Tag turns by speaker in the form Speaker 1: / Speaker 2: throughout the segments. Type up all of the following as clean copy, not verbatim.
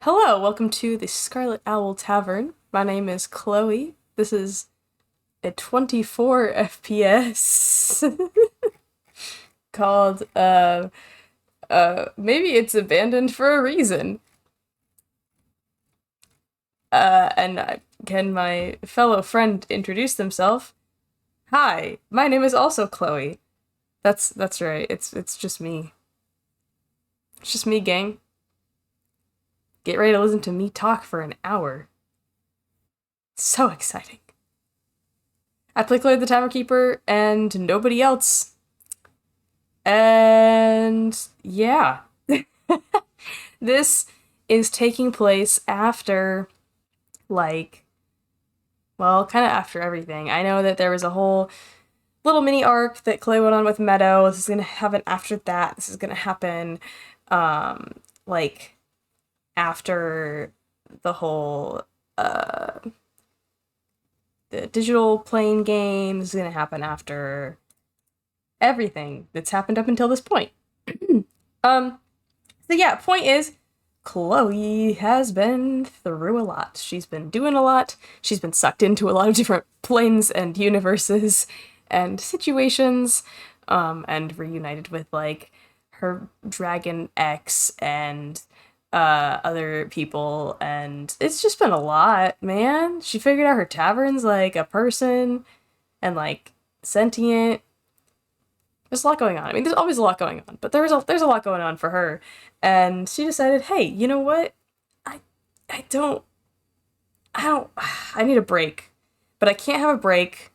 Speaker 1: Hello, welcome to the Scarlet Owl Tavern. My name is Chloe. This is a 24 FPS called maybe it's abandoned for a reason. Can my fellow friend introduce themselves? Hi, my name is also Chloe. That's right. It's just me. It's just me, gang. Get ready to listen to me talk for an hour. So exciting. I play Chloe the Tavernkeeper and nobody else. And yeah. This is taking place after, like, well, kind of after everything. I know that there was a whole little mini arc that Chloe went on with Meadow. This is gonna happen after that. This is gonna happen, like, after the whole, the digital playing game. This is gonna happen after everything that's happened up until this point. um, so yeah, point is, Chloe has been through a lot. She's been doing a lot. She's been sucked into a lot of different planes and universes and situations, and reunited with, like, her dragon ex and other people, and it's just been a lot, man. She figured out her tavern's like a person and, like, sentient. There's a lot going on. I mean, there's always a lot going on, but there's a lot going on for her, and she decided, hey, you know what? I I don't I don't I need a break, but I can't have a break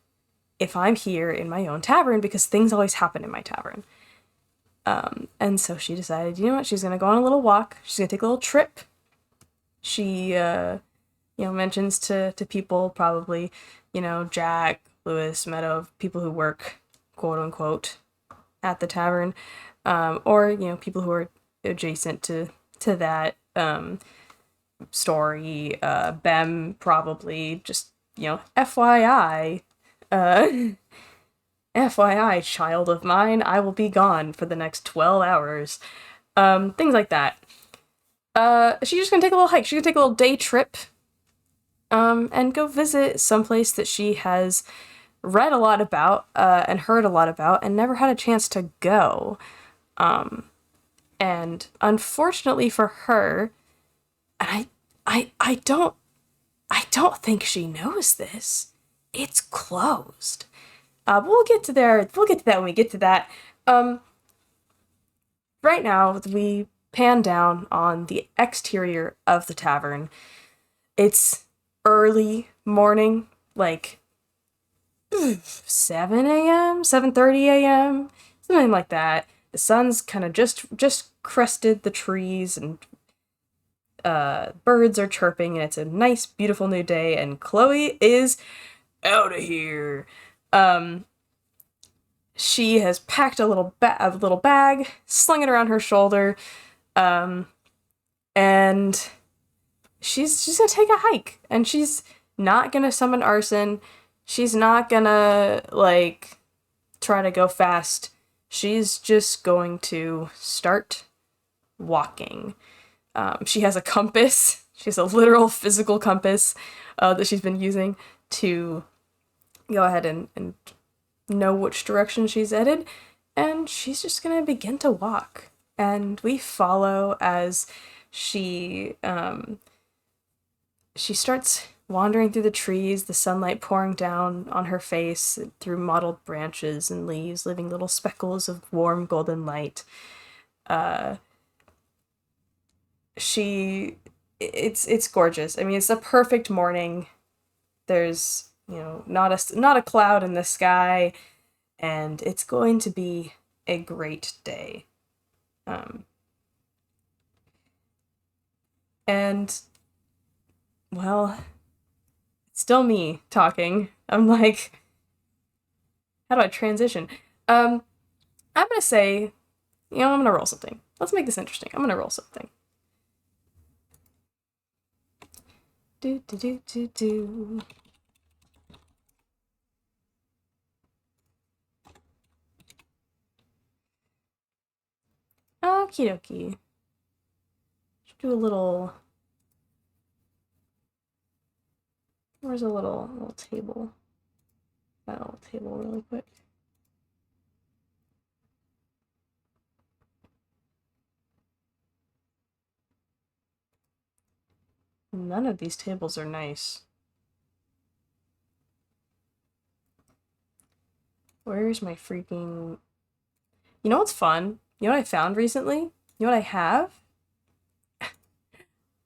Speaker 1: if I'm here in my own tavern because things always happen in my tavern. And so she decided, you know what? She's gonna go on a little walk. She's gonna take a little trip. She mentions to people, probably, Jack, Lewis, Meadow, people who work, quote unquote, at the tavern, or people who are adjacent to that story. Bem, probably, just, FYI, uh, FYI, child of mine, I will be gone for the next 12 hours. Things like that. She's just gonna take a little hike. She's gonna take a little day trip, and go visit someplace that she has read a lot about, and heard a lot about, and never had a chance to go. And unfortunately for her, and I don't think she knows this. It's closed. We'll get to there. We'll get to that when we get to that. Right now, we pan down on the exterior of the tavern. It's early morning, like 7 a.m., 7:30 a.m., something like that. The sun's kind of just crested the trees, and birds are chirping, and it's a nice, beautiful new day, and Chloe is out of here. Um, she has packed a little bag, slung it around her shoulder, and she's gonna take a hike, and she's not gonna summon arson. She's not gonna, like, try to go fast. She's just going to start walking. She has a compass. She has a literal physical compass that she's been using to go ahead and know which direction she's headed, and she's just gonna begin to walk. And we follow as she starts wandering through the trees, the sunlight pouring down on her face through mottled branches and leaves, leaving little speckles of warm golden light. Uh, it's gorgeous. I mean, it's a perfect morning. There's, not a cloud in the sky, and it's going to be a great day. And, well, it's still me talking. I'm like, how do I transition? I'm gonna say, I'm gonna roll something. Let's make this interesting. I'm gonna roll something. Do do do do do. Okie dokie. Do a little Where's a little table? That little table really quick. None of these tables are nice. Where's my freaking... You know what's fun? You know what I found recently? You know what I have?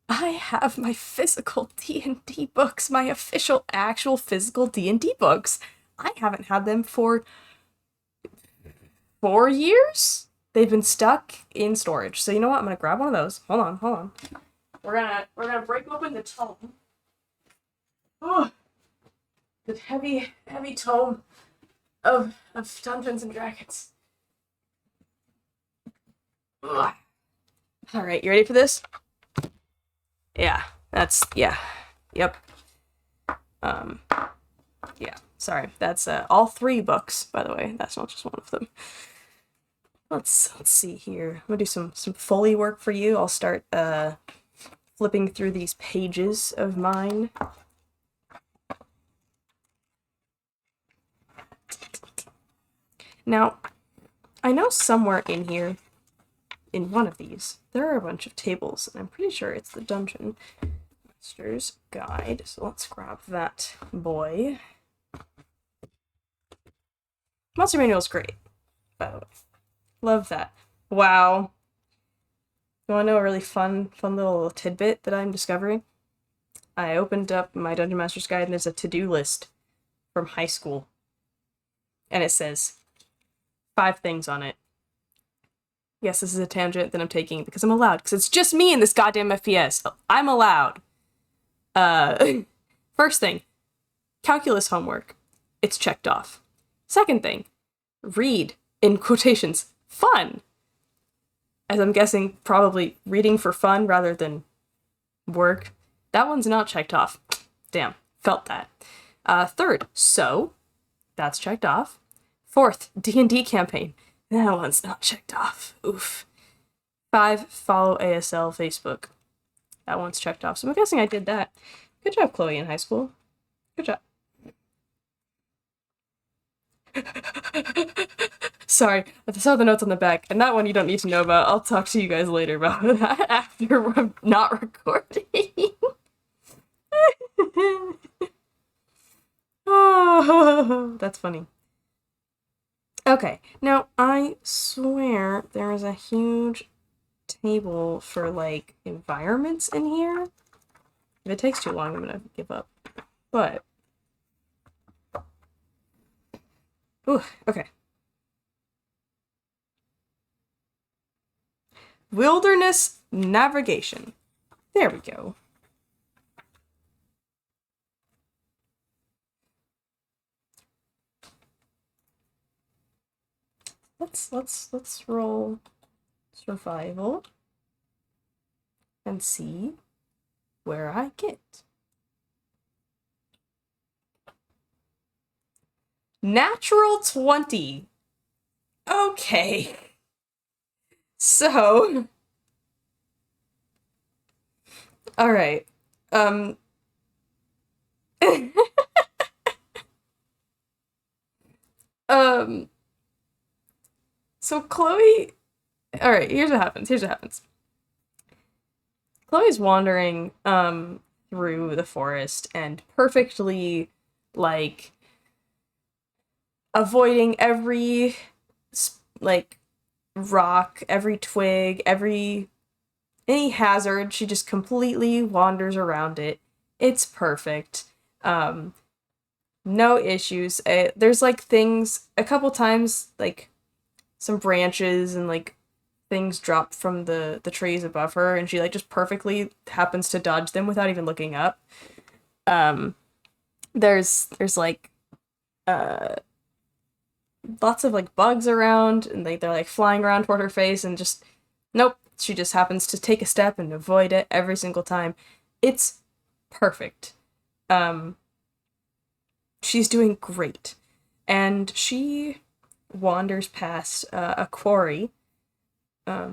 Speaker 1: I have my physical D&D books, my official, actual physical D&D books. I haven't had them for 4 years? They've been stuck in storage. So you know what? I'm gonna grab one of those. Hold on. We're gonna break open the tome. Oh, the heavy tome of Dungeons and Dragons. Ugh. All right, you ready for this? Yeah, yep. Yeah, sorry, that's all 3 books, by the way. That's not just one of them. Let's see here. I'm gonna do some Foley work for you. I'll start flipping through these pages of mine. Now, I know somewhere in here, in one of these, there are a bunch of tables, and I'm pretty sure it's the Dungeon Master's Guide. So let's grab that boy. Monster Manual is great, by the way. Love that. Wow. You want to know a really fun little tidbit that I'm discovering? I opened up my Dungeon Master's Guide and there's a to-do list from high school. And it says 5 things on it. Yes, this is a tangent that I'm taking because I'm allowed, because it's just me in this goddamn FPS. I'm allowed. First thing, calculus homework. It's checked off. Second thing, read, in quotations, fun. As I'm guessing, probably reading for fun rather than work. That one's not checked off. Damn, felt that. Third, so, that's checked off. Fourth, D&D campaign. That one's not checked off. Oof. 5, follow ASL Facebook. That one's checked off. So I'm guessing I did that. Good job, Chloe, in high school. Good job. Sorry, I saw the notes on the back, and that one you don't need to know about. I'll talk to you guys later about that after I'm not recording. Oh, that's funny. Okay, now I swear there is a huge table for, like, environments in here. If it takes too long, I'm gonna give up. But... ooh, okay. Wilderness navigation. There we go. Let's roll survival and see where I get. Natural 20. Okay. So, all right. So Chloe, all right, here's what happens. Chloe's wandering through the forest and perfectly, like, avoiding every, like, rock, every twig, any hazard. She just completely wanders around it. It's perfect. No issues. There's, like, things, a couple times, like, some branches and, like, things drop from the trees above her, and she, like, just perfectly happens to dodge them without even looking up. There's like, lots of, like, bugs around, and they're, like, flying around toward her face, and just, nope, she just happens to take a step and avoid it every single time. It's perfect. She's doing great. And she wanders past a quarry, a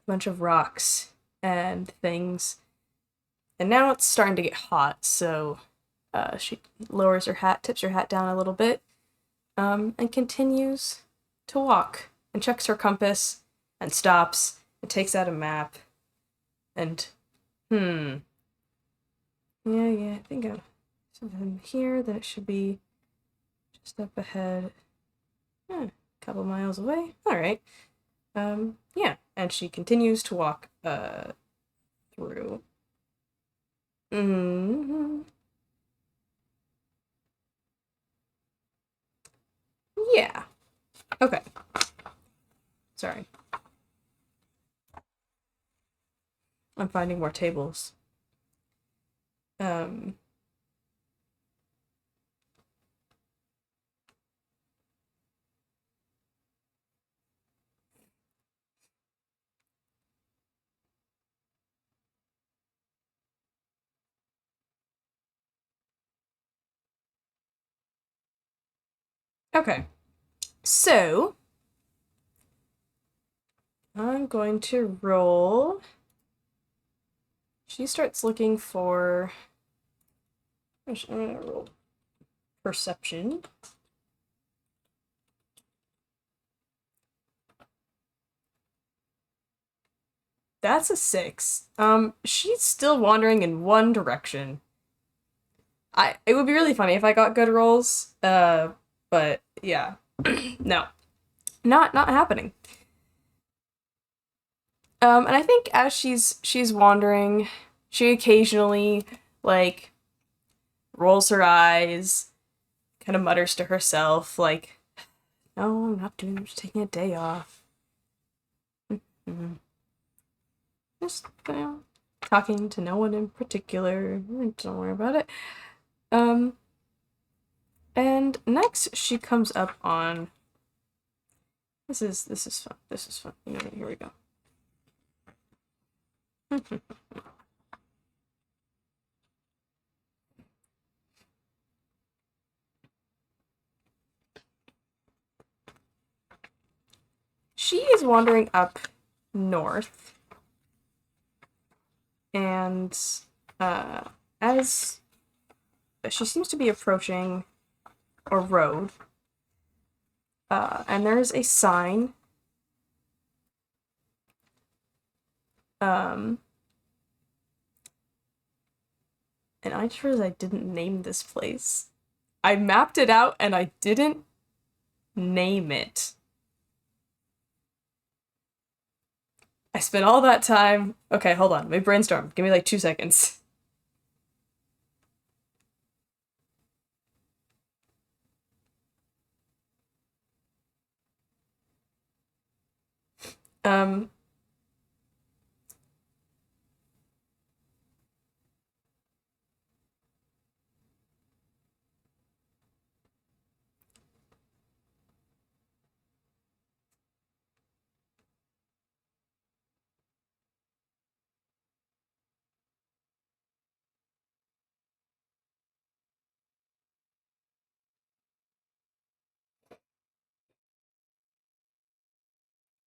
Speaker 1: bunch of rocks and things, and now it's starting to get hot, so She lowers her hat, tips her hat down a little bit, and continues to walk and checks her compass and stops and takes out a map and, yeah, I think I have something here that it should be just up ahead. A couple miles away. All right. Yeah, and she continues to walk through. Mm-hmm. Yeah. Okay. Sorry. I'm finding more tables. Um. Okay. So I'm going to roll. She starts looking for. I'm gonna roll perception. That's a 6. She's still wandering in one direction. It would be really funny if I got good rolls. But yeah. No. Not happening. And I think as she's wandering, she occasionally like rolls her eyes, kind of mutters to herself, like, "No, I'm not doing. I'm just taking a day off." Mm-hmm. Just talking to no one in particular. Don't worry about it. And next she comes up on. This is fun. This is fun. You know, here we go. She is wandering up north, and as she seems to be approaching a road, and there's a sign. And I just realized I didn't name this place. I mapped it out and I didn't name it. I spent all that time. Okay, hold on. Let me brainstorm. Give me like 2 seconds. Um,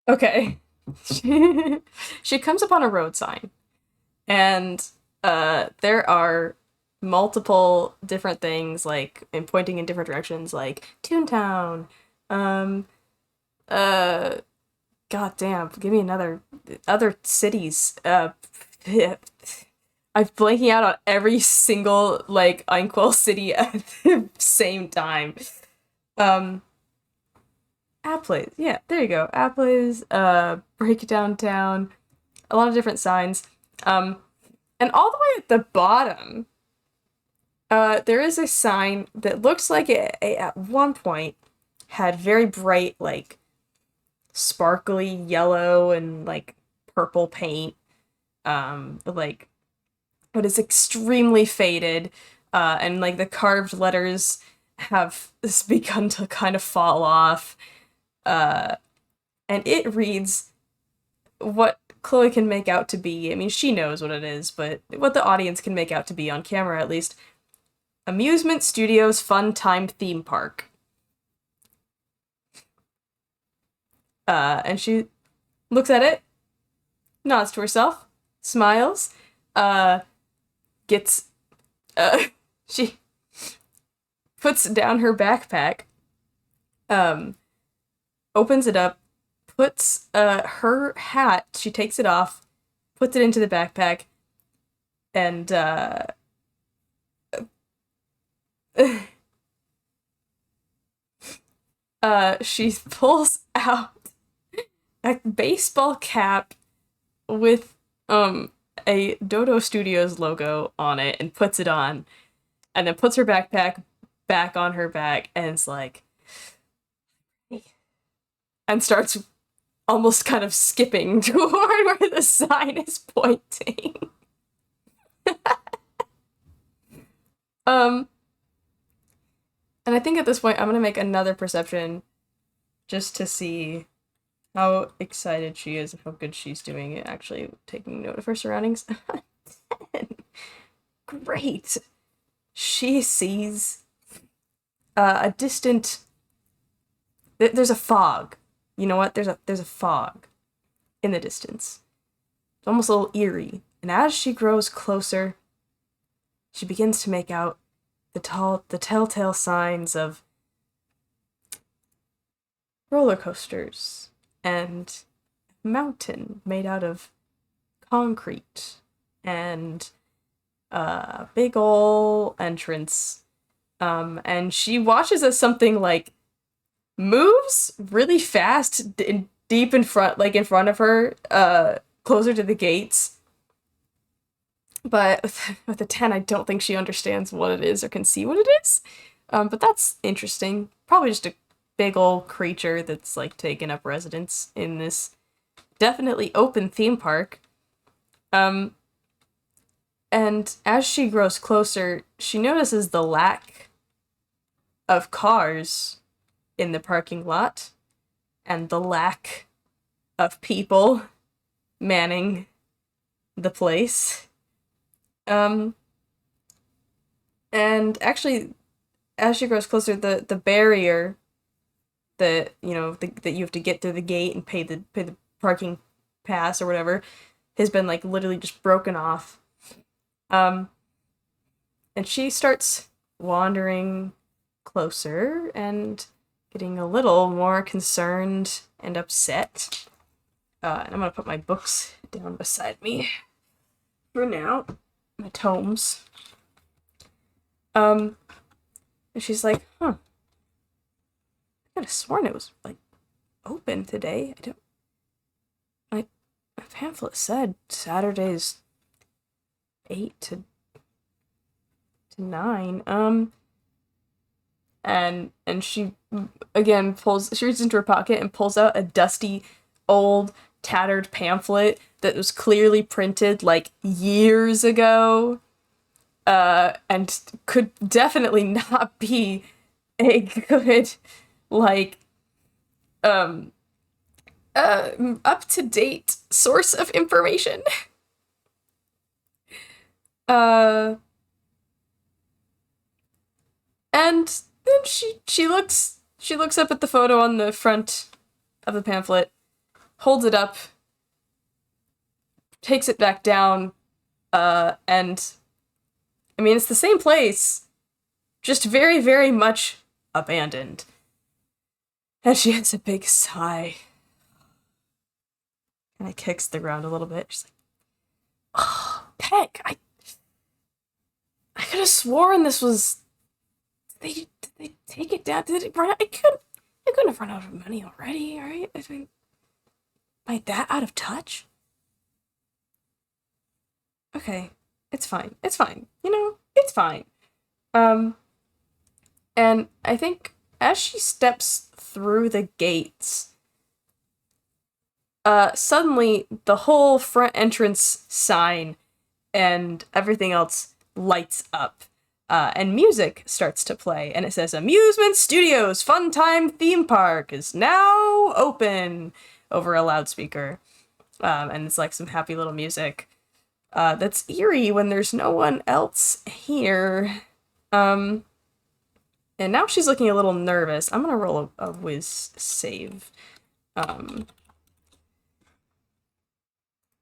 Speaker 1: okay. She comes upon a road sign, and there are multiple different things like and pointing in different directions, like Toontown. Um, uh, goddamn, give me another other cities. I'm blanking out on every single like Inkwell city at the same time. Um, Apples. Yeah, there you go. Apples, Breakdown Town, a lot of different signs. Um, and all the way at the bottom, there is a sign that looks like it at one point had very bright, like, sparkly yellow and, like, purple paint. Like, but it's extremely faded, and, like, the carved letters have begun to kind of fall off. Uh, and it reads what Chloe can make out to be. I mean, she knows what it is, but what the audience can make out to be on camera, at least. Amusement Studios Fun Time Theme Park. And she looks at it, nods to herself, smiles, uh, gets, uh, she puts down her backpack, um, opens it up, puts her hat, she takes it off, puts it into the backpack, and she pulls out a baseball cap with a Dodo Studios logo on it and puts it on, and then puts her backpack back on her back, and it's like, and starts almost kind of skipping toward where the sign is pointing. um, and I think at this point I'm gonna make another perception just to see how excited she is and how good she's doing at actually taking note of her surroundings. Great. She sees a distant. There's a fog. You know what? There's a fog in the distance. It's almost a little eerie. And as she grows closer, she begins to make out the telltale signs of roller coasters and a mountain made out of concrete and a big ol' entrance. And she watches as something like moves really fast deep in front, like in front of her, closer to the gates. But with a 10, I don't think she understands what it is or can see what it is. But that's interesting. Probably just a big old creature that's like taken up residence in this definitely open theme park. And as she grows closer, she notices the lack of cars in the parking lot and the lack of people manning the place. And actually, as she grows closer, the barrier that, you know, that you have to get through the gate and pay the parking pass or whatever has been like literally just broken off. And she starts wandering closer and getting a little more concerned and upset. And I'm gonna put my books down beside me for now. My tomes. And she's like, huh. I could have sworn it was, like, open today. I don't... Like, a pamphlet said Saturdays 8 to 9. And she, again, she reaches into her pocket and pulls out a dusty, old, tattered pamphlet that was clearly printed, like, years ago. And could definitely not be a good, like, up-to-date source of information. And then she looks up at the photo on the front of the pamphlet, holds it up, takes it back down, and I mean, it's the same place, just very, very much abandoned. And she has a big sigh. And it kicks the ground a little bit. She's like, oh, Peck, I could have sworn this was... Did they take it down? Did it run out? I couldn't have run out of money already, right? I mean, am I that out of touch? Okay, it's fine. It's fine. You know, it's fine. And I think as she steps through the gates, suddenly the whole front entrance sign and everything else lights up. And music starts to play, and it says, Amusement Studios Fun Time Theme Park is now open, over a loudspeaker. And it's like some happy little music. That's eerie when there's no one else here. And now she's looking a little nervous. I'm gonna roll a whiz save.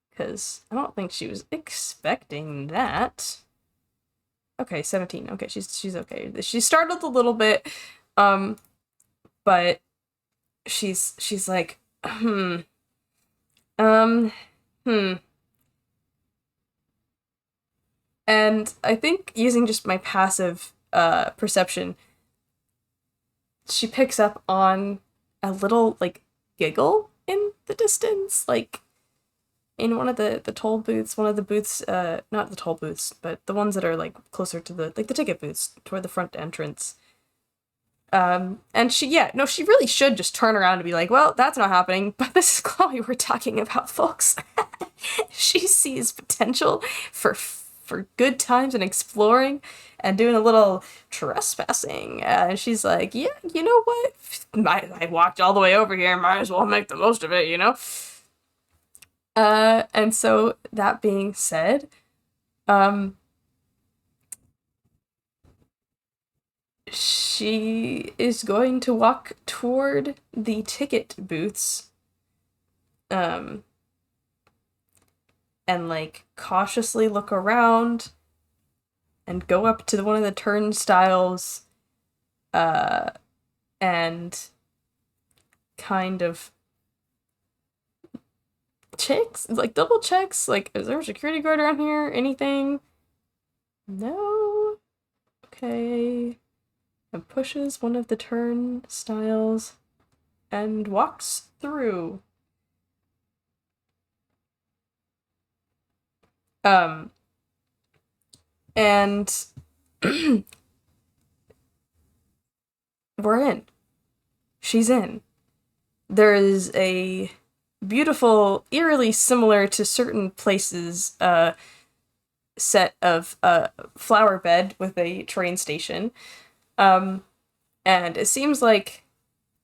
Speaker 1: Because I don't think she was expecting that. Okay, 17. Okay, she's okay. She startled a little bit, but she's like, um, hmm. And I think using just my passive perception, she picks up on a little like giggle in the distance, like in one of the toll booths, one of the booths, not the toll booths, but the ones that are like closer to the ticket booths toward the front entrance. And she really should just turn around and be like, well, that's not happening, but this is Chloe we're talking about, folks. She sees potential for good times and exploring and doing a little trespassing. And she's like, yeah, you know what? I walked all the way over here, might as well make the most of it, you know? And so that being said, um, she is going to walk toward the ticket booths, um, and like cautiously look around and go up to one of the turnstiles, uh, and kind of double checks, like, is there a security guard around here? Anything? No? Okay. And pushes one of the turnstiles and walks through. And we're in. She's in. There is a beautiful, eerily similar to certain places, set of flower bed with a train station. And it seems like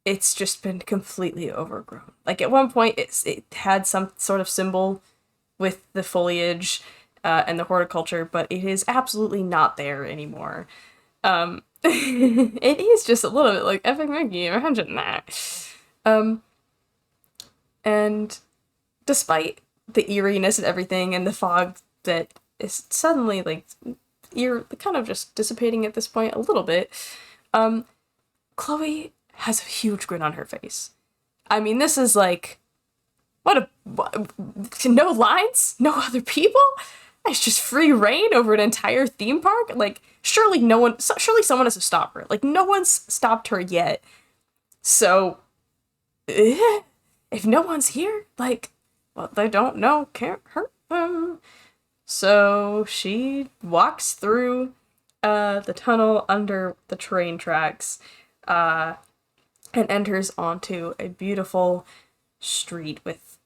Speaker 1: it's just been completely overgrown. Like at one point it had some sort of symbol with the foliage and the horticulture, but it is absolutely not there anymore. It is just a little bit like Epic Mickey, imagine that. And despite the eeriness and everything and the fog that is suddenly like kind of just dissipating at this point a little bit, Chloe has a huge grin on her face. I mean, this is like, no lines, no other people. It's just free reign over an entire theme park. Like, surely someone has to stop her. Like, no one's stopped her yet. So, if no one's here, like, well, they don't know, can't hurt them. So she walks through the tunnel under the train tracks, and enters onto a beautiful street with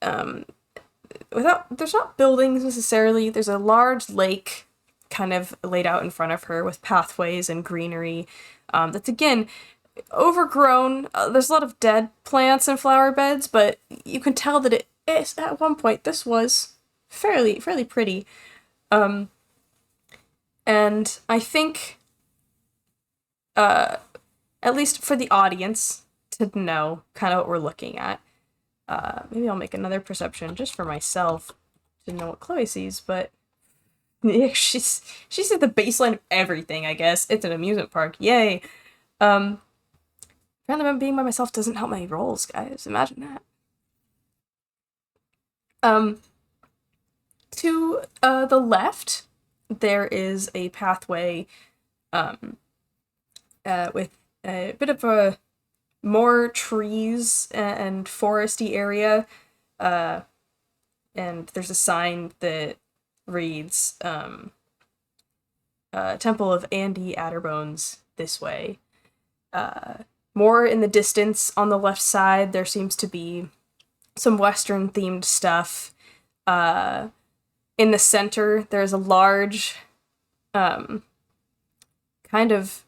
Speaker 1: there's not buildings necessarily. There's a large lake kind of laid out in front of her with pathways and greenery. That's again overgrown. There's a lot of dead plants and flower beds, but you can tell that it is at one point this was fairly pretty. And I think, at least for the audience to know kind of what we're looking at, maybe I'll make another perception just for myself to know what Chloe sees, but yeah, she's at the baseline of everything, I guess. It's an amusement park. Yay. Apparently being by myself doesn't help my rolls, guys. Imagine that. To the left, there is a pathway with a bit of a more trees and foresty area, and there's a sign that reads Temple of Andy Adderbones this way. More in the distance on the left side, there seems to be some Western themed stuff. In the center, there's a large, kind of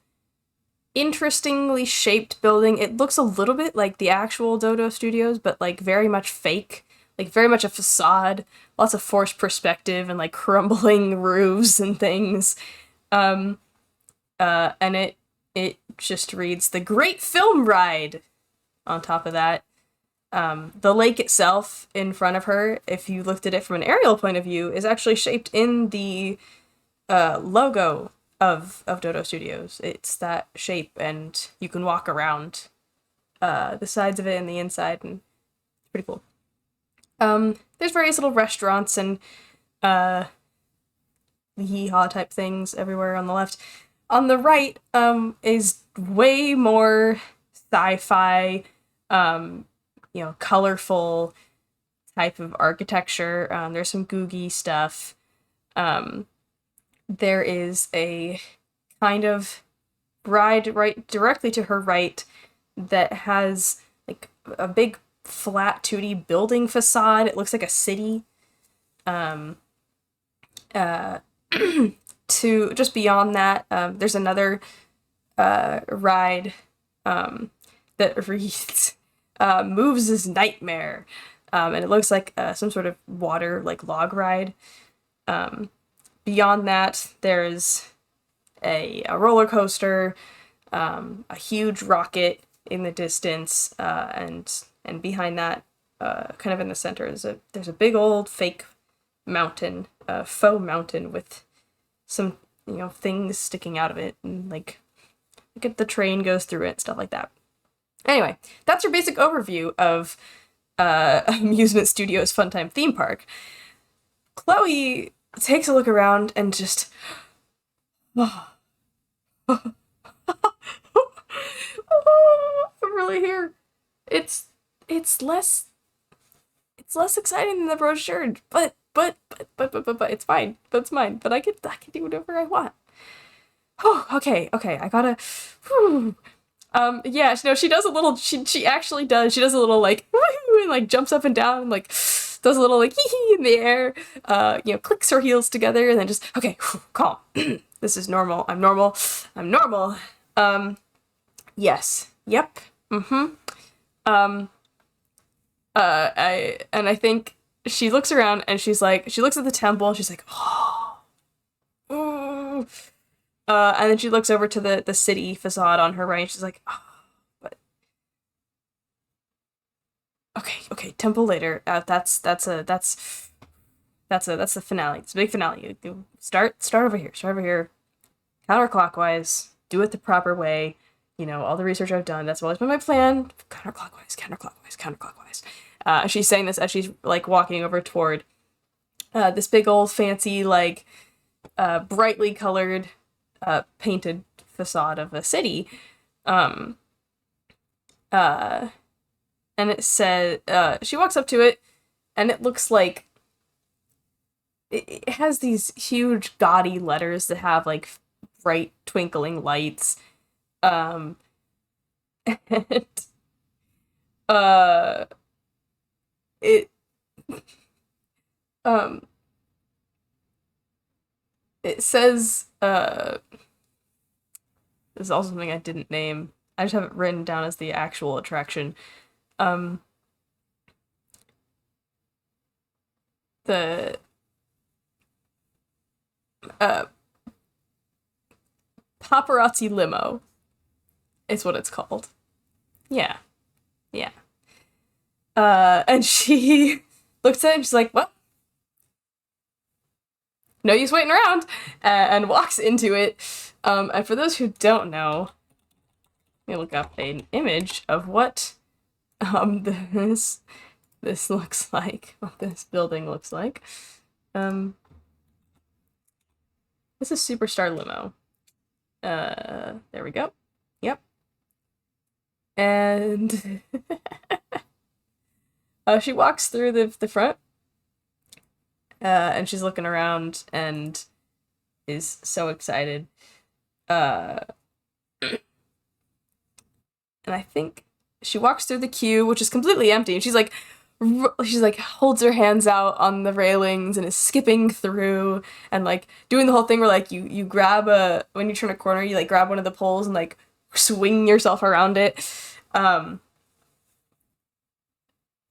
Speaker 1: interestingly shaped building. It looks a little bit like the actual Dodo Studios, but like very much fake, like very much a facade, lots of forced perspective and like crumbling roofs and things. And it just reads The Great Film Ride on top of that. The lake itself in front of her, if you looked at it from an aerial point of view, is actually shaped in the logo of Dodo Studios. It's that shape, and you can walk around the sides of it and the inside, and it's pretty cool. There's various little restaurants and hee-haw type things everywhere on the left. On the right is way more sci-fi, colorful type of architecture. There's some googie stuff. There is a kind of ride right directly to her right that has like a big flat 2D building facade. It looks like a city. To just beyond that, there's another ride that reads Moves is Nightmare. And it looks like some sort of water, like log ride. Beyond that, there's a roller coaster, a huge rocket in the distance, and behind that, kind of in the center, there's a big old fake mountain, faux mountain with some things sticking out of it, and like if the train goes through it, stuff like that. Anyway, that's your basic overview of Amusement Studios Funtime theme park. Chloe takes a look around and just I'm really here. It's less exciting than the brochure, but it's fine. That's mine. But I can do whatever I want. Oh, okay. I gotta. Whew. Yeah, no, she does a little. She actually does. She does a little like woohoo and like jumps up and down and like does a little like hee hee in the air. Clicks her heels together and then just okay, calm. This is normal. I'm normal. Yes. Yep. I think she looks around and she looks at the temple and she's like, oh. And then she looks over to the city facade on her right and she's like, oh, but okay, temple later. That's the finale. It's a big finale. You start over here. Counterclockwise. Do it the proper way. All the research I've done, that's always been my plan. Counterclockwise. She's saying this as she's like walking over toward this big old fancy like brightly colored painted facade of a city. And it says she walks up to it and it looks like it has these huge gaudy letters that have like bright twinkling lights. And it it says this is also something I didn't name. I just have it written down as the actual attraction. The paparazzi limo is what it's called. Yeah. And she looks at it and she's like, well, no use waiting around, and walks into it. And for those who don't know, let me look up an image of what this looks like, what this building looks like. This is Superstar Limo. There we go. Yep. And she walks through the front, and she's looking around and is so excited. And I think she walks through the queue, which is completely empty, and she's like holds her hands out on the railings and is skipping through and like doing the whole thing where like you grab when you turn a corner, you like grab one of the poles and like swing yourself around it.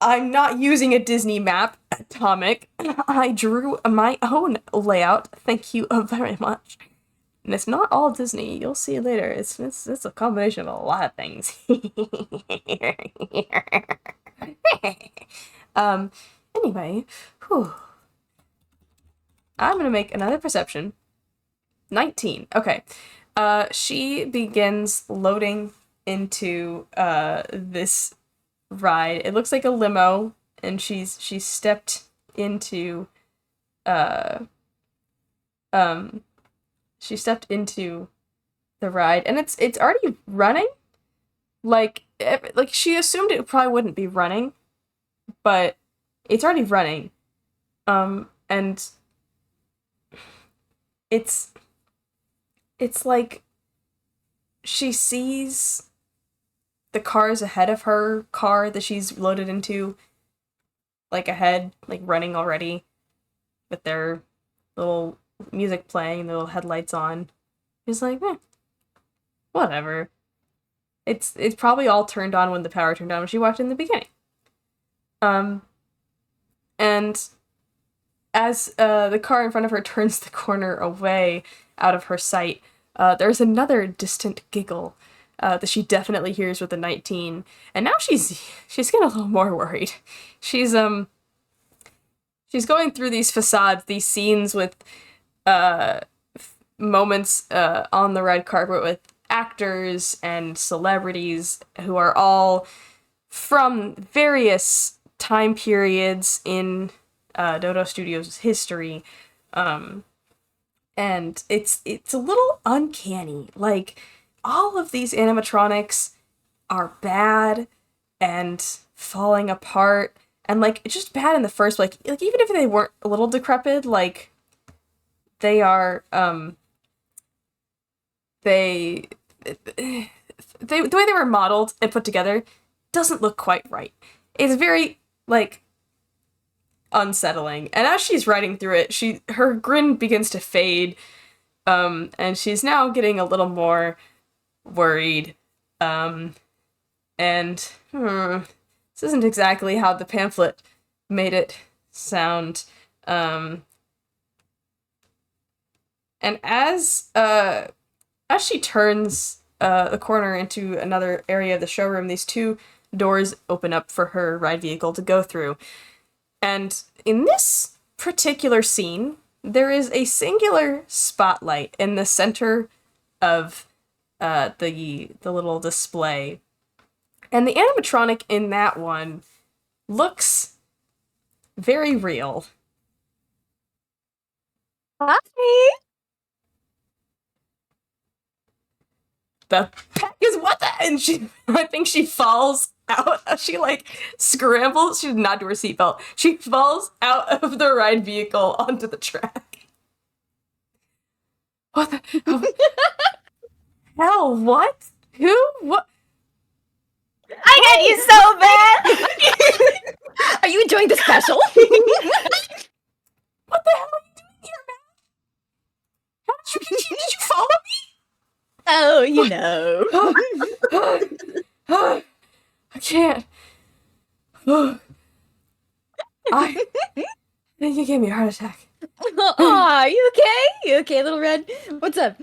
Speaker 1: I'm not using a Disney map, Atomic. I drew my own layout. Thank you very much. And it's not all Disney. You'll see later. It's a combination of a lot of things. Anyway, whew. I'm gonna make another perception. 19. Okay. She begins loading into this ride. It looks like a limo, and she's stepped into uh um she stepped into the ride, and it's already running. Like she assumed it probably wouldn't be running, but it's already running. And it's it's like she sees the cars ahead of her car that she's loaded into, like ahead, like running already, with their little music playing, the little headlights on. She's like, whatever. It's probably all turned on when the power turned on when she walked in the beginning. Um, and as the car in front of her turns the corner away out of her sight, there's another distant giggle that she definitely hears with the 19, and now she's getting a little more worried. She's she's going through these facades, these scenes with moments on the red carpet with actors and celebrities who are all from various time periods in Dodo Studios' history. And it's a little uncanny. Like, all of these animatronics are bad and falling apart, and like it's just bad in the first place. Like even if they weren't a little decrepit, like they are they the way they were modeled and put together doesn't look quite right. It's very like unsettling. And as she's riding through it, her grin begins to fade, and she's now getting a little more worried. And this isn't exactly how the pamphlet made it sound. And as she turns the corner into another area of the showroom, these two doors open up for her ride vehicle to go through. And in this particular scene, there is a singular spotlight in the center of the little display. And the animatronic in that one looks very real.
Speaker 2: Hi.
Speaker 1: The heck is what the? And I think she falls out. She like scrambles. She did not do her seatbelt. She falls out of the ride vehicle onto the track. What the hell? What? Who? What?
Speaker 2: I hate you so bad. Are you enjoying the special?
Speaker 1: What the hell are you doing here, man? How did you follow me?
Speaker 2: Oh, you know.
Speaker 1: I can't. You gave me a heart attack.
Speaker 2: Aw, you okay? You okay, little Red? What's up?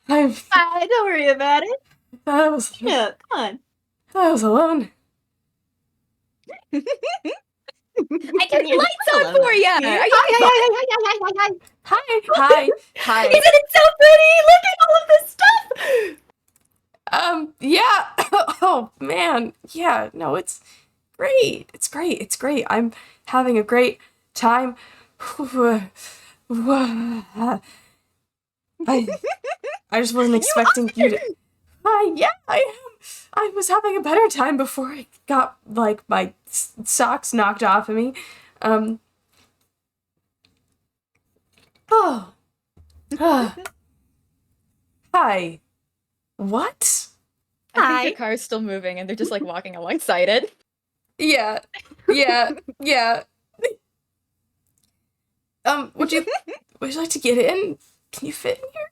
Speaker 1: Don't
Speaker 2: worry about it.
Speaker 1: I was.
Speaker 2: Yeah, come on.
Speaker 1: I was alone.
Speaker 2: I turned the lights on for you. Hi. Isn't it so pretty? Look at all of this stuff.
Speaker 1: Yeah. Oh man. Yeah. No, it's great. It's great. It's great. I'm having a great time. I just wasn't expecting you to. Yeah, I am. I was having a better time before I got like my socks knocked off of me. Oh. Hi. What?
Speaker 2: I think the car's still moving and they're just like walking alongside it.
Speaker 1: Yeah. Would you like to get in? Can you fit in here?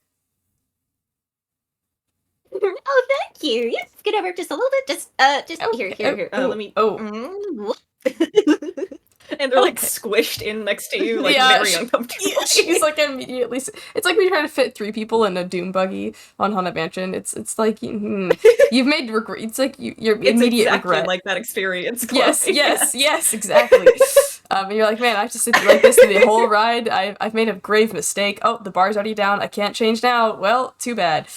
Speaker 2: Oh, thank you. Yes, get over just a little bit. Just here. Let me. And they're, like, squished in next to you, like, very uncomfortably.
Speaker 1: She's, like, immediately... It's like we try to fit 3 people in a Doom buggy on Haunted Mansion. It's like, you've made regret... It's like your immediate
Speaker 2: exactly
Speaker 1: regret.
Speaker 2: like that experience, Chloe.
Speaker 1: Yes, exactly. And you're like, man, I have to sit like this through the whole ride. I've made a grave mistake. Oh, the bar's already down. I can't change now. Well, too bad.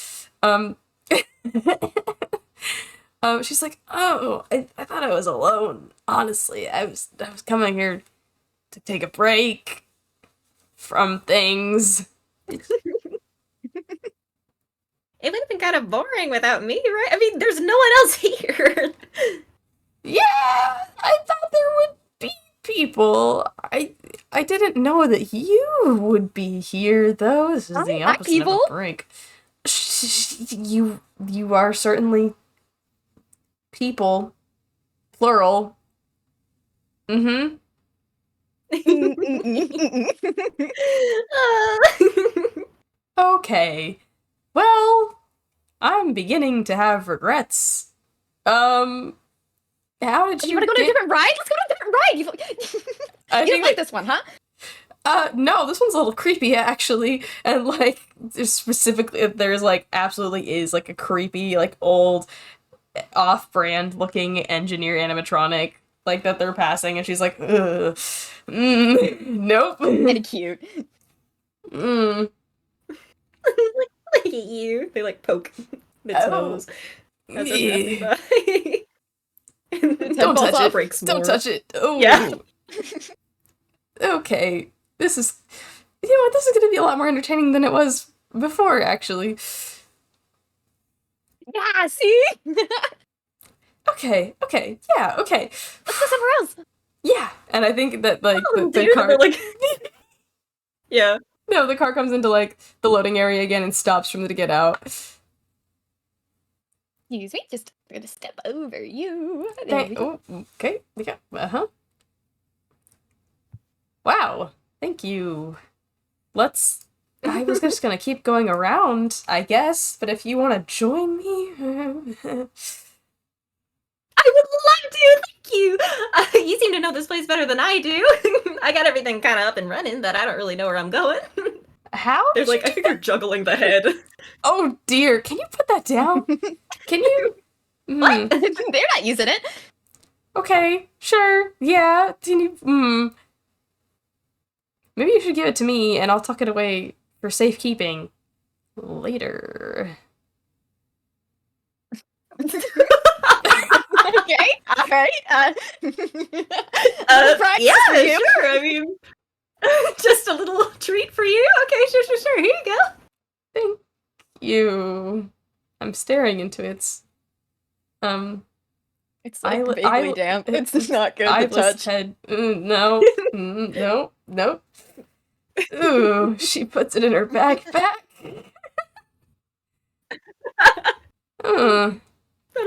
Speaker 1: She's like, oh, I thought I was alone. Honestly, I was coming here to take a break from things.
Speaker 2: It would have been kind of boring without me, right? I mean, there's no one else here.
Speaker 1: Yeah, I thought there would be people. I didn't know that you would be here, though. This is the opposite of a break. You are certainly people, plural. Mm-hmm. Okay. Well, I'm beginning to have regrets. How did
Speaker 2: you want to go to a different ride? Let's go to a different ride. You don't like this one, huh?
Speaker 1: No, this one's a little creepy, actually. And, like, there's, like, absolutely is, like, a creepy, like, old, off-brand looking engineer animatronic, like, that they're passing, and she's like, ugh. Nope.
Speaker 2: And cute. Look at you. They, like, poke its nose as they're passing by.
Speaker 1: Don't touch it. Don't touch it. Oh. Yeah. Okay. This is... You know what? This is going to be a lot more entertaining than it was before, actually.
Speaker 2: Yeah, see?
Speaker 1: Okay. Yeah, okay.
Speaker 2: Let's go somewhere else.
Speaker 1: Yeah. And I think that, like, the car...
Speaker 2: like... Yeah.
Speaker 1: No, the car comes into, like, the loading area again and stops for them to get out.
Speaker 2: Excuse me, just gonna step over you.
Speaker 1: Okay. Yeah. Uh-huh. Wow. Thank you. Let's... I was just gonna keep going around, I guess, but if you want to join me...
Speaker 2: I would love to, thank you! You seem to know this place better than I do. I got everything kind of up and running, but I don't really know where I'm going.
Speaker 1: How?
Speaker 2: There's like, I think you're juggling the head.
Speaker 1: Oh dear, can you put that down? Can you?
Speaker 2: What? They're not using it.
Speaker 1: Okay, sure, yeah. Maybe you should give it to me, and I'll tuck it away for safekeeping later.
Speaker 2: Okay, alright,
Speaker 1: yeah,
Speaker 2: sure, I mean, just a little treat for you? Okay, sure, here you go.
Speaker 1: Thank you. I'm staring into its,
Speaker 2: it's like vaguely damp. It's not good to touch.
Speaker 1: Head. No. No. Ooh, she puts it in her backpack.
Speaker 2: That'll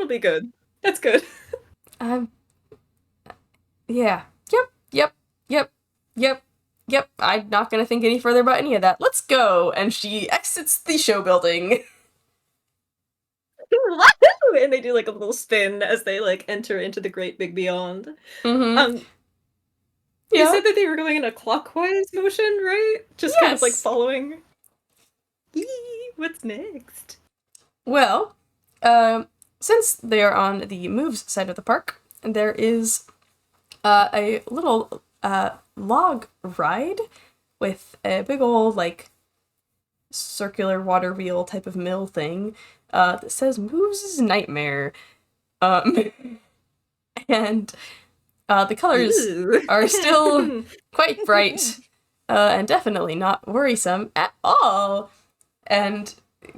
Speaker 2: be good. That's good.
Speaker 1: Yeah. Yep. I'm not gonna think any further about any of that. Let's go! And she exits the show building.
Speaker 2: And they do like a little spin as they like enter into the great big beyond.
Speaker 1: Mm-hmm.
Speaker 2: You said that they were going in a clockwise motion, right? Just kind of like following. What's next?
Speaker 1: Well, since they are on the moves side of the park, there is a little log ride with a big old like circular water wheel type of mill thing that says Moves' Nightmare. And the colors are still quite bright and definitely not worrisome at all. And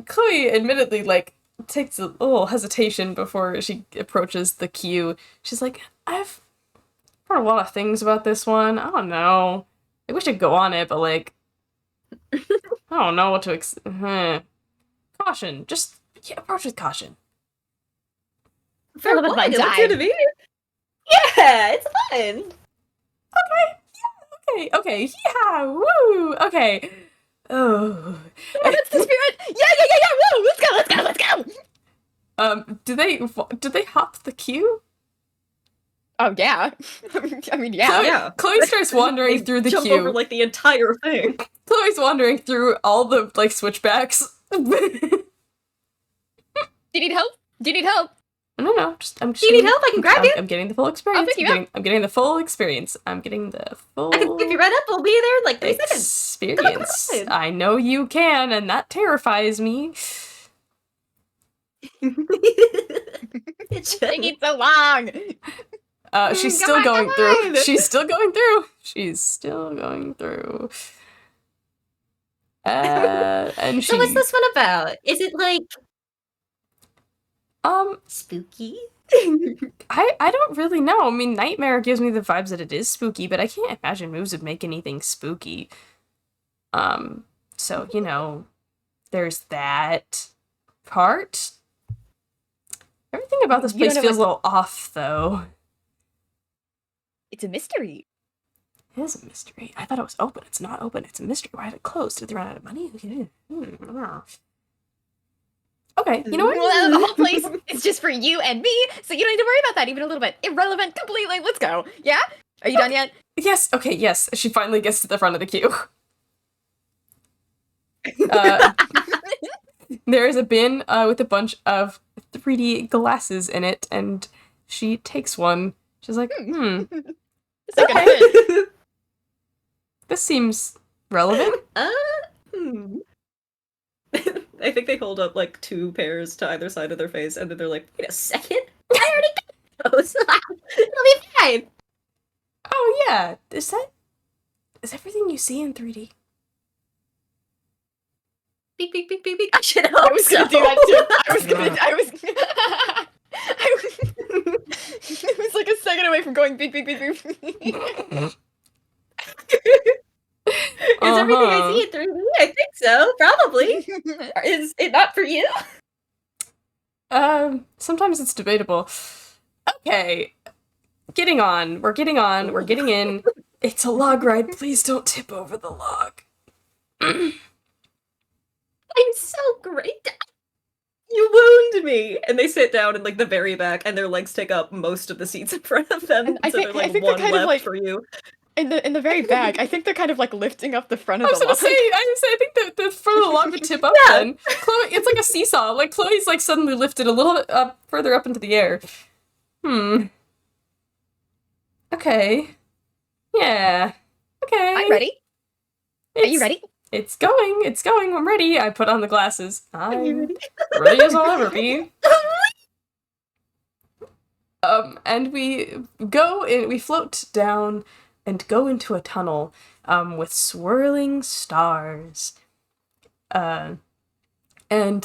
Speaker 1: Chloe admittedly like takes a little hesitation before she approaches the queue. She's like, I've heard a lot of things about this one. I don't know. I wish I'd go on it, but like, I don't know what to Caution. Just approach with caution.
Speaker 2: For what? It looks good to me. Yeah, it's fun.
Speaker 1: Okay. Yeah, woo. Okay. Oh.
Speaker 2: That's the spirit. Yeah. Woo. Let's go.
Speaker 1: Do they hop the queue?
Speaker 3: Oh yeah. I mean, yeah.
Speaker 2: Yeah.
Speaker 1: Chloe starts wandering
Speaker 2: They
Speaker 1: through the
Speaker 2: jump
Speaker 1: queue.
Speaker 2: over like the entire thing.
Speaker 1: Chloe's wandering through all the like switchbacks.
Speaker 3: Do you need help? Do you need help?
Speaker 1: No, I'm just.
Speaker 2: Do you need help? I can grab you.
Speaker 1: I'm getting the full experience.
Speaker 3: pick you up.
Speaker 1: I'm getting the full experience. I'm getting the full.
Speaker 2: I can pick you right up. We'll be there in like 3 seconds.
Speaker 1: Experience.
Speaker 2: Come on.
Speaker 1: I know you can, and that terrifies me.
Speaker 2: It's
Speaker 3: Taking so long.
Speaker 1: She's
Speaker 2: Come
Speaker 1: still going through.
Speaker 2: on.
Speaker 1: She's still going through. She's still going through. And
Speaker 2: So what's this one about? Is it like spooky?
Speaker 1: I don't really know. I mean, Nightmare gives me the vibes that it is spooky, but I can't imagine moves would make anything spooky. So, you know, there's that part. Everything about this
Speaker 3: You
Speaker 1: place
Speaker 3: don't know
Speaker 1: feels a little off, though.
Speaker 3: It's a mystery.
Speaker 1: It is a mystery. I thought it was open. It's not open. It's a mystery. Why did it close? Did they run out of money? Okay, you know what?
Speaker 3: Well, the whole place is just for you and me, so you don't need to worry about that even a little bit. Irrelevant completely. Let's go. Yeah? Are you done yet?
Speaker 1: Yes, okay, yes. She finally gets to the front of the queue. There is a bin with a bunch of 3D glasses in it, and she takes one. She's like,
Speaker 3: It's like a fit.
Speaker 1: this seems relevant.
Speaker 2: I think they hold up like 2 pairs to either side of their face, and then they're like, wait a second, I already got those. It'll be fine.
Speaker 1: Oh yeah, is everything you see in 3D?
Speaker 2: Beep, beep, beep, beep, beep. I should
Speaker 3: I
Speaker 2: hope
Speaker 3: was
Speaker 2: so.
Speaker 3: gonna do that too. It was like a second away from going beep beep beep beep.
Speaker 2: Is everything I see in 3D? I think so, probably. Is it not for you?
Speaker 1: Sometimes it's debatable. Okay, getting on. We're getting on. We're getting in. It's a log ride. Please don't tip over the log.
Speaker 2: I'm so great. You wound me. And they sit down in like the very back, and their legs take up most of the seats in front of them.
Speaker 3: And I
Speaker 2: so
Speaker 3: think-
Speaker 2: there's
Speaker 3: I
Speaker 2: like
Speaker 3: think they're
Speaker 2: one
Speaker 3: kind of
Speaker 2: left
Speaker 3: like-
Speaker 2: for you.
Speaker 3: In the very back, I think they're kind of like lifting up the front of
Speaker 1: I was
Speaker 3: the
Speaker 1: gonna
Speaker 3: log.
Speaker 1: say, I think that the front of the log would tip up
Speaker 2: Yeah.
Speaker 1: then. Chloe, it's like a seesaw. Like Chloe's like suddenly lifted a little bit up, further up into the air. Okay. Yeah. Okay.
Speaker 3: I'm ready. Are you ready?
Speaker 1: It's going. I'm ready. I put on the glasses.
Speaker 2: Are you
Speaker 1: I'm
Speaker 2: ready?
Speaker 1: ready as I'll ever be. And we float down and go into a tunnel, with swirling stars. And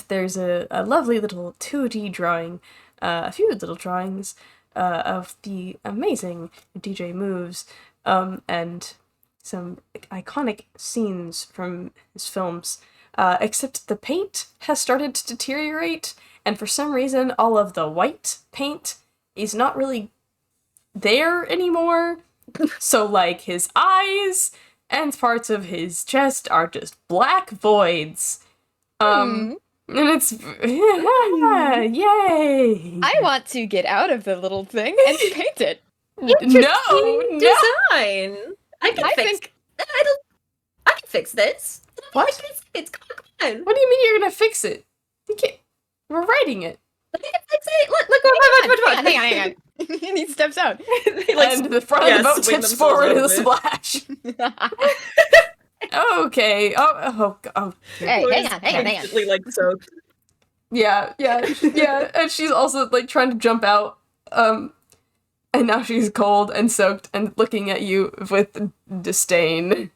Speaker 1: there's a lovely little 2D drawing, a few little drawings, of the amazing DJ moves, and some iconic scenes from his films, except the paint has started to deteriorate, and for some reason all of the white paint is not really there anymore. So like his eyes and parts of his chest are just black voids. And it's yay!
Speaker 3: I want to get out of the little thing and paint it.
Speaker 2: Interesting design. I can
Speaker 3: I
Speaker 2: fix.
Speaker 3: think-
Speaker 2: I can fix this.
Speaker 1: What?
Speaker 2: It's come on.
Speaker 1: What do you mean you're gonna fix it? You can't. We're writing it.
Speaker 2: I can fix it. Look, watch.
Speaker 3: Hang on. And he steps out.
Speaker 2: They, like,
Speaker 1: And the front of the boat
Speaker 2: swing
Speaker 1: tips
Speaker 2: themselves
Speaker 1: forward
Speaker 2: out
Speaker 1: in a
Speaker 2: of it.
Speaker 1: splash. Okay. Oh.
Speaker 3: Hey,
Speaker 2: Chloe's
Speaker 3: hang on.
Speaker 2: instantly, like soaked.
Speaker 1: Yeah. And she's also like trying to jump out. And now she's cold and soaked and looking at you with disdain.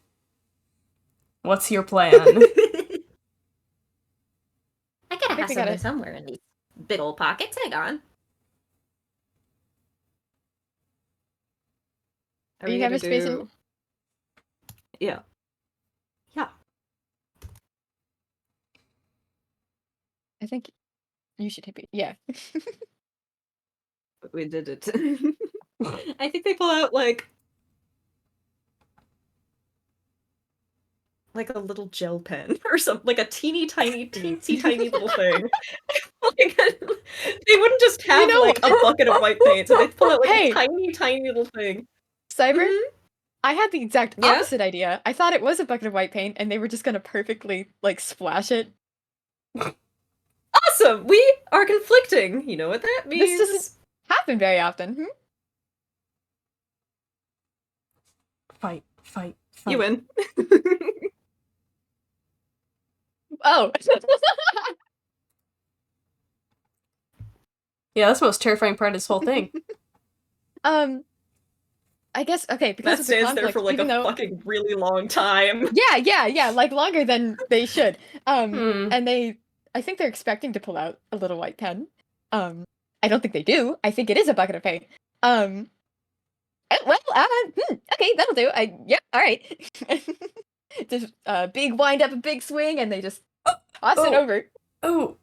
Speaker 1: What's your plan?
Speaker 2: I gotta have
Speaker 3: we
Speaker 2: something
Speaker 3: gotta-
Speaker 2: somewhere in these big old pockets. Hang on. Are
Speaker 3: You
Speaker 2: we
Speaker 3: have
Speaker 2: gonna
Speaker 3: a space
Speaker 2: do-
Speaker 3: in-
Speaker 2: Yeah.
Speaker 3: I think you should hit me. Yeah.
Speaker 2: We did it. I think they pull out like a little gel pen or something, like a teeny tiny little thing. like They wouldn't just have
Speaker 3: know
Speaker 2: like a
Speaker 3: what?
Speaker 2: bucket of white paint, so they'd pull out like
Speaker 3: Hey.
Speaker 2: a tiny, tiny little thing.
Speaker 3: Cyber,
Speaker 2: Mhm.
Speaker 3: I had the exact
Speaker 2: Yeah?
Speaker 3: opposite idea. I thought it was a bucket of white paint, and they were just gonna perfectly like splash it.
Speaker 2: Awesome! We are conflicting. You know what that means?
Speaker 3: This doesn't happen very often.
Speaker 1: Fight, fight,
Speaker 2: You
Speaker 1: fight.
Speaker 2: win.
Speaker 3: Oh.
Speaker 1: Yeah, that's the most terrifying part of this whole thing.
Speaker 3: I guess okay because
Speaker 2: That
Speaker 3: of the
Speaker 2: stands
Speaker 3: conflict,
Speaker 2: there for like
Speaker 3: even
Speaker 2: a
Speaker 3: though
Speaker 2: fucking really long time.
Speaker 3: yeah, like longer than they should.
Speaker 1: Hmm.
Speaker 3: And I think they're expecting to pull out a little white pen. I don't think they do. I think it is a bucket of paint. Well, okay, that'll do. Yeah, all right. Just big wind up, a big swing, and they just toss it
Speaker 1: Oh.
Speaker 3: over.
Speaker 1: Oh.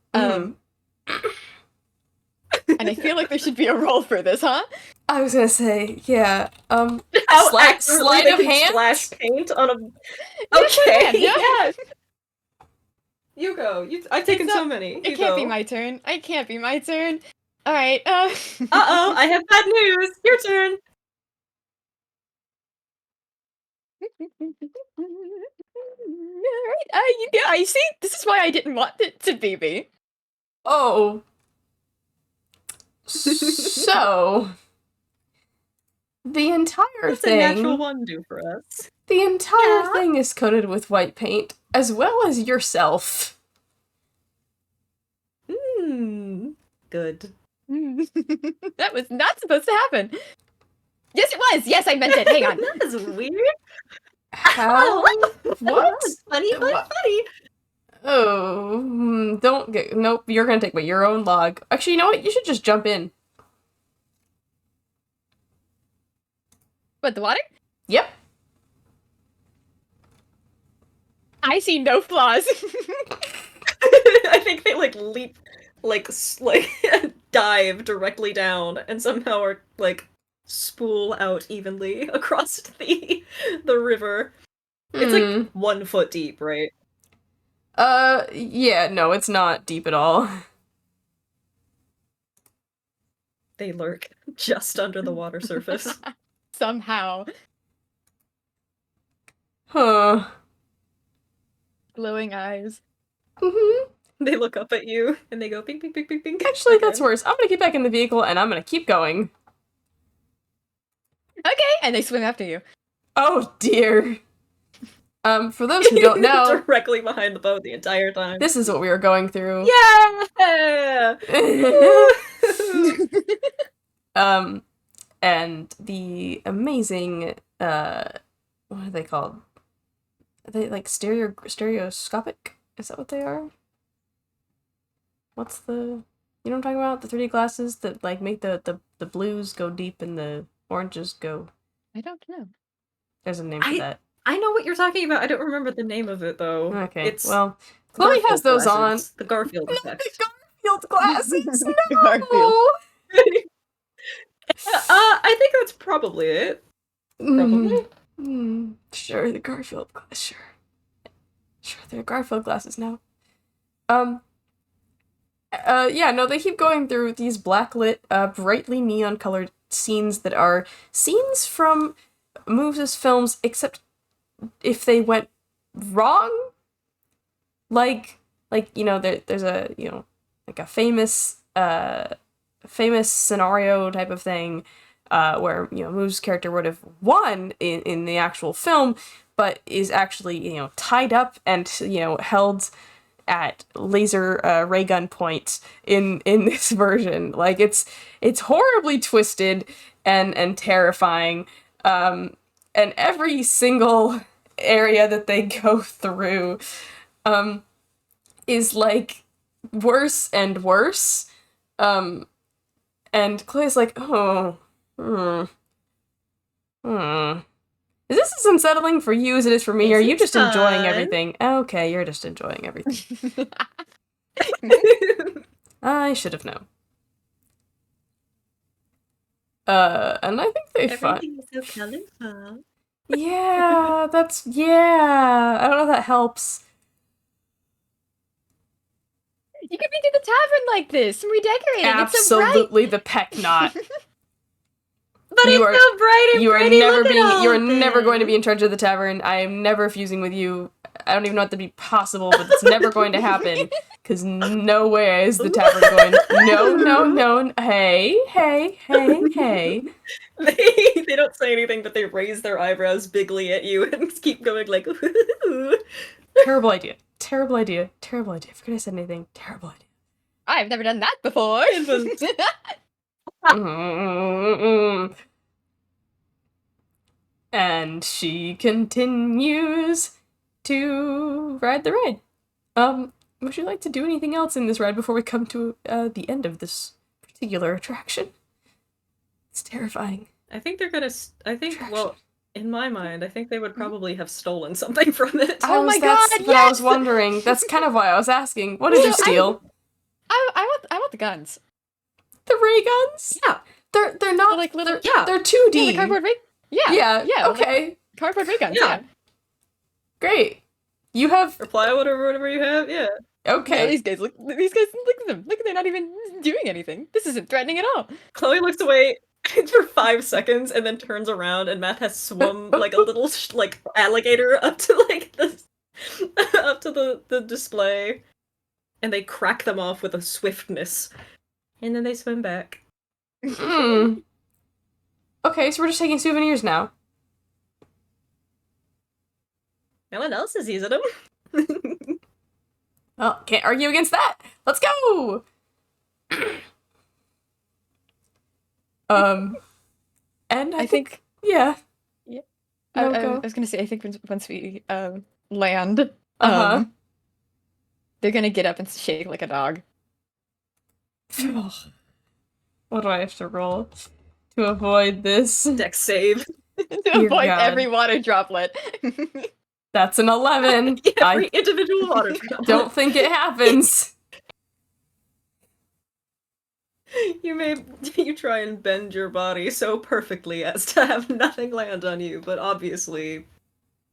Speaker 3: And I feel like there should be a roll for this, huh?
Speaker 1: I was gonna say, yeah.
Speaker 2: How
Speaker 1: Sleight
Speaker 2: accurately they
Speaker 1: of
Speaker 2: can
Speaker 1: hand?
Speaker 2: splash paint on a.
Speaker 3: Yes, I
Speaker 2: Okay,
Speaker 3: can, yeah.
Speaker 2: yeah. You go. I've taken so many.
Speaker 3: It can't be my turn. It can't be my turn. All right.
Speaker 2: Uh-oh, I have bad news. Your turn.
Speaker 3: Alright, yeah, I see. This is why I didn't want it to be me.
Speaker 1: Oh. So the entire
Speaker 2: What's a
Speaker 1: thing.
Speaker 2: natural one do for us?
Speaker 1: The entire
Speaker 2: Yeah.
Speaker 1: thing is coated with white paint, as well as yourself.
Speaker 2: Good.
Speaker 3: That was not supposed to happen. Yes, it was. Yes, I meant it. Hang on.
Speaker 2: That is weird.
Speaker 1: How? What?
Speaker 2: Funny, funny,
Speaker 1: What?
Speaker 2: funny.
Speaker 1: Oh, don't get. Nope, you're gonna take your own log. Actually, you know what? You should just jump in.
Speaker 3: What, the water?
Speaker 1: Yep.
Speaker 3: I see no flaws.
Speaker 2: I think they like leap, like dive directly down, and somehow are like spool out evenly across the river. It's like 1 foot deep, right?
Speaker 1: Yeah, no, it's not deep at all.
Speaker 2: They lurk just under the water surface.
Speaker 3: Somehow.
Speaker 1: Huh.
Speaker 3: Glowing eyes.
Speaker 1: Mm-hmm.
Speaker 2: They look up at you and they go ping, ping, ping, ping, ping.
Speaker 1: Actually,
Speaker 2: again.
Speaker 1: that's worse. I'm gonna get back in the vehicle and I'm gonna keep going.
Speaker 3: Okay, and they swim after you.
Speaker 1: Oh dear. For those who don't know,
Speaker 2: directly behind the boat the entire time.
Speaker 1: this is what we were going through.
Speaker 2: Yeah.
Speaker 1: And the amazing, what are they called? Are they like stereoscopic? Is that what they are? What's the, you know what I'm talking about? The 3D glasses that like make the blues go deep and the oranges go.
Speaker 3: I don't know.
Speaker 1: There's a name for that.
Speaker 2: I know what you're talking about. I don't remember the name of it though.
Speaker 1: Okay,
Speaker 2: It's
Speaker 1: well, Chloe has those
Speaker 2: glasses.
Speaker 1: on.
Speaker 2: The Garfield
Speaker 1: No,
Speaker 2: effect.
Speaker 1: the Garfield glasses. No.
Speaker 3: Garfield.
Speaker 2: I think that's probably it. Probably.
Speaker 1: Sure, the Garfield glass. Sure, they're Garfield glasses now. Yeah, no, they keep going through these blacklit, brightly neon-colored scenes that are scenes from Moves' films, except if they went wrong. Like, you know, there's a, you know, like a famous scenario type of thing, where, you know, Moves' character would have won in the actual film, but is actually, you know, tied up and, you know, held at laser ray gun point in this version. Like, it's horribly twisted and terrifying, and every single area that they go through is like worse and worse. And Chloe's like, oh, is this as unsettling for you as it is for me? Or are you just enjoying everything? Okay, you're just enjoying everything. I should have known. And I think they find.
Speaker 2: Everything is so colorful.
Speaker 1: Yeah, yeah. I don't know if that helps.
Speaker 3: You could redo the tavern like this, and redecorating.
Speaker 1: Absolutely the peck not.
Speaker 2: But
Speaker 1: You
Speaker 2: it's
Speaker 1: are-
Speaker 2: so bright and
Speaker 1: You are
Speaker 2: pretty.
Speaker 1: never
Speaker 2: Look at all
Speaker 1: you are
Speaker 2: of
Speaker 1: never going to
Speaker 2: this.
Speaker 1: be in charge of the tavern. I am never fusing with you. I don't even know what to be possible, but it's never going to happen. Because no way is the tavern going. No. Hey.
Speaker 2: They don't say anything, but they raise their eyebrows bigly at you and keep going like, ooh.
Speaker 1: Terrible idea. Forget I said anything. Terrible idea.
Speaker 3: I've never done that before.
Speaker 2: It was-
Speaker 1: Mm-mm. And she continues to ride the ride. Would you like to do anything else in this ride before we come to the end of this particular attraction? It's terrifying.
Speaker 2: I think they're gonna. I think.
Speaker 1: Attraction.
Speaker 2: Well, in my mind, I think they would probably have stolen something from it.
Speaker 3: Oh my
Speaker 1: that's
Speaker 3: God,
Speaker 1: what I was
Speaker 3: yes!
Speaker 1: wondering. That's kind of why I was asking. What did you
Speaker 3: So
Speaker 1: steal?
Speaker 3: I want the guns.
Speaker 1: The ray guns?
Speaker 2: Yeah.
Speaker 1: They're not
Speaker 3: Like little-
Speaker 1: they're 2D.
Speaker 3: Yeah, the cardboard ray. Yeah.
Speaker 1: Yeah.
Speaker 3: like
Speaker 1: Okay.
Speaker 3: cardboard ray guns.
Speaker 2: Yeah.
Speaker 3: Yeah.
Speaker 1: Great. You have
Speaker 2: Or plywood or whatever you have. Yeah.
Speaker 1: okay.
Speaker 3: Yeah, these guys look at them. Look, they're not even doing anything. This isn't threatening at all.
Speaker 2: Chloe looks away for 5 seconds and then turns around, and Matt has swum like a little like alligator up to like the up to the display, and they crack them off with a swiftness, and then they swim back.
Speaker 1: Hmm. Okay, so we're just taking souvenirs now.
Speaker 2: No one else is using them.
Speaker 1: Well, can't argue against that. Let's go. And I think yeah.
Speaker 3: Yeah.
Speaker 1: No,
Speaker 3: I
Speaker 1: go.
Speaker 3: was gonna say, I think once we land,
Speaker 1: Uh-huh.
Speaker 3: they're gonna get up and shake like a dog.
Speaker 1: What do I have to roll to avoid this?
Speaker 2: Dex save.
Speaker 3: To
Speaker 1: Dear
Speaker 3: avoid
Speaker 1: God.
Speaker 3: every water droplet.
Speaker 1: That's an 11.
Speaker 2: Every
Speaker 1: I
Speaker 2: individual water droplet.
Speaker 1: don't think it happens.
Speaker 2: You try and bend your body so perfectly as to have nothing land on you, but obviously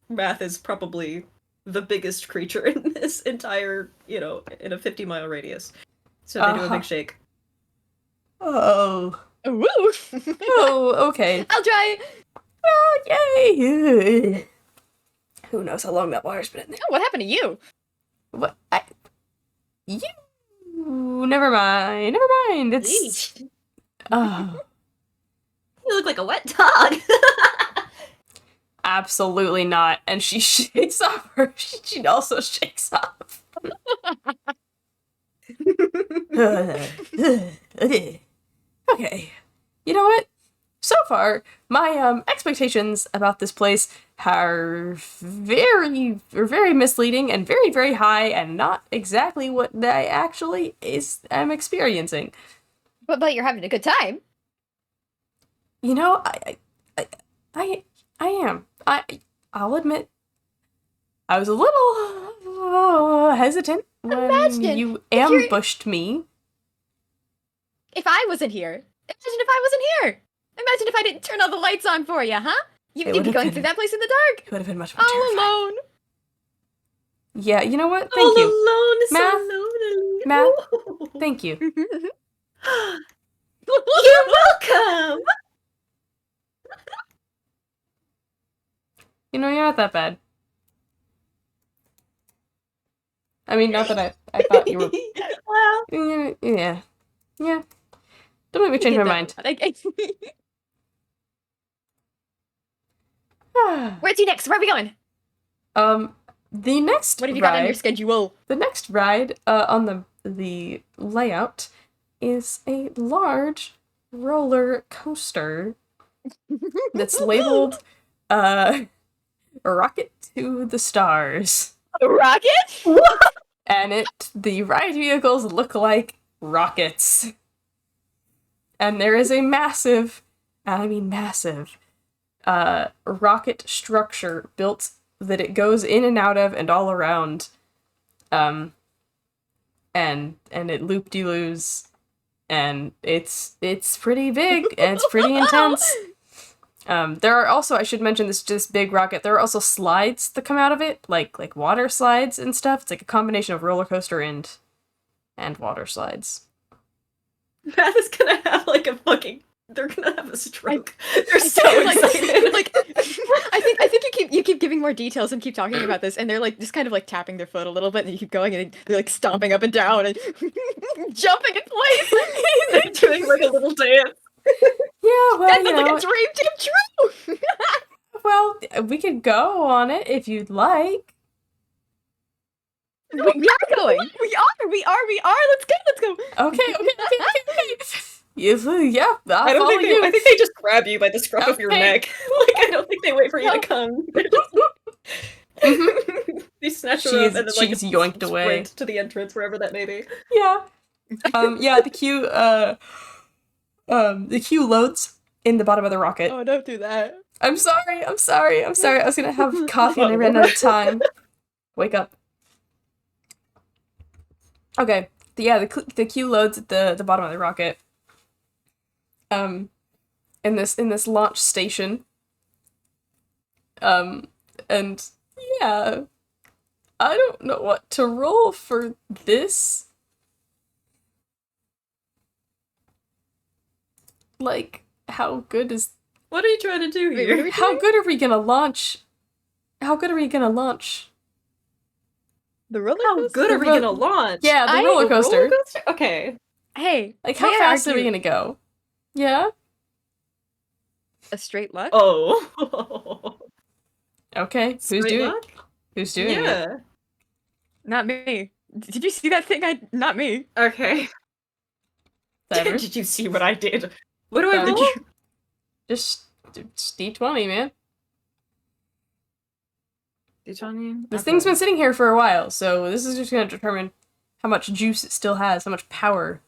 Speaker 2: Math is probably the biggest creature in this entire, in a 50-mile radius. So they do a
Speaker 1: Uh-huh.
Speaker 2: big shake.
Speaker 1: Oh.
Speaker 3: Woo!
Speaker 1: Oh, okay.
Speaker 3: I'll try.
Speaker 1: Oh, yay! Who knows how long that water's been in there?
Speaker 3: Oh, what happened to you?
Speaker 1: What? You. Never mind. It's.
Speaker 2: Yeesh.
Speaker 1: Oh,
Speaker 2: You look like a wet dog.
Speaker 1: absolutely not. And she shakes off her. She also shakes off. Okay. You know what? So far, my expectations about this place are very misleading and very, very high, and not exactly what I actually am experiencing.
Speaker 3: But you're having a good time.
Speaker 1: You know, I am. I'll admit, I was a little hesitant when
Speaker 3: Imagine
Speaker 1: you
Speaker 3: if you're-
Speaker 1: ambushed me.
Speaker 3: If I wasn't here, imagine if I wasn't here. Imagine if I didn't turn all the lights on for you, huh? You'd be
Speaker 1: would've
Speaker 3: going
Speaker 1: been-
Speaker 3: through that place in the dark,
Speaker 1: It would have been much more
Speaker 3: all
Speaker 1: terrifying.
Speaker 3: alone.
Speaker 1: Yeah, you know what?
Speaker 2: All
Speaker 1: Thank you.
Speaker 2: alone is
Speaker 1: Math.
Speaker 2: so lonely.
Speaker 1: Math.
Speaker 2: Oh.
Speaker 1: Thank you.
Speaker 2: You're welcome.
Speaker 1: You know, you're not that bad. I mean, not that I thought you were.
Speaker 2: Well,
Speaker 1: Yeah. Don't make me change my mind.
Speaker 3: Where's you next? Where are we going?
Speaker 1: The next
Speaker 3: What have you got on your
Speaker 1: ride,
Speaker 3: schedule?
Speaker 1: the next ride, on the layout is a large roller coaster that's labeled, Rocket to the Stars.
Speaker 3: A rocket?
Speaker 1: And the ride vehicles look like rockets. And there is a massive, rocket structure built that it goes in and out of and all around. And it loop-de-loos, and it's pretty big, and it's pretty intense. There are also, I should mention, this big rocket, there are also slides that come out of it, like water slides and stuff. It's like a combination of roller coaster and and water slides.
Speaker 2: Math is gonna have like a fucking. They're gonna have a stroke. They're so
Speaker 3: like,
Speaker 2: excited.
Speaker 3: like I think you keep giving more details and keep talking about this, and they're like just kind of like tapping their foot a little bit, and you keep going, and they're like stomping up and down and jumping in place.
Speaker 2: They're doing like a little dance.
Speaker 1: Yeah, well,
Speaker 3: That
Speaker 1: you
Speaker 3: sounds like
Speaker 1: know,
Speaker 3: a dream come true.
Speaker 1: well, we could go on it if you'd like.
Speaker 3: We are going. We are. Let's go.
Speaker 1: Okay. Yeah, I'll
Speaker 2: I don't
Speaker 1: follow
Speaker 2: think
Speaker 1: you.
Speaker 2: I think they just grab you by the scruff of your
Speaker 1: Okay.
Speaker 2: neck. Like I don't think they wait for you to come. They snatch her up and then like
Speaker 1: She's yoinked
Speaker 2: sprint
Speaker 1: away.
Speaker 2: to the entrance wherever that may be.
Speaker 1: Yeah. Yeah, the queue loads in the bottom of the rocket.
Speaker 3: Oh, don't do that.
Speaker 1: I'm sorry. I was gonna have coffee and I ran out of time. Wake up. Okay. The queue loads at the bottom of the rocket. In this launch station. And yeah, I don't know what to roll for this. Like, how good is
Speaker 2: What are you trying to do
Speaker 3: Wait,
Speaker 2: here?
Speaker 3: what are we
Speaker 1: how
Speaker 3: doing?
Speaker 1: good are we gonna launch? How good are we gonna launch?
Speaker 3: The roller
Speaker 2: How
Speaker 3: coaster?
Speaker 2: good are we
Speaker 1: ro-
Speaker 2: gonna launch?
Speaker 1: Yeah, the
Speaker 3: I-
Speaker 1: roller
Speaker 2: The
Speaker 1: coaster.
Speaker 2: roller coaster? Okay.
Speaker 3: Hey,
Speaker 1: Like, how
Speaker 3: may I
Speaker 1: fast are we
Speaker 3: argue
Speaker 1: gonna go? Yeah?
Speaker 3: a straight luck?
Speaker 2: Oh.
Speaker 1: Okay. Who's
Speaker 2: Straight
Speaker 1: doing
Speaker 2: luck?
Speaker 1: Who's doing it?
Speaker 2: Yeah.
Speaker 3: Not me. Did you see that thing? Not me.
Speaker 2: Okay.
Speaker 1: Cyber?
Speaker 2: Did you see what I did? What do I
Speaker 1: Did
Speaker 2: roll?
Speaker 1: Just D20, man. This thing's been sitting here for a while, so this is just gonna determine how much juice it still has, how much power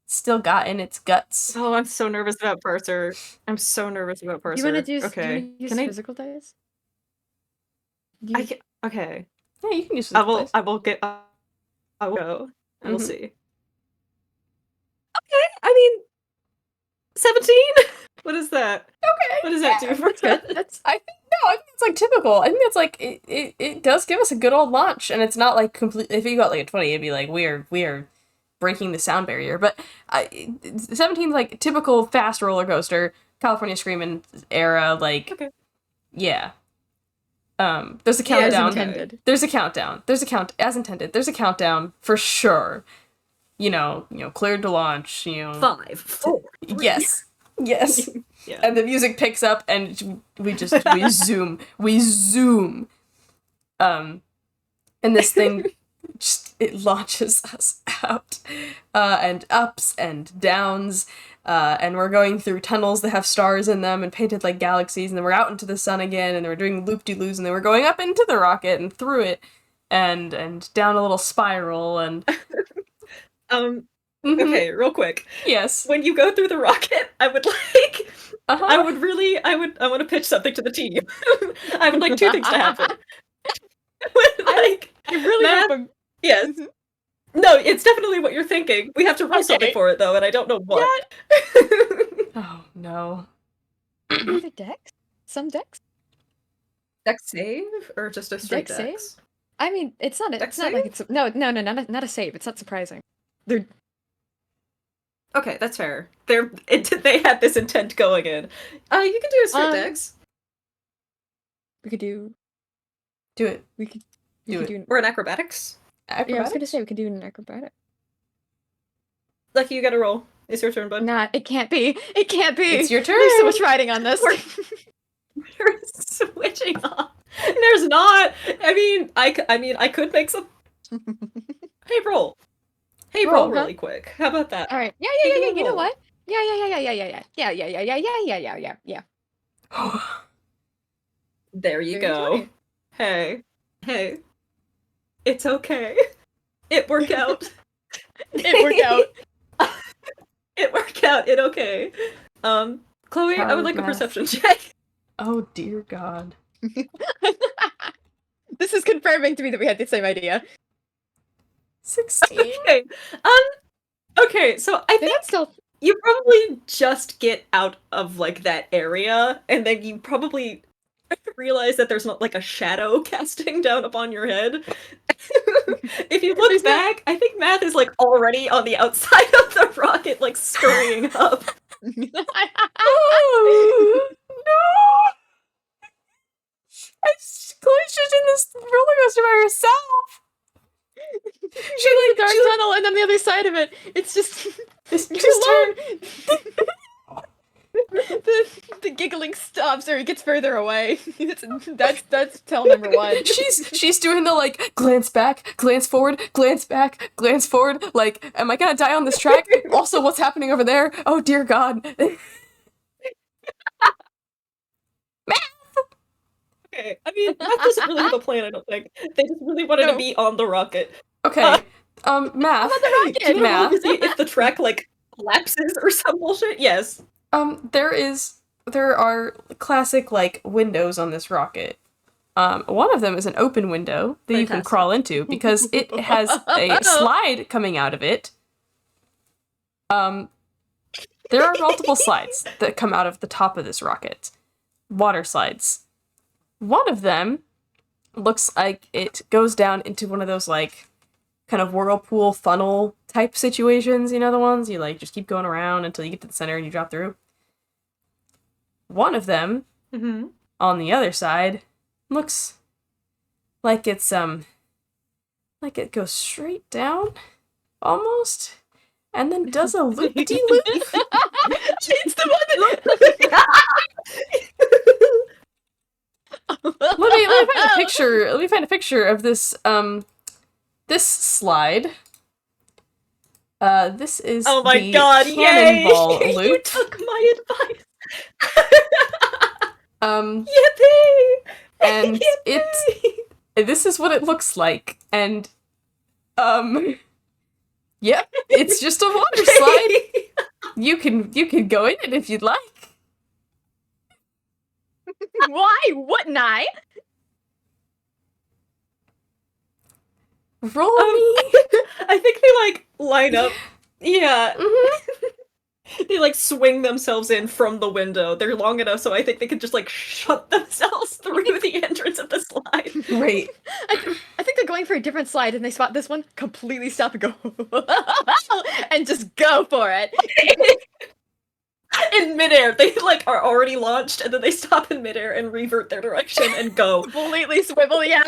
Speaker 1: it's still got in its guts.
Speaker 2: Oh, I'm so nervous about Parser. I'm so nervous about Parser.
Speaker 3: You want to do?
Speaker 2: Okay.
Speaker 3: Do you wanna use
Speaker 2: Can I?
Speaker 3: physical dice?
Speaker 2: I can, okay.
Speaker 1: Yeah, you can use
Speaker 2: I
Speaker 1: this
Speaker 2: will.
Speaker 1: place.
Speaker 2: I will get. I will go. And we'll
Speaker 1: Mhm.
Speaker 2: see. Okay. I mean, 17. What is that?
Speaker 1: Okay.
Speaker 2: What does that do for
Speaker 3: Good.
Speaker 2: us?
Speaker 1: I think it's like typical. I think it's like it does give us a good old launch, and it's not like complete. If you got like a 20, it'd be like we are breaking the sound barrier. But 17's like typical fast roller coaster, California Screamin' era. Like,
Speaker 2: Okay.
Speaker 1: yeah. There's a
Speaker 2: Yeah, as
Speaker 1: countdown.
Speaker 3: intended.
Speaker 1: There's a countdown. As intended. There's a countdown for sure. You know, cleared to launch.
Speaker 2: 5, 4, 3.
Speaker 1: Yes.
Speaker 2: Yeah.
Speaker 1: And the music picks up and we zoom. And this thing it launches us out, and ups and downs, and we're going through tunnels that have stars in them and painted like galaxies, and then we're out into the sun again, and then we're doing loop-de-loos, and then we're going up into the rocket and through it, and down a little spiral, and Mhm.
Speaker 2: Okay, real quick.
Speaker 1: Yes.
Speaker 2: When you go through the rocket, I would like.
Speaker 1: Uh-huh.
Speaker 2: I want to pitch something to the team. I would like 2 things to happen. Like,
Speaker 3: I really
Speaker 2: Matt-
Speaker 3: hope I'm.
Speaker 2: yes.
Speaker 3: Mhm.
Speaker 2: No, it's definitely what you're thinking. We have to roll something
Speaker 3: Okay.
Speaker 2: for it though, and I don't know what.
Speaker 1: Oh no.
Speaker 3: Maybe dex? Some dex?
Speaker 2: Dex save or just a straight
Speaker 3: Dex save?
Speaker 2: dex?
Speaker 3: I mean, it's not.
Speaker 2: Dex
Speaker 3: It's not like it's no, not a save. It's not surprising. They're
Speaker 2: Okay, that's fair. They had this intent going in. You can do a straight dex
Speaker 3: we could do.
Speaker 1: Do it.
Speaker 3: We could.
Speaker 1: Do
Speaker 3: we
Speaker 1: it.
Speaker 3: could do.
Speaker 2: or an acrobatics.
Speaker 3: Yeah, I was gonna
Speaker 1: Acrobatics?
Speaker 3: say we could do an acrobatic.
Speaker 2: Lucky, you got to roll. It's your turn, bud.
Speaker 3: Not. It can't be. It can't be.
Speaker 1: It's your turn.
Speaker 3: There's so much riding on this.
Speaker 2: We're switching off. There's not. I mean, I could make some. Hey, roll. Hey, roll
Speaker 3: Roll, huh?
Speaker 2: really quick. How about that?
Speaker 3: All right. Yeah.
Speaker 2: Give me a
Speaker 3: You know
Speaker 2: roll.
Speaker 3: what? Yeah.
Speaker 2: There you
Speaker 3: Very
Speaker 2: go.
Speaker 3: funny.
Speaker 2: Hey. It's okay. It worked out.
Speaker 3: It worked out.
Speaker 2: It worked out. It okay. Chloe, I would like a
Speaker 1: Hard math.
Speaker 2: perception check.
Speaker 1: Oh dear God.
Speaker 3: This is confirming to me that we had the same idea.
Speaker 1: 16.
Speaker 2: Okay. Okay, so I
Speaker 3: They're
Speaker 2: think
Speaker 3: not still.
Speaker 2: you probably just get out of like that area, and then you probably realize that there's not like a shadow casting down upon your head. If you look back, I think Math is like already on the outside of the rocket, like scurrying up.
Speaker 1: Oh, no! Chloe's just in this roller coaster by herself.
Speaker 3: She like the dark tunnel, and then the other side of it, it's just
Speaker 1: It's
Speaker 3: too
Speaker 1: just
Speaker 3: long. The giggling stops, or it gets further away. That's tell number one.
Speaker 1: She's doing the like glance back, glance forward, glance back, glance forward. Like, am I gonna die on this track? Also, what's happening over there? Oh dear God.
Speaker 2: Okay, I mean, Math doesn't really have a plan, I don't think. They just really wanted to be on the rocket.
Speaker 1: Okay, Math.
Speaker 3: I'm on the rocket!
Speaker 2: Do you know
Speaker 1: Math.
Speaker 2: if the track, like, collapses or some bullshit? Yes.
Speaker 1: There are classic, like, windows on this rocket. One of them is an open window that you can
Speaker 3: Fantastic.
Speaker 1: crawl into because it has a slide coming out of it. There are multiple slides that come out of the top of this rocket. Water slides. One of them looks like it goes down into one of those, like, kind of whirlpool funnel type situations, you know, the ones you, like, just keep going around until you get to the center and you drop through. One of them, on the other side, looks like it's, like it goes straight down, almost, and then does a loop-de-loop.
Speaker 3: It's the one
Speaker 1: Let me find a picture. Let me find a picture of this this slide. This is
Speaker 2: Oh my
Speaker 1: the
Speaker 2: god,
Speaker 1: cannonball
Speaker 2: yay!
Speaker 1: loop.
Speaker 2: You took my advice!
Speaker 1: Um,
Speaker 2: Yippee!
Speaker 1: and
Speaker 2: Yippee!
Speaker 1: this is what it looks like, and yep, it's just a water slide. You can go in it if you'd like.
Speaker 3: Why wouldn't I?
Speaker 1: Roll me.
Speaker 2: I think they, like, line up. Yeah. They, like, swing themselves in from the window. They're long enough, so I think they could just, like, shut themselves through the entrance of the slide.
Speaker 1: Right.
Speaker 3: I think they're going for a different slide, and they spot this one, completely stop and go, and just go for it.
Speaker 2: In midair, they, like, are already launched, and then they stop in midair and revert their direction and go.
Speaker 3: Completely swivel, yeah.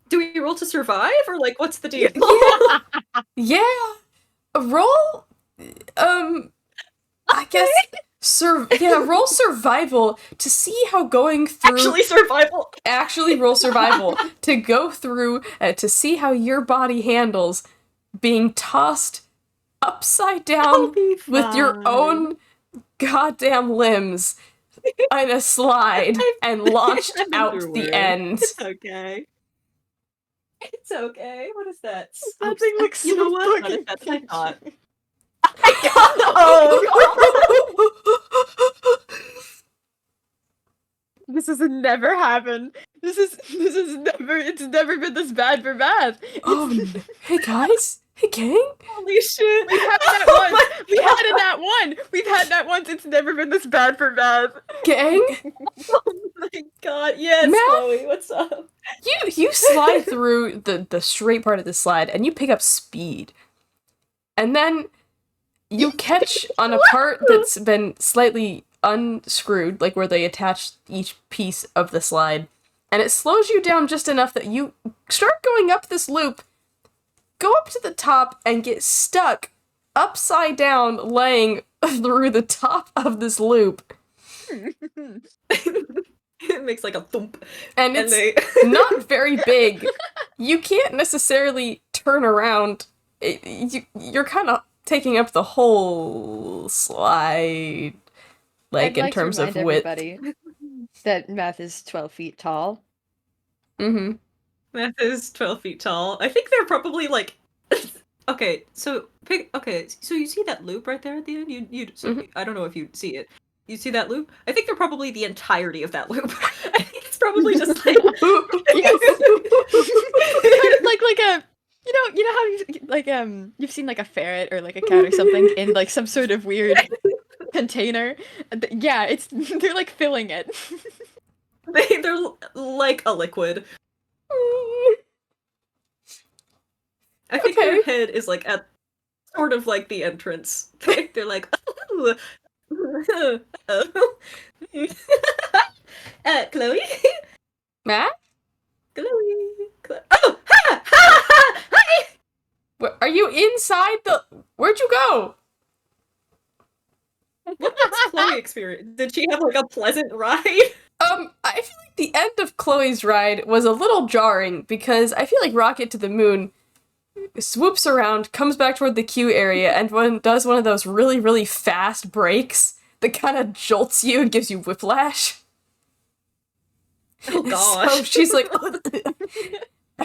Speaker 2: Do we roll to survive, or, like, what's the deal?
Speaker 1: Yeah. Roll. I guess. Roll survival to see how going through.
Speaker 2: Actually, survival.
Speaker 1: Actually, roll survival to go through to see how your body handles being tossed upside down with your own goddamn limbs in a slide and launched out the end.
Speaker 2: It's okay. It's okay. What is that?
Speaker 3: That thing looks
Speaker 2: You know
Speaker 3: so
Speaker 2: what?
Speaker 3: fucking
Speaker 2: That's what I thought.
Speaker 3: This has never happened. This is never. It's never been this bad for math.
Speaker 1: Oh, no. Hey guys. Hey gang.
Speaker 2: Holy shit!
Speaker 3: We've had that once. We had it that one. We've had that once. It's never been this bad for math.
Speaker 1: Gang.
Speaker 2: Oh my god! Yes,
Speaker 1: Math?
Speaker 2: Chloe. What's up?
Speaker 1: You slide through the straight part of the slide and you pick up speed. And then you catch on a part that's been slightly unscrewed, like where they attach each piece of the slide, and it slows you down just enough that you start going up this loop, go up to the top, and get stuck upside down laying through the top of this loop.
Speaker 2: It makes like a thump.
Speaker 1: And it's not very big. You can't necessarily turn around. You're kind of taking up the whole slide, like, in terms of width.
Speaker 3: That math is 12 feet tall.
Speaker 1: Mm-hmm.
Speaker 2: Math is 12 feet tall. I think they're probably like. Okay, so you see that loop right there at the end? I don't know if you see it. You see that loop? I think they're probably the entirety of that loop. I think it's probably just like
Speaker 3: kind of like a you know how you, like you've seen like a ferret or like a cat or something in like some sort of weird container. Yeah, it's they're like filling it.
Speaker 2: They're like a liquid. I think
Speaker 1: Okay.
Speaker 2: their head is like at sort of like the entrance. They're like, oh, oh. Chloe,
Speaker 1: Matt?
Speaker 2: Chloe, oh, ha, ha, ha, hi.
Speaker 1: Are you inside the... Where'd you go?
Speaker 2: What's Chloe experience? Did she have like a pleasant ride?
Speaker 1: I feel like the end of Chloe's ride was a little jarring because I feel like Rocket to the Moon swoops around, comes back toward the queue area, and does one of those really, really fast breaks that kind of jolts you and gives you whiplash.
Speaker 2: Oh gosh.
Speaker 1: So she's like, and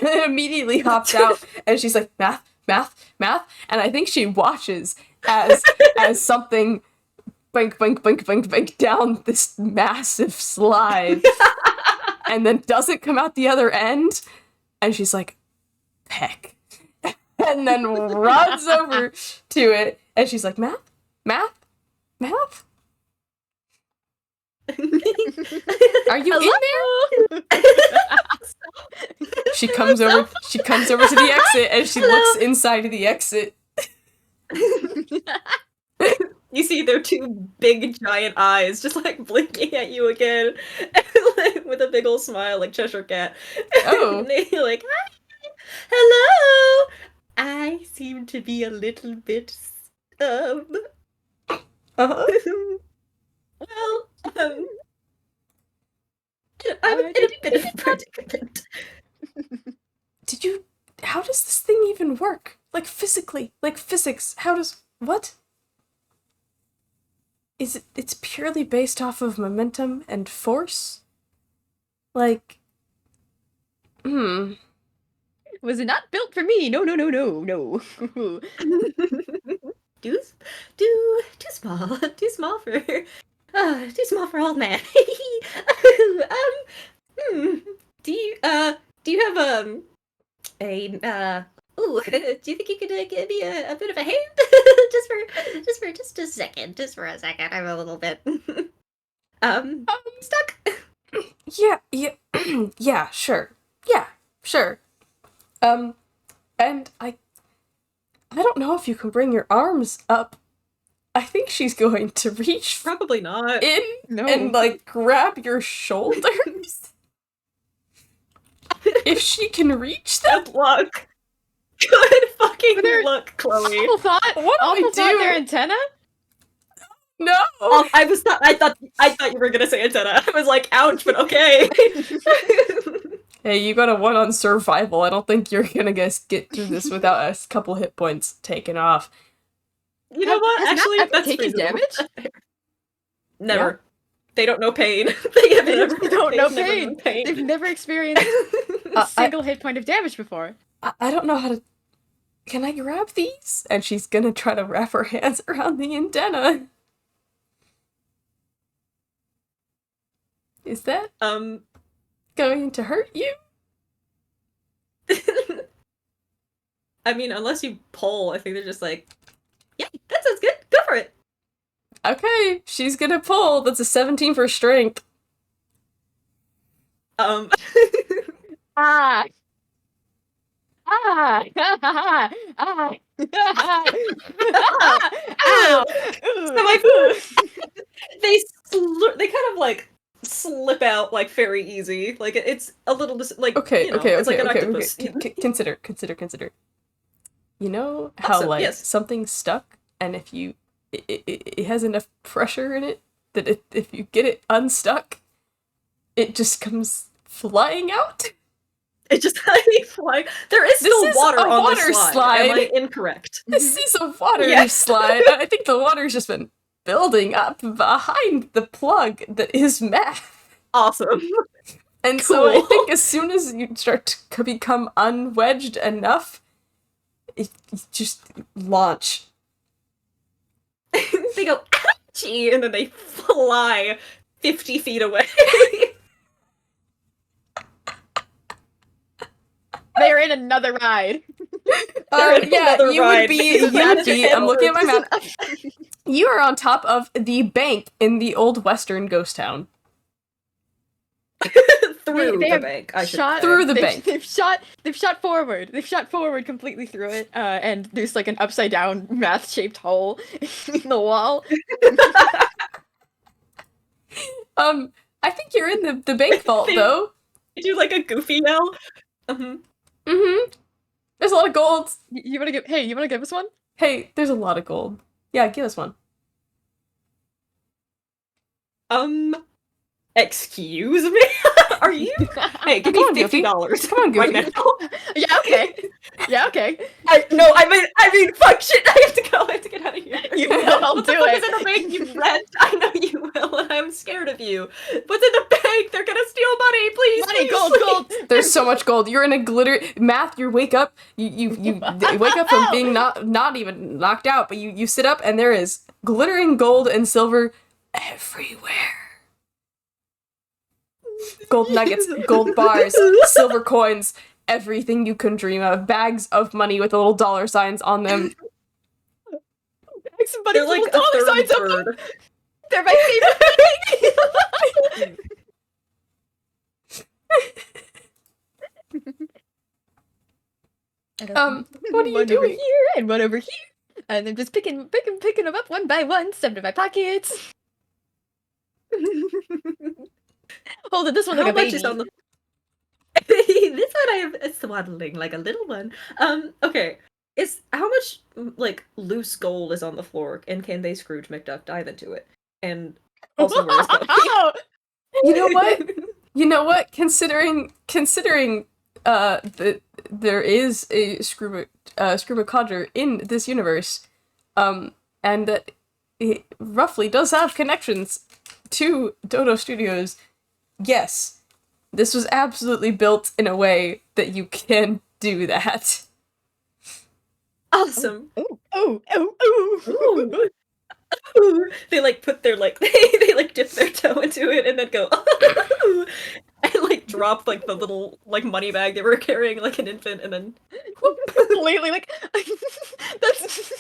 Speaker 1: then immediately hops out, and she's like, math, math, math, and I think she watches as something bink, bink, bink, bink, bink down this massive slide, and then doesn't come out the other end, and she's like, peck, and then runs over to it, and she's like, math, math, math. Are you in there? She comes over to the exit, and she looks inside of the exit.
Speaker 2: You see their two big giant eyes just like blinking at you again, like, with a big old smile like Cheshire Cat.
Speaker 1: Oh.
Speaker 2: And they're like, hi, hello. I seem to be a little bit well, I'm in a bit of a predicament.
Speaker 1: How does this thing even work? Like physically, like physics, what? It's purely based off of momentum and force? Like,
Speaker 3: Was it not built for me? No, no, no, no, no.
Speaker 2: Too small for old man. Do you have ooh, do you think you could give me a bit of a hand? just a second, just for a second. I'm a little bit stuck.
Speaker 1: yeah, yeah, sure. Yeah, sure. And I don't know if you can bring your arms up. I think she's going to reach
Speaker 2: Probably not.
Speaker 1: in and like grab your shoulders. If she can reach them.
Speaker 2: Good luck. Good fucking
Speaker 3: They're-
Speaker 2: luck, Chloe.
Speaker 3: Awful thought.
Speaker 1: What do we
Speaker 3: Awful thought
Speaker 1: do?
Speaker 3: their antenna.
Speaker 2: Oh,
Speaker 1: No.
Speaker 2: I thought you were gonna say antenna. I was like, ouch, but okay.
Speaker 1: Hey, you got a 1 on survival. I don't think you're gonna get through this without a couple hit points taken off.
Speaker 2: You know what?
Speaker 3: Has Matt
Speaker 2: Actually,
Speaker 3: ever
Speaker 2: that's
Speaker 3: taken
Speaker 2: reasonable.
Speaker 3: damage?
Speaker 2: Never.
Speaker 1: Yeah.
Speaker 2: They don't know pain. They have never.
Speaker 3: They don't know
Speaker 2: they've never
Speaker 3: pain.
Speaker 2: known pain.
Speaker 3: They've never experienced a single hit point of damage before.
Speaker 1: I don't know how to... Can I grab these? And she's gonna try to wrap her hands around the antenna. Is that going to hurt you?
Speaker 2: I mean, unless you pull, I think they're just like, yeah, that sounds good. Go for it.
Speaker 1: Okay, she's gonna pull. That's a 17 for strength.
Speaker 3: Ah. Ah. Ah. Ah. Ow.
Speaker 2: So my they kind of like slip out like very easy. Like it's a little like
Speaker 1: Okay,
Speaker 2: you know,
Speaker 1: okay,
Speaker 2: it's
Speaker 1: okay,
Speaker 2: like an
Speaker 1: okay,
Speaker 2: octopus.
Speaker 1: okay. Consider. You know how
Speaker 2: Awesome,
Speaker 1: like
Speaker 2: yes.
Speaker 1: something's stuck, and if you it has enough pressure in it that if you get it unstuck, it just comes flying out.
Speaker 2: It just flying. There is
Speaker 1: This
Speaker 2: still
Speaker 1: is
Speaker 2: water
Speaker 1: a
Speaker 2: on
Speaker 1: water
Speaker 2: the slide.
Speaker 1: slide.
Speaker 2: Am I incorrect?
Speaker 1: This is a water
Speaker 2: Yeah.
Speaker 1: slide. I think the water's just been building up behind the plug that is math.
Speaker 2: Awesome.
Speaker 1: And so I
Speaker 2: Cool.
Speaker 1: think as soon as you start to become unwedged enough, it just launch.
Speaker 2: They go, ouchie, and then they fly 50 feet away.
Speaker 3: They're in another ride.
Speaker 1: Yeah,
Speaker 2: another
Speaker 1: you
Speaker 2: ride.
Speaker 1: would be.
Speaker 2: This is
Speaker 1: You would be. I'm looking at my map.
Speaker 3: This
Speaker 1: You are on top of the bank in the old western ghost town.
Speaker 2: Through
Speaker 3: They
Speaker 2: the
Speaker 3: have
Speaker 2: bank, I should
Speaker 3: shot
Speaker 2: say.
Speaker 1: Through the
Speaker 3: they've,
Speaker 1: bank.
Speaker 3: They've shot forward. They've shot forward completely through it, and there's like an upside down math-shaped hole in the wall.
Speaker 1: I think you're in the bank vault
Speaker 2: They-
Speaker 1: though.
Speaker 2: They do like a goofy yell. Mhm.
Speaker 1: Mm-hmm. There's a lot of gold.
Speaker 3: You wanna give? Hey, you wanna give us one?
Speaker 1: Hey, there's a lot of gold. Yeah, give us one.
Speaker 2: Excuse me? Are you? Hey, give
Speaker 1: Come on,
Speaker 2: me
Speaker 1: Goofy.
Speaker 2: $50
Speaker 1: Come on,
Speaker 2: right
Speaker 1: Goofy.
Speaker 2: now.
Speaker 3: Yeah, okay. Yeah, okay.
Speaker 2: I mean, fuck shit. I have to go. I have to get out of here.
Speaker 3: You will, I'll
Speaker 2: What the
Speaker 3: do
Speaker 2: fuck
Speaker 3: it.
Speaker 2: is in the bank, you wretch? I know you will, and I'm scared of you. What's in the bank? They're gonna steal money. Please,
Speaker 3: Money,
Speaker 2: please,
Speaker 3: gold,
Speaker 2: please.
Speaker 3: gold.
Speaker 1: There's so much gold. You're in a glitter math. You wake up. You wake up from being not even knocked out, but you sit up and there is glittering gold and silver everywhere. Gold nuggets, gold bars, silver coins, everything you can dream of. Bags of money with little dollar signs on them.
Speaker 3: Somebody's
Speaker 2: They're like
Speaker 3: little dollar
Speaker 2: a
Speaker 3: signs up.
Speaker 2: third.
Speaker 3: They're my favorite.
Speaker 1: What are you
Speaker 3: One over
Speaker 1: doing?
Speaker 3: here and one over here, and I'm just picking them up one by one, stuffed in my pockets. Hold it, this one's
Speaker 2: How
Speaker 3: like a
Speaker 2: much
Speaker 3: baby.
Speaker 2: is on the? This one I am swaddling like a little one. Okay. Is how much like loose gold is on the floor, and can they Scrooge McDuck dive into it? And also, where is Buffy?
Speaker 1: You know what? You know what? Considering there is a Scrumacodger in this universe, and that it roughly does have connections to Dodo Studios, yes, this was absolutely built in a way that you can do that.
Speaker 2: Awesome.
Speaker 3: Oh.
Speaker 2: Ooh. Ooh. They like put their like they like dip their toe into it and then go ooh, and like drop like the little like money bag they were carrying like an infant and then
Speaker 3: Completely like that's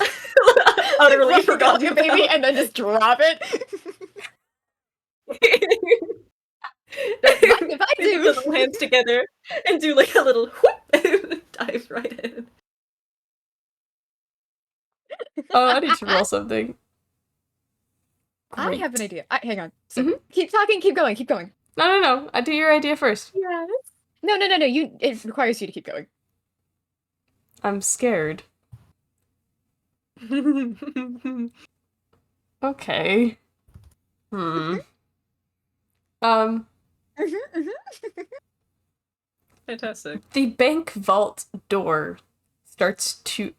Speaker 2: utterly
Speaker 3: drop
Speaker 2: forgot
Speaker 3: your baby
Speaker 2: about.
Speaker 3: and then just drop it. Don't mind if I
Speaker 2: They put
Speaker 3: do.
Speaker 2: their little hands together and do like a little whoop, dive right in.
Speaker 1: Oh, I need to roll something.
Speaker 3: I
Speaker 1: Great.
Speaker 3: have an idea. Hang on. So, keep talking. Keep going. Keep going.
Speaker 1: No. I do your idea first.
Speaker 3: Yes. No. It requires you to keep going.
Speaker 1: I'm scared. Okay.
Speaker 2: Fantastic.
Speaker 1: The bank vault door starts to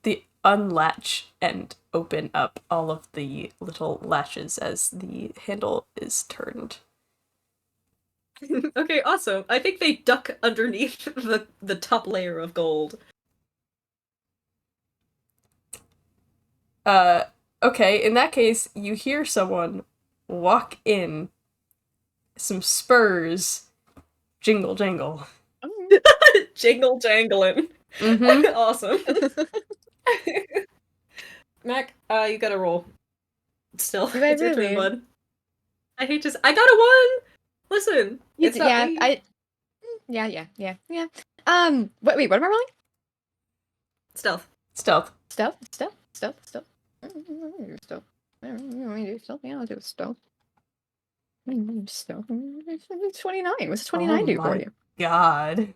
Speaker 1: unlatch and open up all of the little latches as the handle is turned.
Speaker 2: Okay, awesome. I think they duck underneath the top layer of gold.
Speaker 1: Okay, in that case, you hear someone walk in. Some spurs jingle jangle.
Speaker 2: Jingle jangling.
Speaker 1: Mm-hmm.
Speaker 2: Awesome. Mac, you gotta roll. Still,
Speaker 3: Do I
Speaker 2: it's your turn,
Speaker 3: really?
Speaker 2: bud. I hate to. I got a 1. Listen, it's not
Speaker 3: yeah.
Speaker 2: me.
Speaker 3: Yeah. Wait. What am I rolling?
Speaker 2: Stealth.
Speaker 1: Stealth.
Speaker 3: Stealth. Stealth. Yeah, I'll do stealth. Stealth. 29. What's 29 do for you?
Speaker 1: God.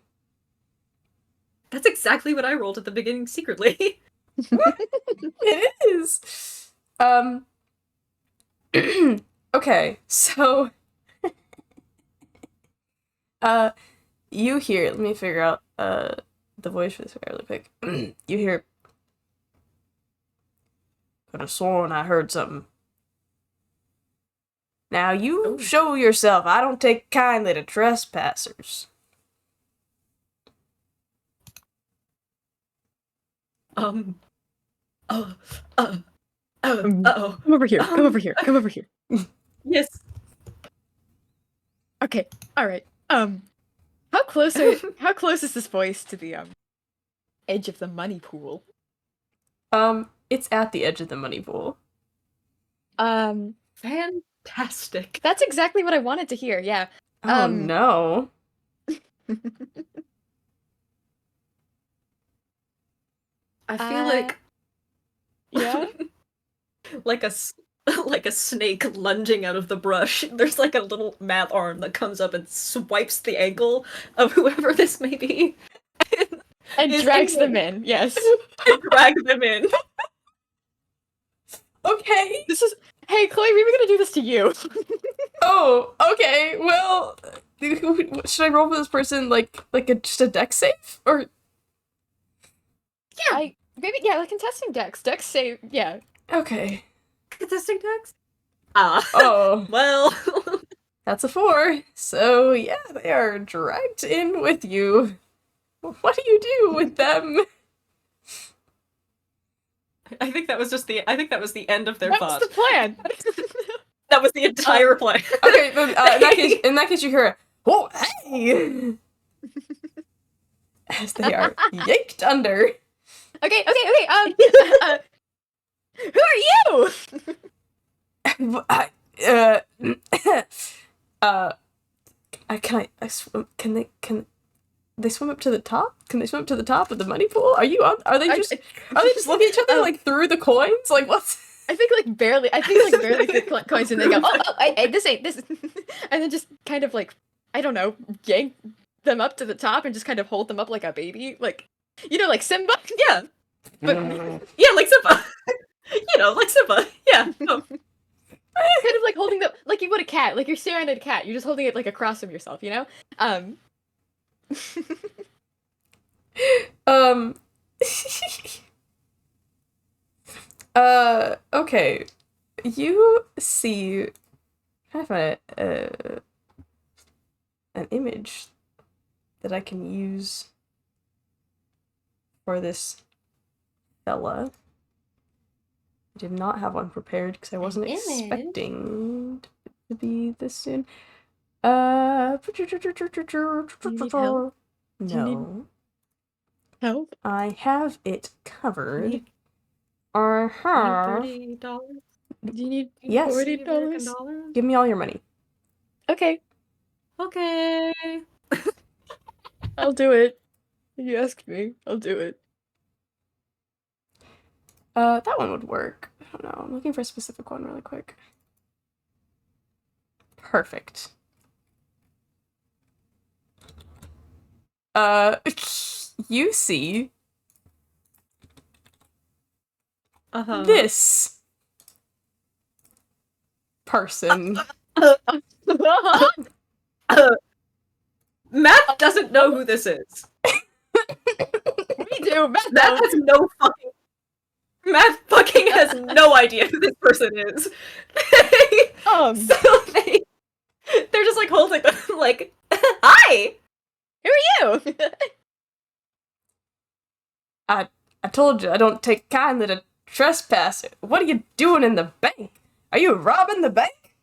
Speaker 2: That's exactly what I rolled at the beginning secretly.
Speaker 1: It is. Okay, so you hear, let me figure out the voice for this guy really quick. You hear, could have sworn I heard something. Now you show yourself. I don't take kindly to trespassers.
Speaker 3: Come over here. Come over here.
Speaker 2: Yes.
Speaker 3: Okay. All right. How close is this voice to the edge of the money pool.
Speaker 1: It's at the edge of the money pool.
Speaker 2: Fantastic.
Speaker 3: That's exactly what I wanted to hear. Yeah.
Speaker 1: Oh no.
Speaker 2: I feel like
Speaker 3: Yeah.
Speaker 2: like like a snake lunging out of the brush. There's like a little math arm that comes up and swipes the ankle of whoever this may be.
Speaker 3: And
Speaker 2: Is
Speaker 3: drags
Speaker 2: in
Speaker 3: them in. Yes.
Speaker 2: and drag them in.
Speaker 1: Okay.
Speaker 3: This is. Hey, Chloe, we were gonna do this to you.
Speaker 1: Oh, okay. Well, should I roll for this person like just a dex save or?
Speaker 2: Yeah.
Speaker 3: Maybe like contesting Dex. Dex save. Yeah.
Speaker 1: Okay.
Speaker 2: Contesting decks? Ah.
Speaker 1: Oh,
Speaker 2: Well.
Speaker 1: that's a 4. So yeah, they are dragged in with you. What do you do with them?
Speaker 2: I think that was the end of their
Speaker 3: That
Speaker 2: thought.
Speaker 3: was the plan.
Speaker 2: That was the entire plan.
Speaker 1: Okay, then, in that case, you hear, "Oh, hey!" as they are yanked under.
Speaker 3: Okay. Who are you?
Speaker 1: Can they swim up to the top? Can they swim up to the top of the money pool? Are they just looking at each other like through the coins? Like what's?
Speaker 3: I think like barely fit coins and they go, hey, this ain't this, and then just kind of like, I don't know, yank them up to the top and just kind of hold them up like a baby, like, like Simba.
Speaker 2: Yeah. But
Speaker 1: Mm.
Speaker 2: yeah, like Simba. Like Simba. Yeah. No.
Speaker 3: Kind of like holding them like you would a cat, like you're staring at a cat. You're just holding it like across from yourself,
Speaker 1: Okay. You see kind of an image that I can use for this fella. I did not have one prepared because I wasn't expecting to be this soon.
Speaker 3: Do you need help?
Speaker 1: No.
Speaker 3: Help?
Speaker 1: I have it covered.
Speaker 2: Need-
Speaker 1: Uh-huh.
Speaker 2: $30.
Speaker 3: Do you need
Speaker 1: Yes.
Speaker 3: $40?
Speaker 1: Give me all your money.
Speaker 3: Okay,
Speaker 2: Okay.
Speaker 3: I'll do it. You asked me, I'll do it.
Speaker 1: That one would work. I don't know. I'm looking for a specific one really quick. Perfect. You see this person.
Speaker 2: Matt doesn't know who this is.
Speaker 3: We do.
Speaker 2: Matt has no fucking. Matt fucking has no idea who this person is. So they're just like holding them like, hi.
Speaker 3: Who are you?
Speaker 1: I told you I don't take kindly to trespass. What are you doing in the bank? Are you robbing the bank?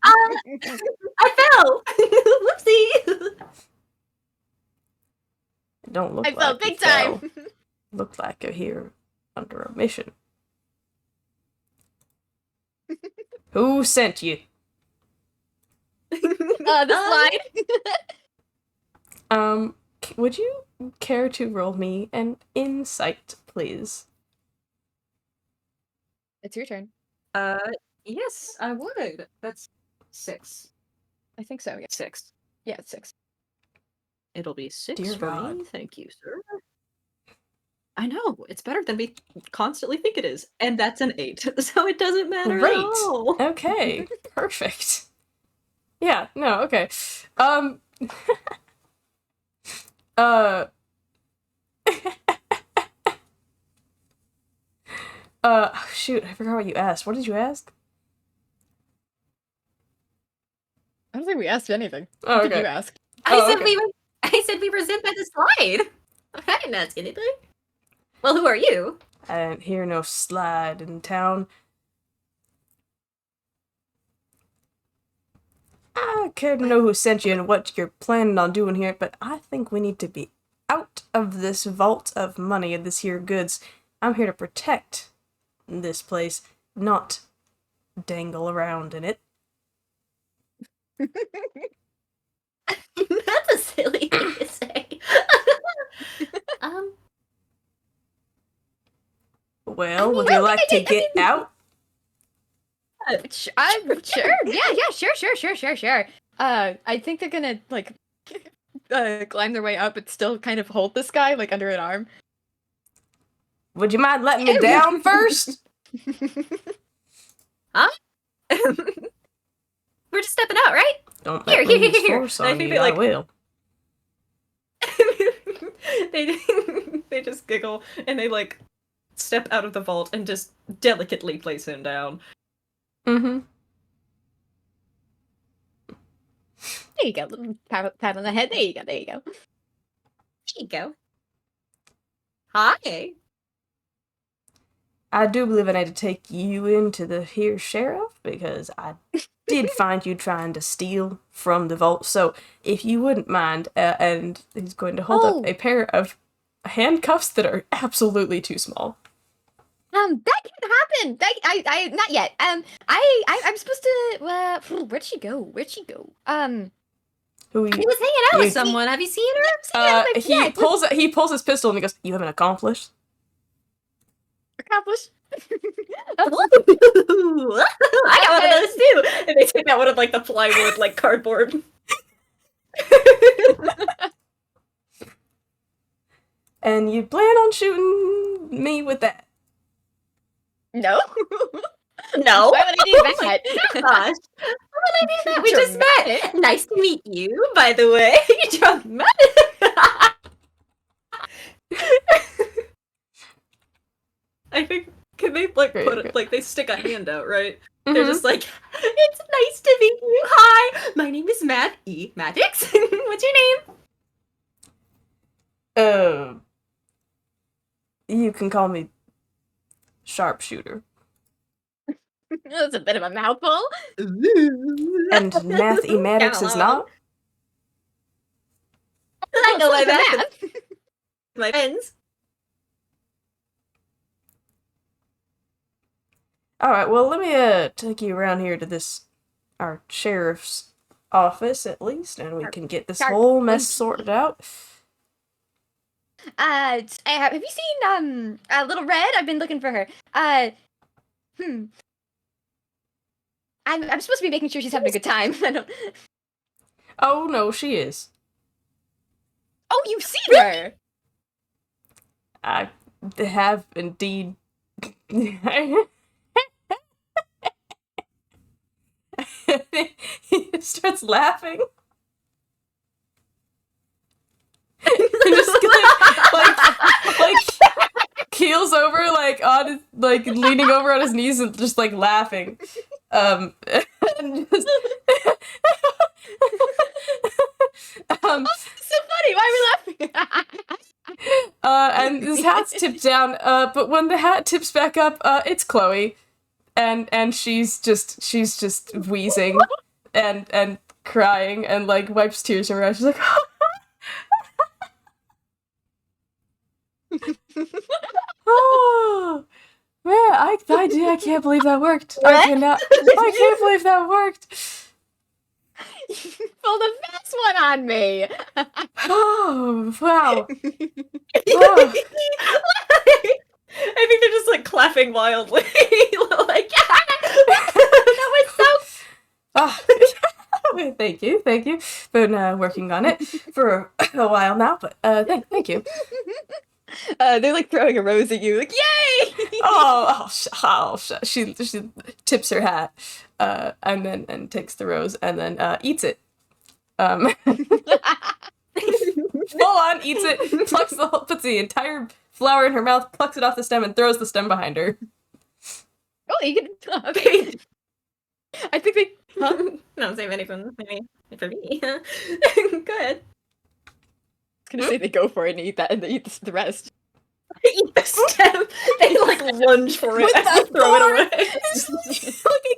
Speaker 2: I fell. Whoopsie.
Speaker 1: It don't look
Speaker 3: I
Speaker 1: like
Speaker 3: fell
Speaker 1: you
Speaker 3: big
Speaker 1: fell.
Speaker 3: time.
Speaker 1: Look like you're here under a mission. Who sent you?
Speaker 3: The slide.
Speaker 1: Would you care to roll me an insight, please?
Speaker 3: It's your turn.
Speaker 2: Yes, I would. That's 6.
Speaker 3: I think so. Yeah.
Speaker 2: 6.
Speaker 3: Yeah, it's 6.
Speaker 2: It'll be 6
Speaker 1: Dear
Speaker 2: for
Speaker 1: God.
Speaker 2: me. Thank you, sir. I know, it's better than we constantly think it is. And that's an 8. So it doesn't matter
Speaker 1: Great.
Speaker 2: at all.
Speaker 1: Okay. Perfect. Yeah, no, okay. Shoot, I forgot what you asked. What did you ask?
Speaker 3: I don't think we asked anything.
Speaker 1: Oh,
Speaker 3: What did
Speaker 1: okay.
Speaker 3: you ask?
Speaker 2: I said we were sent by the slide. I didn't ask anything. Well, who are you?
Speaker 1: I didn't hear no slide in town. I care to know who sent you and what you're planning on doing here, but I think we need to be out of this vault of money and this here goods. I'm here to protect this place, not dangle around in it.
Speaker 2: That's a silly thing to say. um,
Speaker 1: Well,
Speaker 2: I mean,
Speaker 1: would you like to get out?
Speaker 3: Sure. Yeah, sure. I think they're gonna like climb their way up and still kind of hold this guy like under an arm.
Speaker 1: Would you mind letting me down first?
Speaker 2: We're just stepping out, right?
Speaker 1: Don't
Speaker 2: Here,
Speaker 1: let me
Speaker 2: here,
Speaker 1: use
Speaker 2: here.
Speaker 1: force
Speaker 2: And I
Speaker 1: on
Speaker 2: think
Speaker 1: you,
Speaker 2: they, like-
Speaker 1: I will.
Speaker 2: they they just giggle and they like step out of the vault and just delicately place him down.
Speaker 1: Mm-hmm.
Speaker 3: There you go, little pat on the head. There you go.
Speaker 2: There you go. Hi.
Speaker 1: I do believe I need to take you into the here sheriff because I did find you trying to steal from the vault. So if you wouldn't mind, and he's going to hold up a pair of handcuffs that are absolutely too small.
Speaker 3: That can happen. I not yet. I'm supposed to. Where'd she go?
Speaker 1: Who
Speaker 2: He was hanging out with
Speaker 1: You-
Speaker 2: someone. Have you seen her?
Speaker 1: he pulls his pistol and he goes, "You have an accomplice?"
Speaker 3: Accomplish.
Speaker 2: I got one of those too. And they take out one of like the plywood, like cardboard.
Speaker 1: And you plan on shooting me with that?
Speaker 3: No.
Speaker 2: No.
Speaker 3: Why would I do that?
Speaker 2: Gosh. Why would I do that? We just
Speaker 3: Dramatic.
Speaker 2: met. Nice to meet you, by the way. Dramatic. I think can they like
Speaker 1: Great,
Speaker 2: put
Speaker 1: great.
Speaker 2: it like they stick a hand out, right?
Speaker 1: Mhm.
Speaker 2: They're just like, it's nice to meet you. Hi, my name is Matt E. Maddox. What's your name?
Speaker 1: You can call me Sharpshooter.
Speaker 3: That's a bit of a mouthful.
Speaker 1: And mathematics is not?
Speaker 2: I know my
Speaker 3: Close to
Speaker 2: math. My friends.
Speaker 1: Alright, well, let me take you around here to our sheriff's office, at least, and we can get this
Speaker 3: Sharp.
Speaker 1: whole mess sorted out.
Speaker 3: Have you seen Little Red? I've been looking for her. I'm supposed to be making sure she's having a good time. I don't...
Speaker 1: Oh, no, she is.
Speaker 3: Oh, you've seen her.
Speaker 1: I have indeed. He starts laughing. And just like keels over, like on his, like leaning over on his knees and just like laughing. And just,
Speaker 3: So funny. Why are we laughing?
Speaker 1: and his hat's tipped down. But when the hat tips back up, it's Chloe, and she's just wheezing and crying and like wipes tears from her eyes. She's like, oh man, I can't believe that worked. I can't believe that worked.
Speaker 3: You pulled a fast one on me.
Speaker 1: Oh wow. Oh.
Speaker 2: I think they're just like clapping wildly. Like, that was so.
Speaker 1: Ah. Thank you. Been working on it for a while now, but thank you.
Speaker 3: They're like throwing a rose at you, like yay!
Speaker 1: She tips her hat, and then takes the rose and then eats it. Full on eats it, puts the entire flower in her mouth, plucks it off the stem, and throws the stem behind her.
Speaker 3: Oh, you can. Okay. I think they.
Speaker 2: No, save anything for me. Go ahead.
Speaker 3: I was gonna say they go for it and eat that, and they eat the rest.
Speaker 2: Eat the stem. They like lunge for it
Speaker 1: With
Speaker 2: and
Speaker 1: that
Speaker 2: throw it
Speaker 1: thorn.
Speaker 2: away.
Speaker 1: Like I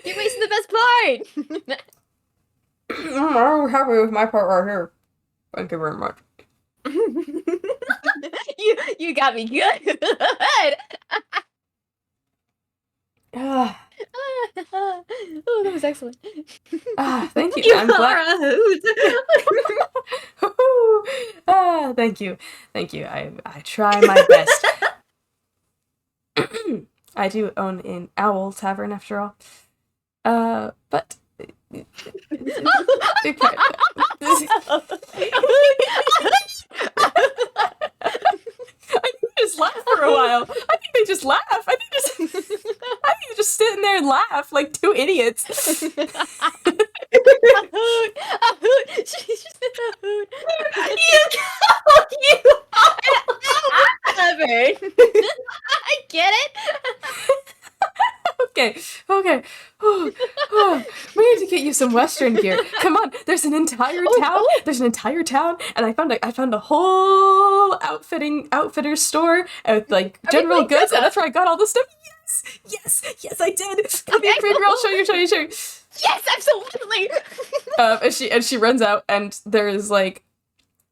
Speaker 1: can't.
Speaker 3: missing the best part.
Speaker 1: I'm happy with my part right here. Thank you very much.
Speaker 3: You got me good.
Speaker 1: Ah,
Speaker 3: Oh, that was excellent.
Speaker 1: thank you.
Speaker 2: You
Speaker 1: I'm
Speaker 2: are
Speaker 1: glad.
Speaker 2: a hoot.
Speaker 1: Thank you. Thank you. I try my best. I do own an owl tavern after all. But I think they just laugh for a while. I think they just laugh. I think they're just sitting there and laugh like two idiots.
Speaker 3: A hoot. She's just a hoot.
Speaker 2: You
Speaker 3: Clever. I get it.
Speaker 1: Okay. We need to get you some Western gear. Come on, there's an entire town. There's an entire town, and I found a whole outfitter store with like general goods, and that's where I got all this stuff. Yes, I did. Come here, girl. I'll show you.
Speaker 3: Yes, absolutely.
Speaker 1: And she runs out, and there's like,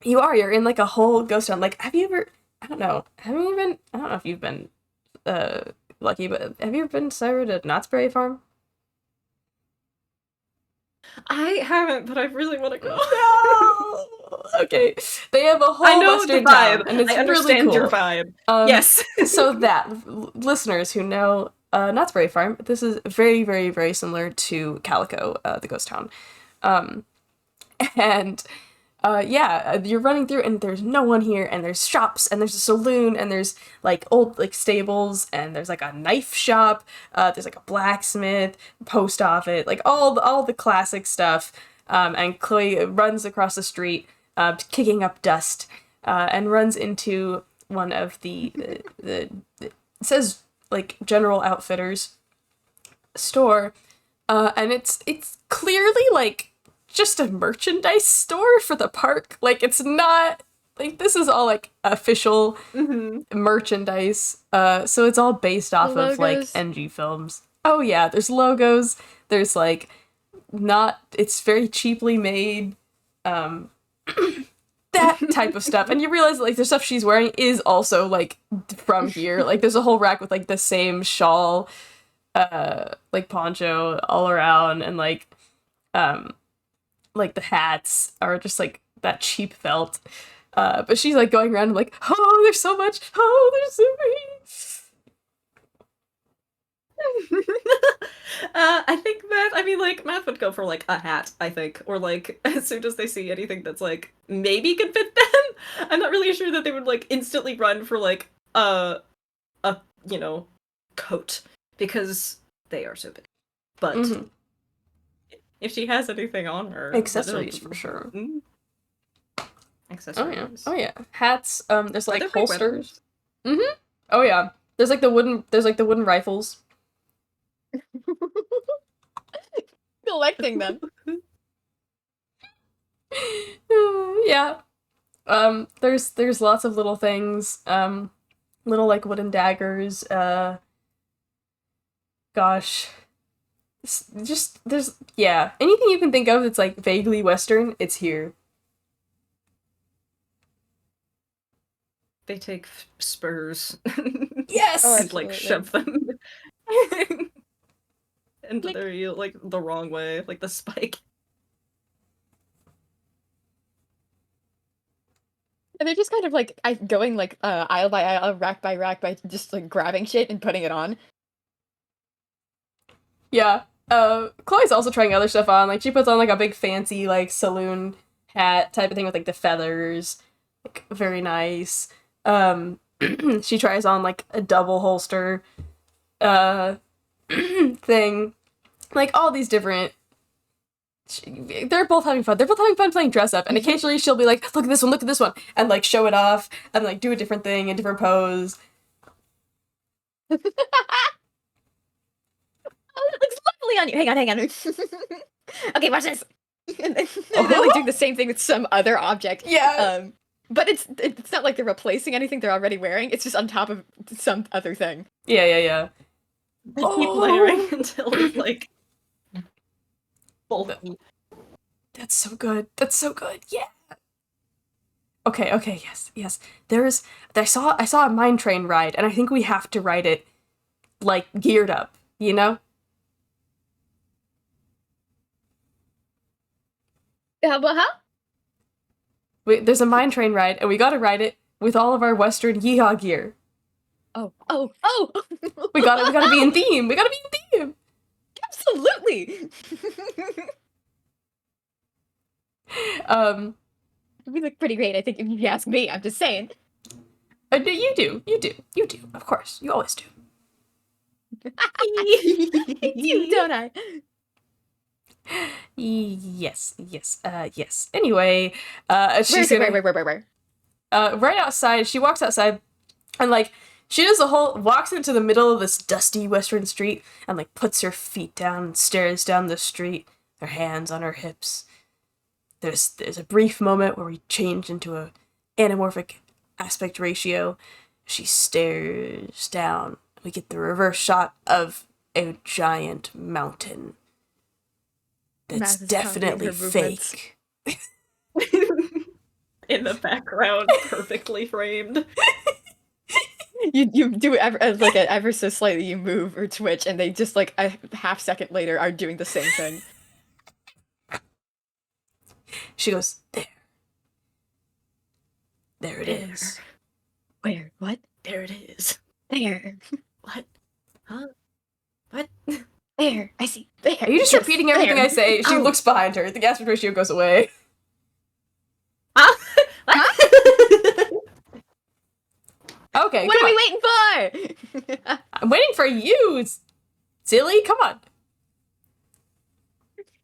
Speaker 1: you're in like a whole ghost town. Like, have you ever? I don't know. I don't know if you've been lucky, but have you ever been to Knott's Berry Farm?
Speaker 2: I haven't, but I really want to go.
Speaker 1: No. Okay. They have a whole
Speaker 2: I know
Speaker 1: Western
Speaker 2: the vibe.
Speaker 1: town, and it's
Speaker 2: I understand
Speaker 1: really cool.
Speaker 2: your vibe.
Speaker 1: Yes.
Speaker 2: Yes.
Speaker 1: So that listeners who know Knott's Berry Farm, this is very, very, very similar to Calico, the ghost town. And you're running through and there's no one here, and there's shops, and there's a saloon, and there's like old like stables, and there's like a knife shop, there's like a blacksmith, post office, like all the classic stuff. And Chloe runs across the street, kicking up dust, and runs into one of the it says like General Outfitters store, and it's clearly like just a merchandise store for the park. Like, it's not like this is all like official merchandise. So it's all based off of like NG films. Oh yeah, there's logos. There's like it's very cheaply made. That type of stuff. And you realize like the stuff she's wearing is also like from here. Like there's a whole rack with like the same shawl, like poncho all around, and like the hats are just like that cheap felt. But she's like going around and like, oh, there's so much. Oh, there's so many.
Speaker 2: I think Math would go for like a hat, I think, or like as soon as they see anything that's like maybe can fit them. I'm not really sure that they would like instantly run for like a coat, because they are so big. But if she has anything on her,
Speaker 1: accessories for sure.
Speaker 2: Accessories.
Speaker 1: Oh yeah. Hats. There's like holsters. Oh yeah. There's like the wooden rifles.
Speaker 3: Collecting them.
Speaker 1: Yeah. There's lots of little things. Little like wooden daggers. Gosh. Just there's anything you can think of that's like vaguely Western, it's here.
Speaker 2: They take spurs.
Speaker 1: Yes.
Speaker 2: And like shove them into their like the wrong way, like the spike.
Speaker 3: And they're just kind of like going like aisle by aisle, rack by rack, by just like grabbing shit and putting it on.
Speaker 1: Yeah. Chloe's also trying other stuff on. Like she puts on like a big fancy like saloon hat type of thing with like the feathers. Like very nice. She tries on like a double holster thing. Like all these different they're both having fun. They're both having fun playing dress up, and occasionally she'll be like, look at this one, and like show it off, and like do a different thing, a different pose.
Speaker 3: Oh, it looks lovely on you. Hang on. Okay, watch this. And they're like doing the same thing with some other object.
Speaker 1: Yeah.
Speaker 3: But it's not like they're replacing anything they're already wearing. It's just on top of some other thing.
Speaker 1: Yeah.
Speaker 2: They keep layering until it's like Both.
Speaker 1: That's so good. That's so good. Yeah. Okay, yes. I saw a mine train ride, and I think we have to ride it like geared up, you know?
Speaker 3: Huh?
Speaker 1: There's a mine train ride, and we gotta ride it with all of our Western yeehaw gear.
Speaker 3: Oh!
Speaker 1: We gotta be in theme. We gotta be in theme.
Speaker 3: Absolutely. We look pretty great, I think, if you ask me. I'm just saying.
Speaker 1: You do. Of course, you always do.
Speaker 3: I do, don't I?
Speaker 1: Yes. Anyway,
Speaker 3: Where
Speaker 1: she's
Speaker 3: is it?
Speaker 1: gonna
Speaker 3: Where?
Speaker 1: right outside. She walks outside, and like she does walks into the middle of this dusty western street, and like puts her feet down and stares down the street, her hands on her hips. There's a brief moment where we change into a anamorphic aspect ratio. She stares down. We get the reverse shot of a giant mountain. That's
Speaker 3: Math is counting
Speaker 1: definitely
Speaker 3: her movements.
Speaker 1: fake.
Speaker 2: In the background, perfectly framed.
Speaker 3: You do like ever so slightly you move or twitch, and they just like a half second later are doing the same thing.
Speaker 1: She goes, there. There it is.
Speaker 3: Where? What?
Speaker 2: There it is.
Speaker 3: There.
Speaker 2: What? Huh? What?
Speaker 3: There. I see. There.
Speaker 1: Are you just
Speaker 3: Yes,
Speaker 1: repeating everything
Speaker 3: there.
Speaker 1: I say? She
Speaker 3: Oh.
Speaker 1: looks behind her. The aspect ratio goes away.
Speaker 2: Huh?
Speaker 1: Okay,
Speaker 3: What
Speaker 1: come
Speaker 3: are
Speaker 1: on.
Speaker 3: we waiting for?
Speaker 1: I'm waiting for you, silly. Come on.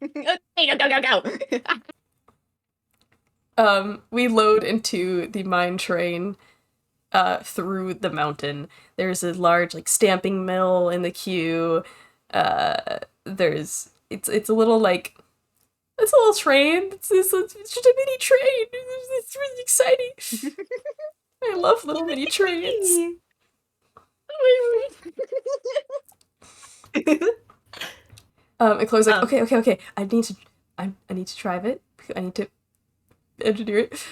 Speaker 3: Okay, go.
Speaker 1: We load into the mine train through the mountain. There's a large like stamping mill in the queue. It's a little like it's a little train. It's just a mini train. It's really exciting. I love little mini trains. And Chloe's like, okay. I need to drive it. I need to engineer it.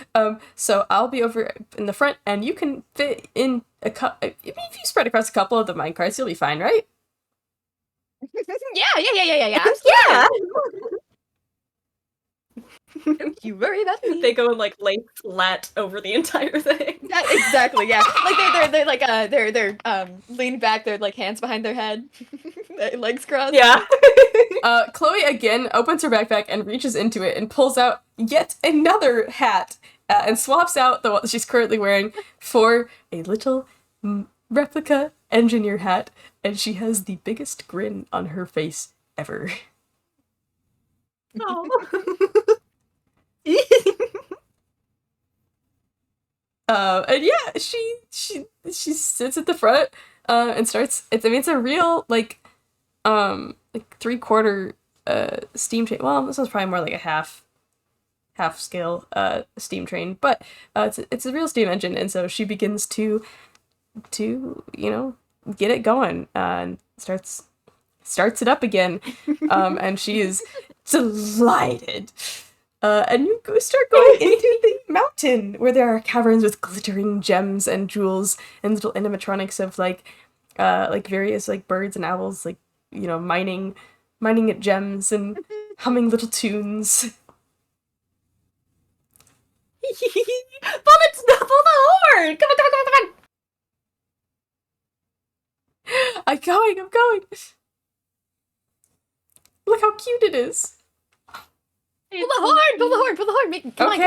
Speaker 1: So I'll be over in the front, and you can fit in if you spread across a couple of the mine carts, you'll be fine, right?
Speaker 3: Yeah.
Speaker 2: Yeah.
Speaker 3: Don't you worry about me.
Speaker 2: They go and like lay flat over the entire thing.
Speaker 3: Yeah, exactly. Yeah, like they're like they're leaned back, their like hands behind their head, their legs crossed.
Speaker 2: Yeah.
Speaker 1: Chloe again opens her backpack and reaches into it and pulls out yet another hat and swaps out the one she's currently wearing for a little replica engineer hat, and she has the biggest grin on her face ever.
Speaker 2: Oh.
Speaker 1: And yeah, she sits at the front and starts. It's a real like 3/4 steam train. Well, this one's probably more like a half scale steam train, but it's a real steam engine, and so she begins to get it going and starts it up again, and she is delighted. And you start going into the mountain where there are caverns with glittering gems and jewels and little animatronics of like various like birds and owls like mining at gems and humming little tunes.
Speaker 2: Bullets, pull the horn! Come on!
Speaker 1: I'm going. Look how cute it is.
Speaker 3: Pull the horn! Come on.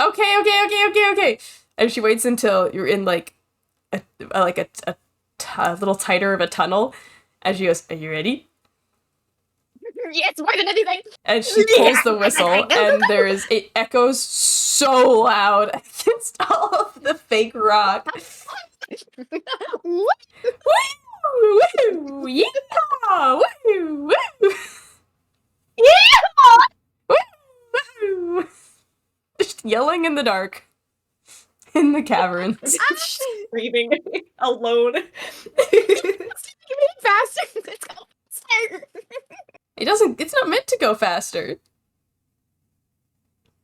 Speaker 1: Okay. And she waits until you're in like a little tighter of a tunnel, and she goes, "Are you ready?"
Speaker 3: Yes, more than anything.
Speaker 1: And she pulls the whistle, and it echoes so loud against all of the fake rock. Woo! Woo! Yeah! Woo! Woo!
Speaker 2: Yeah!
Speaker 1: Woo! Just yelling in the dark. In the caverns.
Speaker 2: Screaming alone.
Speaker 3: Faster. Let's go.
Speaker 1: It's not meant to go faster.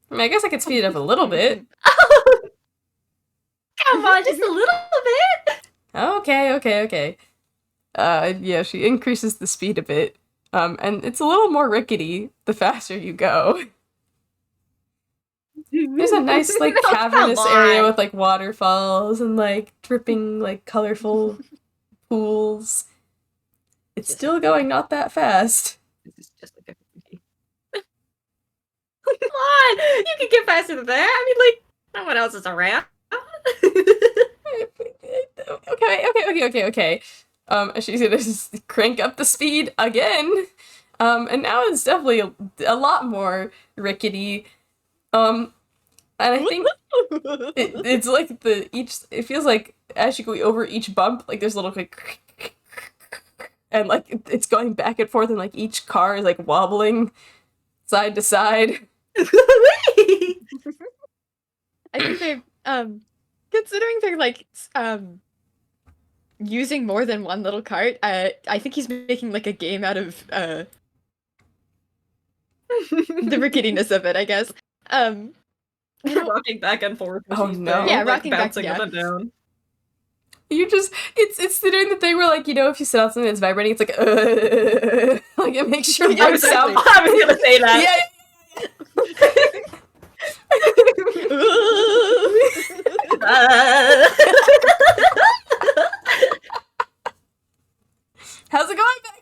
Speaker 1: I mean, I guess I could speed it up a little bit.
Speaker 2: Come on, just a little bit.
Speaker 1: Okay. Yeah, she increases the speed a bit. And it's a little more rickety the faster you go. There's a nice, like,
Speaker 2: No,
Speaker 1: cavernous
Speaker 2: come
Speaker 1: area
Speaker 2: on.
Speaker 1: with, like, waterfalls and, like, dripping, like, colorful pools. It's still going not that fast.
Speaker 2: This is just like a cookie. Come on, you can get faster than that. I mean, like, no one else is around.
Speaker 1: Okay. And she's gonna just crank up the speed again. And now it's definitely a lot more rickety. And I think it's like it feels like as you go over each bump, like there's a little like, and like it's going back and forth, and like each car is like wobbling side to side.
Speaker 3: I think they're considering they're like using more than one little cart. I think he's making like a game out of the ricketiness of it, I guess.
Speaker 2: Rocking back and forth.
Speaker 1: Oh, no.
Speaker 3: Yeah,
Speaker 2: like,
Speaker 3: rocking back,
Speaker 2: bouncing
Speaker 3: yeah.
Speaker 2: up and down.
Speaker 1: You just it's the doing the thing where, like, you know, if you set out something that's vibrating, it's like like it makes your
Speaker 3: Yeah,
Speaker 1: voice
Speaker 3: exactly.
Speaker 1: sound.
Speaker 2: I was gonna say that.
Speaker 1: Yeah. How's it going back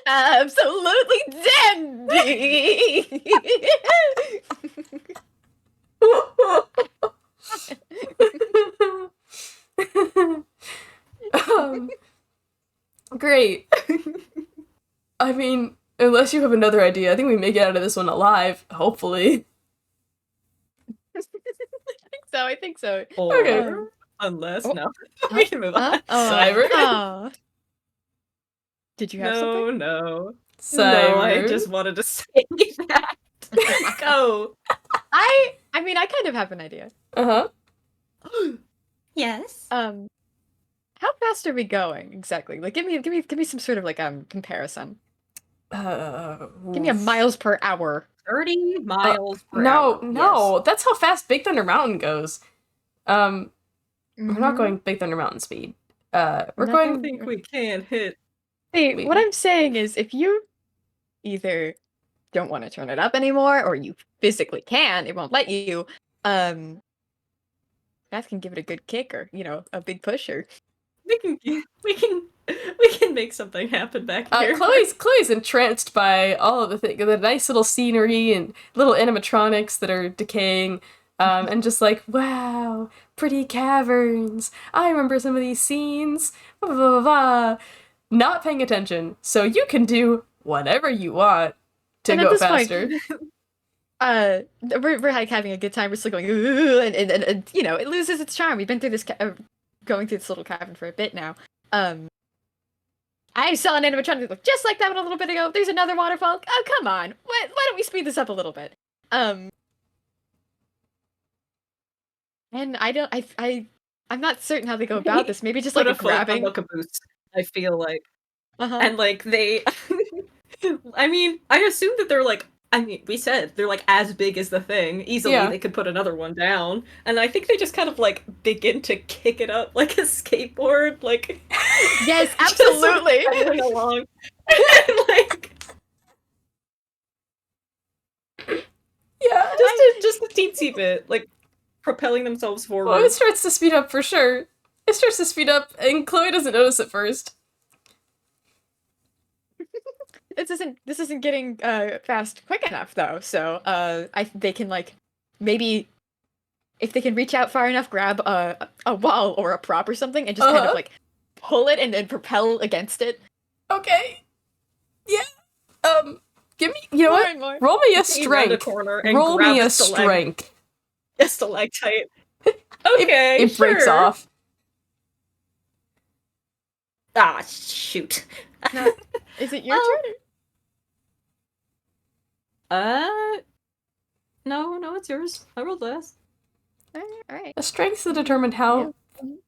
Speaker 3: Absolutely dandy.
Speaker 1: um, Great. I mean, unless you have another idea, I think we make it out of this one alive, hopefully.
Speaker 3: I think so.
Speaker 2: Or,
Speaker 1: Okay.
Speaker 2: unless,
Speaker 3: Oh.
Speaker 2: no. We can move on.
Speaker 1: Cyber?
Speaker 3: Did you have something?
Speaker 2: No.
Speaker 1: Cyber.
Speaker 2: No, I just wanted to say that. Go.
Speaker 3: I mean, I kind of have an idea.
Speaker 1: Uh-huh.
Speaker 2: Yes.
Speaker 3: How fast are we going exactly? Like, give me some sort of like comparison. Give me a miles per hour.
Speaker 2: 30 miles per hour.
Speaker 1: No, that's how fast Big Thunder Mountain goes. We're not
Speaker 3: Mhm.
Speaker 1: going Big Thunder Mountain speed. We're
Speaker 3: Not
Speaker 1: going.
Speaker 2: I think we can hit.
Speaker 3: Hey, what I'm saying is, if you either don't want to turn it up anymore, or you physically can, it won't let you. That can give it a good kick, or a big pusher.
Speaker 2: We can make something happen back here.
Speaker 1: Chloe's entranced by all of the nice little scenery and little animatronics that are decaying, and just like, wow, pretty caverns. I remember some of these scenes. Blah, blah, blah, blah. Not paying attention, so you can do whatever you want to
Speaker 3: And at
Speaker 1: go
Speaker 3: this
Speaker 1: faster.
Speaker 3: We're like having a good time. We're still going, ooh, and it loses its charm. We've been through this, going through this little cavern for a bit now. I saw an animatronic that looked just like that one a little bit ago. There's another waterfall. Oh, come on. Why don't we speed this up a little bit? And I'm not certain how they go about this. Maybe just
Speaker 2: Put
Speaker 3: like
Speaker 2: a foot on
Speaker 3: grabbing.
Speaker 2: the caboose, I feel like.
Speaker 3: Uh-huh.
Speaker 2: And like they I mean, I assume that they're like, I mean, we said they're like as big as the thing. Easily
Speaker 1: Yeah.
Speaker 2: they could put another one down. And I think they just kind of like begin to kick it up like a skateboard, like
Speaker 3: Yes,
Speaker 2: just, like,
Speaker 3: absolutely.
Speaker 2: pedaling along. And, like
Speaker 1: Yeah.
Speaker 2: just a teensy bit, like propelling themselves forward.
Speaker 1: Well, it starts to speed up for sure. It starts to speed up, and Chloe doesn't notice at first.
Speaker 3: This isn't getting fast quick enough though. So they can like maybe if they can reach out far enough, grab a wall or a prop or something, and just kind of like pull it and then propel against it.
Speaker 1: Okay. Yeah. Give me. You know
Speaker 3: More
Speaker 1: what?
Speaker 3: and more.
Speaker 1: Roll me a
Speaker 2: Round a
Speaker 1: strength.
Speaker 2: corner and
Speaker 1: Roll
Speaker 2: grab
Speaker 1: me a
Speaker 2: stalag-
Speaker 1: strength.
Speaker 2: a stalactite. Okay,
Speaker 1: It breaks
Speaker 2: sure.
Speaker 1: off.
Speaker 2: Ah, shoot.
Speaker 3: No, is it your turn?
Speaker 2: No, it's yours. I rolled last.
Speaker 3: All right.
Speaker 1: A strength to determine how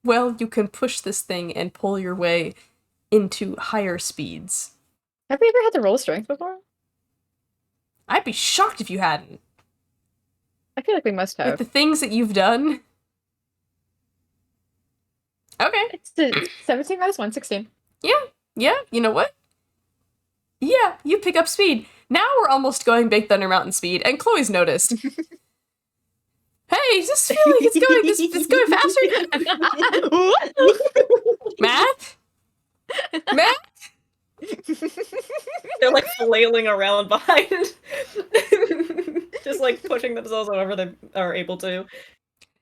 Speaker 1: well you can push this thing and pull your way into higher speeds.
Speaker 3: Have we ever had to roll strength before?
Speaker 1: I'd be shocked if you hadn't.
Speaker 3: I feel like we must
Speaker 1: With
Speaker 3: have.
Speaker 1: the things that you've done. Okay.
Speaker 3: It's 17 minus 1, 16.
Speaker 1: Yeah, you know what? Yeah, you pick up speed. Now we're almost going Big Thunder Mountain speed, and Chloe's noticed. Hey, does this feel like it's going faster? Math? Math?
Speaker 2: They're like flailing around behind. Just like pushing themselves however they are able to.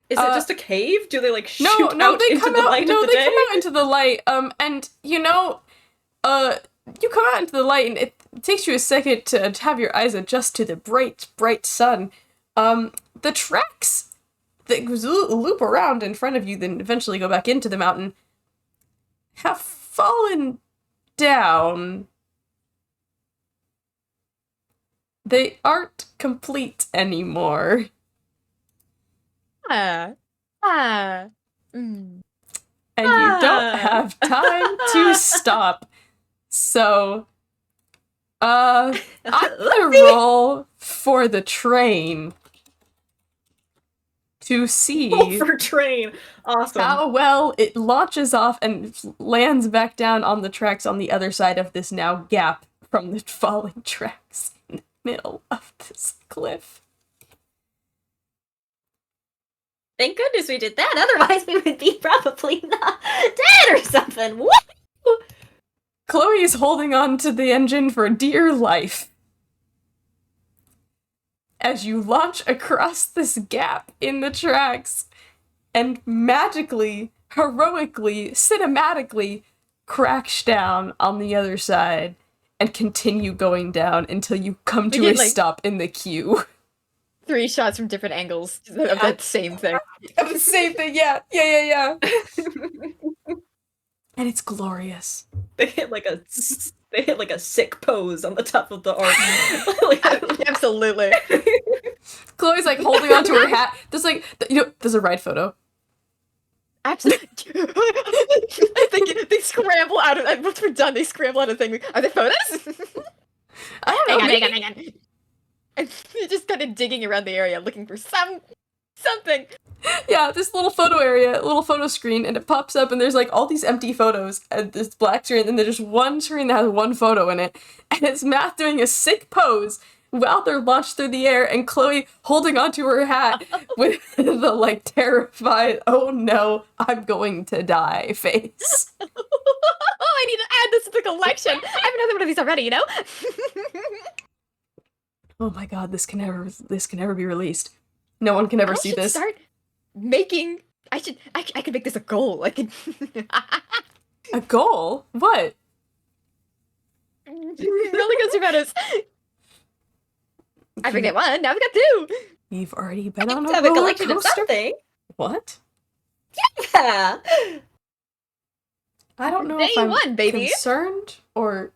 Speaker 2: Is it just a cave? Do they like shoot
Speaker 1: no,
Speaker 2: out
Speaker 1: they
Speaker 2: into
Speaker 1: come
Speaker 2: the
Speaker 1: out.
Speaker 2: light
Speaker 1: No,
Speaker 2: of the
Speaker 1: they
Speaker 2: day?
Speaker 1: come out into the light. And you know, you come out into the light, and it takes you a second to have your eyes adjust to the bright, bright sun. The tracks that loop around in front of you, then eventually go back into the mountain, have fallen down. They aren't complete anymore.
Speaker 3: Mm.
Speaker 1: And you don't have time to stop. So, I'm gonna roll for the train to see
Speaker 2: Roll for train. Awesome.
Speaker 1: how well it launches off and lands back down on the tracks on the other side of this now gap from the falling tracks in the middle of this cliff.
Speaker 2: Thank goodness we did that. Otherwise, we would be probably not dead or something. What?
Speaker 1: Chloe is holding on to the engine for dear life. As you launch across this gap in the tracks and magically, heroically, cinematically crash down on the other side and continue going down until you come to a stop in the queue.
Speaker 3: 3 shots from different angles of that same thing.
Speaker 1: Of the same thing, yeah. And it's glorious.
Speaker 2: They hit like a sick pose on the top of the arc.
Speaker 3: Absolutely.
Speaker 1: Chloe's like holding onto her hat. There's a ride photo.
Speaker 3: Absolutely. they scramble out of. Once we're done, they scramble out of the thing. Are there photos?
Speaker 1: I don't know.
Speaker 3: Hang on. And they're just kind of digging around the area, looking for something.
Speaker 1: Yeah, this little photo area, little photo screen, and it pops up, and there's like all these empty photos, and this black screen, and there's just one screen that has one photo in it, and it's Math doing a sick pose while they're launched through the air, and Chloe holding onto her hat with the like terrified, oh no, I'm going to die face.
Speaker 3: I need to add this to the collection. I have another one of these already, you know?
Speaker 1: Oh my god, this can never be released. No one can ever see this.
Speaker 3: Start making. I could make this a goal. I could.
Speaker 1: A goal? What?
Speaker 3: Roller coaster photos. I forget one. Now we got 2.
Speaker 1: You've already been on a
Speaker 2: have
Speaker 1: roller
Speaker 2: a collection of
Speaker 1: coaster?
Speaker 2: something.
Speaker 1: What?
Speaker 2: Yeah.
Speaker 1: I don't know
Speaker 3: Day
Speaker 1: if I'm
Speaker 3: 1, baby.
Speaker 1: concerned or.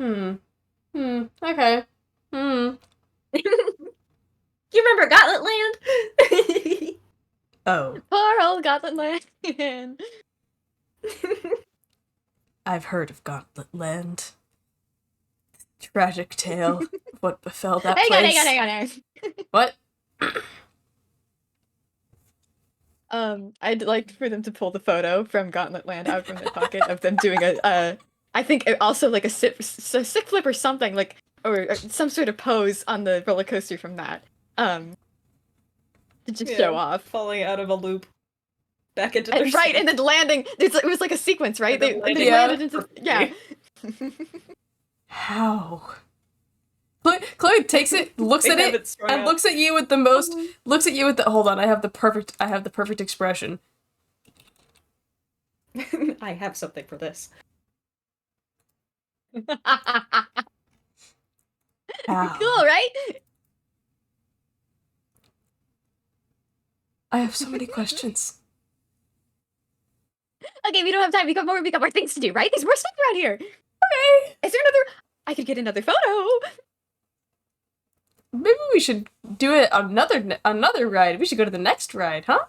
Speaker 1: Okay.
Speaker 2: You remember Gauntlet Land?
Speaker 1: Oh.
Speaker 3: Poor old Gauntlet Land.
Speaker 1: I've heard of Gauntlet Land. Tragic tale of what befell that place.
Speaker 3: Hang on.
Speaker 1: What?
Speaker 3: I'd like for them to pull the photo from Gauntlet Land out from their pocket of them doing I think also like a sick flip or something, like, or some sort of pose on the roller coaster from that. To just show off.
Speaker 2: Falling out of a loop. Back into their
Speaker 3: Right, and then landing. It was like a sequence, right? They landed into. Yeah.
Speaker 1: How? Chloe takes it, looks at it, and looks at you with the most. Looks at you with the. Hold on, I have the perfect expression.
Speaker 2: I have something for this.
Speaker 1: How?
Speaker 3: Cool, right?
Speaker 1: I have so many questions.
Speaker 3: Okay, we don't have time. We got more things to do, right? There's more stuff around here.
Speaker 1: Okay.
Speaker 3: Is there another? I could get another photo.
Speaker 1: Maybe we should do it another ride. We should go to the next ride, huh?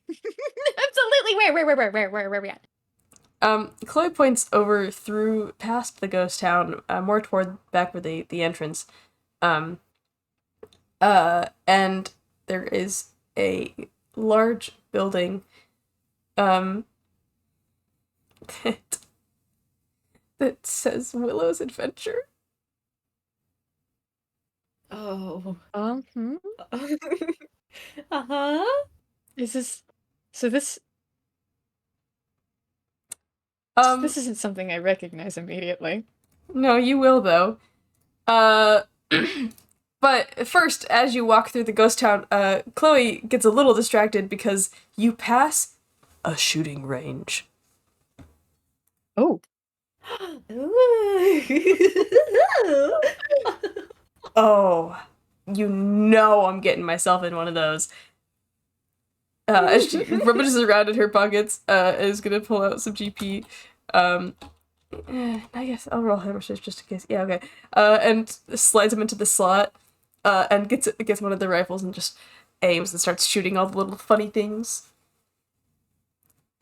Speaker 3: Absolutely. Immediately, where are we at?
Speaker 1: Chloe points over through past the ghost town, more toward back where the entrance. Um, and there is a large building, um, that, that says Willow's Adventure.
Speaker 2: Oh.
Speaker 3: Hmm?
Speaker 2: Uh-huh.
Speaker 3: Is this... So this isn't something I recognize immediately.
Speaker 1: No, you will though. Uh, but first, as you walk through the ghost town, Chloe gets a little distracted because you pass a shooting range.
Speaker 3: Oh.
Speaker 1: Oh, you know I'm getting myself in one of those. As she rummages around in her pockets, is gonna pull out some GP. I guess I'll roll hammer just in case. Yeah, okay. And slides him into the slot, and gets one of the rifles and just aims and starts shooting all the little funny things.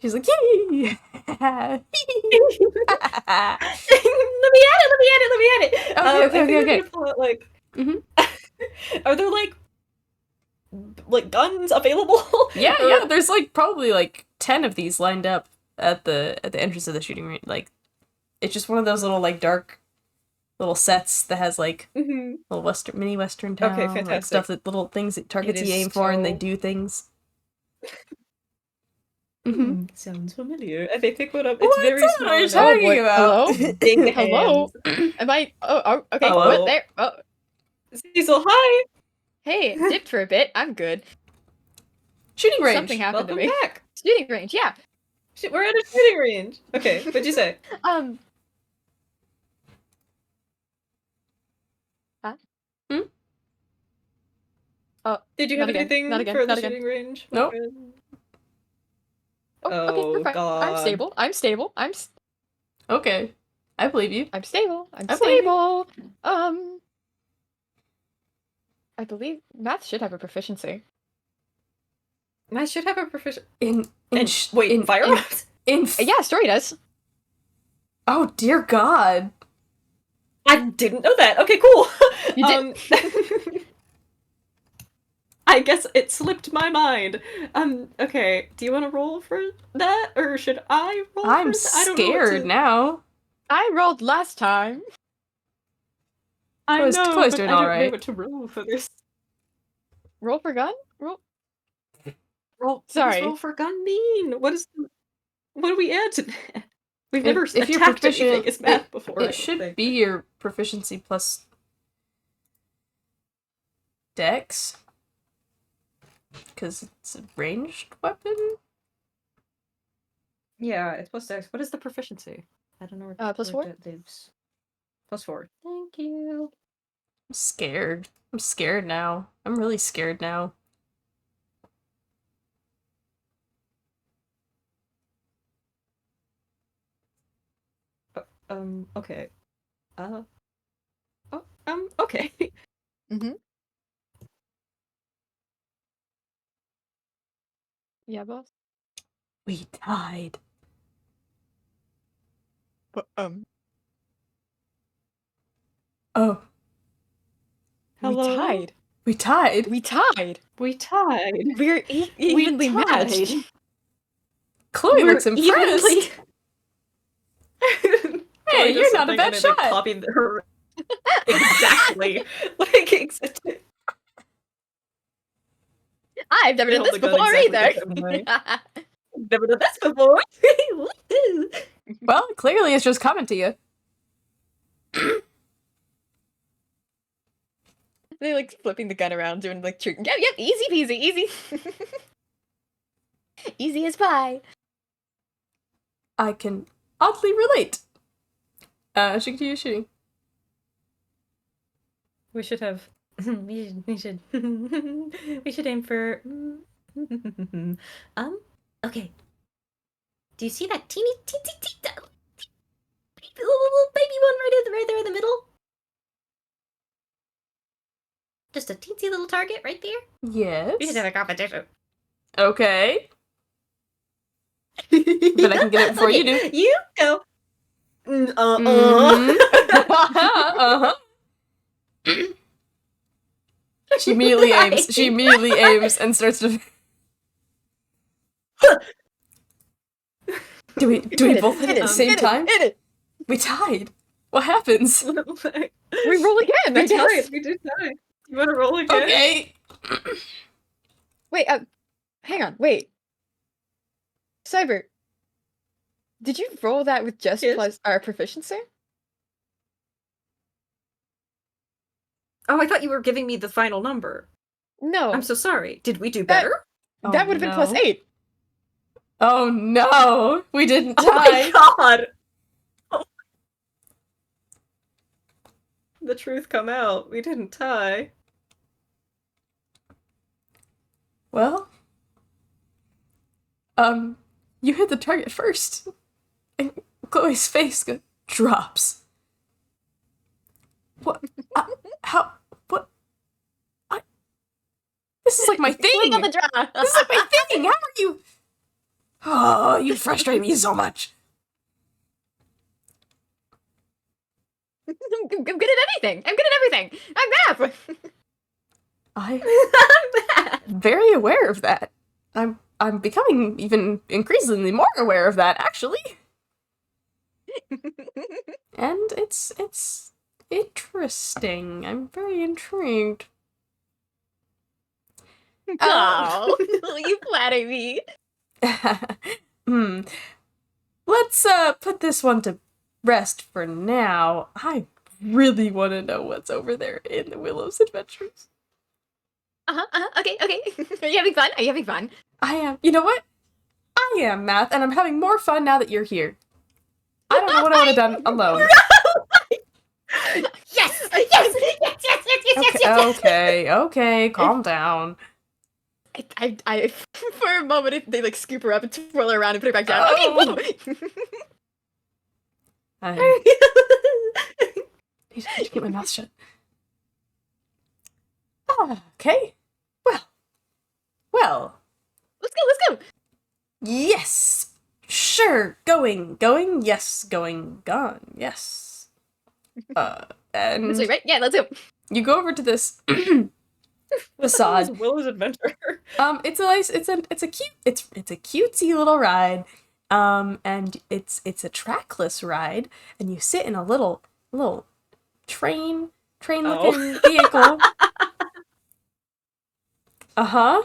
Speaker 1: She's like, yee!
Speaker 2: Let me at it.
Speaker 1: Okay,
Speaker 2: I think I'm
Speaker 1: okay.
Speaker 2: gonna pull out, like,
Speaker 1: Mhm.
Speaker 2: Are there like guns available?
Speaker 1: Yeah. There's like probably like 10 of these lined up at the entrance of the shooting range. Like, it's just one of those little like dark little sets that has like
Speaker 2: Mhm.
Speaker 1: little mini western town,
Speaker 2: Okay,
Speaker 1: like
Speaker 2: fantastic.
Speaker 1: stuff that little things that targets
Speaker 2: It
Speaker 1: you
Speaker 2: is
Speaker 1: aim for and they
Speaker 2: so-
Speaker 1: do things. Mm-hmm.
Speaker 2: Sounds familiar. And they pick one up. It's
Speaker 1: What
Speaker 2: very small.
Speaker 1: are you
Speaker 2: and
Speaker 1: talking
Speaker 3: boy.
Speaker 1: about?
Speaker 3: Hello?
Speaker 2: Big
Speaker 3: Hello?
Speaker 2: hands.
Speaker 3: Am I... Oh, okay.
Speaker 2: Hello?
Speaker 3: What there? Oh,
Speaker 2: Cecil, hi.
Speaker 3: hey, dipped for a bit. I'm good.
Speaker 1: Shooting range.
Speaker 3: Something happened
Speaker 2: Welcome
Speaker 3: to me.
Speaker 2: back.
Speaker 3: Shooting range, yeah.
Speaker 2: We're at a shooting range. Okay, what'd you say?
Speaker 3: Huh?
Speaker 1: Hmm?
Speaker 3: Oh,
Speaker 2: Did you
Speaker 3: not
Speaker 2: have
Speaker 3: again,
Speaker 2: anything
Speaker 3: not again,
Speaker 2: for the
Speaker 3: not again.
Speaker 2: shooting range? my
Speaker 1: Nope.
Speaker 2: friend?
Speaker 3: okay, you're
Speaker 2: Oh
Speaker 3: fine.
Speaker 2: god.
Speaker 3: I'm stable.
Speaker 1: Okay. I believe you.
Speaker 3: I'm stable. I'm
Speaker 1: I believe you.
Speaker 3: stable. I believe math should have a proficiency.
Speaker 2: I should have a proficient.
Speaker 1: In
Speaker 2: firearms?
Speaker 3: Yeah, story does.
Speaker 1: Oh dear God.
Speaker 2: I didn't know that. Okay, cool.
Speaker 3: You did.
Speaker 2: I guess it slipped my mind. Okay. Do you want to roll for that, or should I roll?
Speaker 1: I'm
Speaker 2: for that? I don't know
Speaker 1: scared now.
Speaker 3: I rolled last time.
Speaker 2: I
Speaker 1: Chloe's
Speaker 2: know,
Speaker 1: doing
Speaker 2: but I don't know
Speaker 1: alright.
Speaker 2: what to roll for this.
Speaker 3: Roll for gun? Roll.
Speaker 2: Roll.
Speaker 3: Sorry.
Speaker 2: What does roll for gun mean? What do we add to that? We've never
Speaker 1: If you're
Speaker 2: attacked
Speaker 1: proficient,
Speaker 2: anything as math before. I
Speaker 1: it
Speaker 2: don't
Speaker 1: should
Speaker 2: think.
Speaker 1: be your proficiency plus dex. Because it's a ranged weapon?
Speaker 2: Yeah, it's plus dex. What is the proficiency? I don't know where
Speaker 3: +4?
Speaker 2: that lives. +4. Thank you.
Speaker 1: I'm scared. I'm scared now. I'm really scared now.
Speaker 2: Okay. Okay.
Speaker 3: Mm-hmm. Yeah, boss.
Speaker 1: We died.
Speaker 3: But,
Speaker 1: Oh,
Speaker 2: Hello?
Speaker 3: We tied.
Speaker 1: we tied.
Speaker 3: We tied.
Speaker 2: We tied.
Speaker 3: We're evenly
Speaker 2: tied.
Speaker 3: matched.
Speaker 1: Chloe
Speaker 2: We're
Speaker 1: looks impressed.
Speaker 2: evenly-
Speaker 1: Hey,
Speaker 2: Chloe does
Speaker 1: you're not a
Speaker 2: something
Speaker 1: bad
Speaker 2: and then, like,
Speaker 1: shot.
Speaker 2: copy her. Exactly. Like, exactly.
Speaker 3: I've never
Speaker 2: They
Speaker 3: done
Speaker 2: hold
Speaker 3: this
Speaker 2: the gun
Speaker 3: before
Speaker 2: exactly the
Speaker 3: either.
Speaker 2: Never done this before.
Speaker 1: Well, clearly it's just coming to you.
Speaker 3: They like flipping the gun around, doing like yep, easy peasy, easy. Easy as pie.
Speaker 1: I can oddly relate. She continues shooting.
Speaker 2: We should have. We should. We should aim for. Okay. Do you see that teeny little baby one right there in the middle? Just a teensy little target right there. We should have
Speaker 1: Yes.
Speaker 2: a competition.
Speaker 1: Okay. But I can get it before you do.
Speaker 2: You go.
Speaker 1: Mhm. Uh-huh. She immediately aims. She immediately aims and starts to. Do we both hit it at the same time?
Speaker 3: Hit it.
Speaker 1: We tied. What happens?
Speaker 3: We roll again,
Speaker 2: We
Speaker 3: I guess.
Speaker 2: tied. We did tie. You want to roll again?
Speaker 1: Okay.
Speaker 3: Wait, hang on, wait. Cyber, did you roll that with just
Speaker 2: Yes.
Speaker 3: plus our proficiency?
Speaker 2: Oh, I thought you were giving me the final number.
Speaker 3: No.
Speaker 2: I'm so sorry. Did we do better?
Speaker 3: That would have been plus
Speaker 1: no.
Speaker 3: 8.
Speaker 1: Oh no, we didn't
Speaker 2: Oh
Speaker 1: tie.
Speaker 2: my god! Oh. The truth come out. We didn't tie.
Speaker 1: Well, you hit the target first, and Chloe's face drops. What? How? What? This is like my thing.
Speaker 3: Flip on the draw.
Speaker 1: This is like my thing. How are you? Oh, you frustrate me so much.
Speaker 3: I'm good at anything. I'm good at everything. I'm math.
Speaker 1: I'm
Speaker 2: Bad.
Speaker 1: very aware of that. I'm becoming even increasingly more aware of that, actually. And it's interesting. I'm very intrigued.
Speaker 3: Oh, you flatter me.
Speaker 1: Let's put this one to rest for now. I really want to know what's over there in the Willow's adventures.
Speaker 3: Okay. Are you having fun? Are you having fun?
Speaker 1: I am. You know what? I am, Math, and I'm having more fun now that you're here. I don't know what I would have done alone.
Speaker 3: Yes!
Speaker 1: Okay, calm down.
Speaker 3: I for a moment, they like scoop her up and twirl her around and put her back down.
Speaker 1: Oh.
Speaker 3: Okay,
Speaker 1: I need to keep my mouth shut. Okay. Well.
Speaker 3: Let's go.
Speaker 1: Yes. Sure. Going. Yes. Gone. Yes. And
Speaker 3: This way, right? Yeah, let's go.
Speaker 1: you go over to this facade.
Speaker 2: Willow's adventure.
Speaker 1: It's a cutesy little ride. And it's a trackless ride, and you sit in a little train looking vehicle. Uh-huh.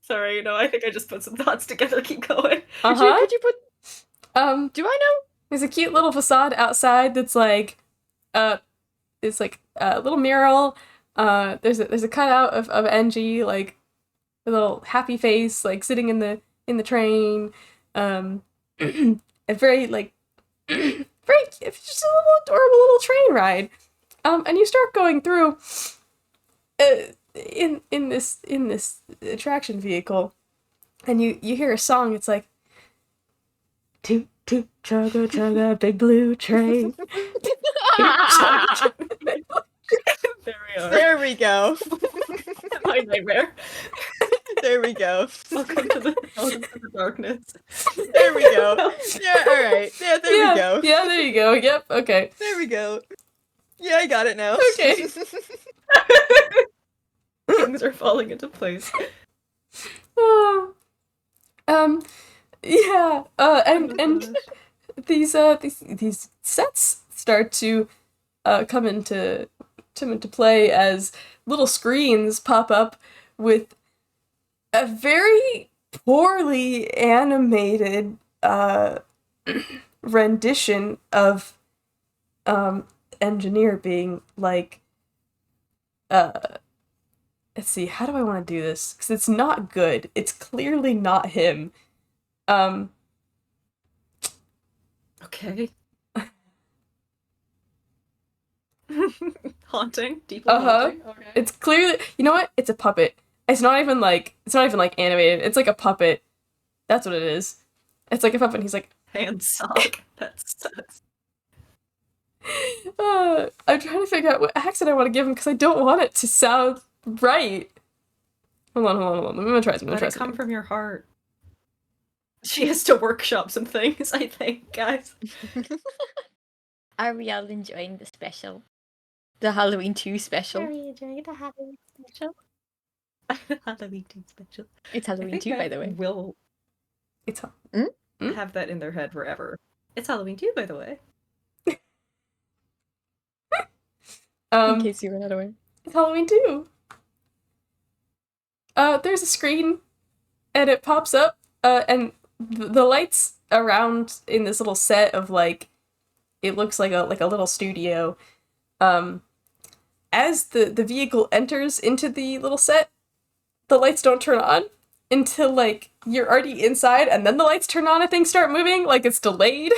Speaker 2: Sorry, no, I think I just put some thoughts together. Keep going.
Speaker 1: Uh-huh.
Speaker 3: Could you put? Do I know?
Speaker 1: There's a cute little facade outside that's like, it's like a little mural. There's a cutout of NG, like a little happy face, like sitting in the train. A very like very it's just a little adorable little train ride. And you start going through in this attraction vehicle, and you hear a song. It's like toot toot chugga chugga big blue train.
Speaker 3: There we go.
Speaker 2: My nightmare.
Speaker 3: There we go.
Speaker 2: Welcome to the darkness.
Speaker 3: There we go. Yeah, alright. Yeah, there we go.
Speaker 1: Yeah, there you go. Yep, okay.
Speaker 3: There we go. Yeah, I got it now.
Speaker 1: Okay.
Speaker 2: Things are falling into place.
Speaker 1: Yeah. And these sets start to come into play as little screens pop up with a very poorly animated rendition of Engineer being like, let's see, how do I want to do this? Because it's not good. It's clearly not him.
Speaker 2: Okay. Haunting, deeply haunting. Okay.
Speaker 1: It's clearly, you know what? It's a puppet. It's not even like animated. It's like a puppet. That's what it is. It's like a puppet. And he's like,
Speaker 2: Hand sock. That sucks.
Speaker 1: I'm trying to figure out what accent I want to give him because I don't want it to sound right. Hold on. I'm gonna try
Speaker 2: Let it come from your heart. She has to workshop some things, I think, guys.
Speaker 3: Are we all enjoying the special? The Halloween 2 special?
Speaker 2: Are we enjoying the Halloween special? Halloween 2 special.
Speaker 3: It's
Speaker 2: I
Speaker 3: Halloween
Speaker 2: think
Speaker 3: 2, by
Speaker 2: Matt
Speaker 3: the way.
Speaker 2: will
Speaker 1: It's
Speaker 2: have that in their head forever. It's Halloween 2, by the way.
Speaker 3: In case you were not aware.
Speaker 1: It's Halloween too. There's a screen, and it pops up, and the lights around in this little set of like, it looks like a little studio. As the vehicle enters into the little set, the lights don't turn on until like you're already inside, and then the lights turn on and things start moving, like it's delayed.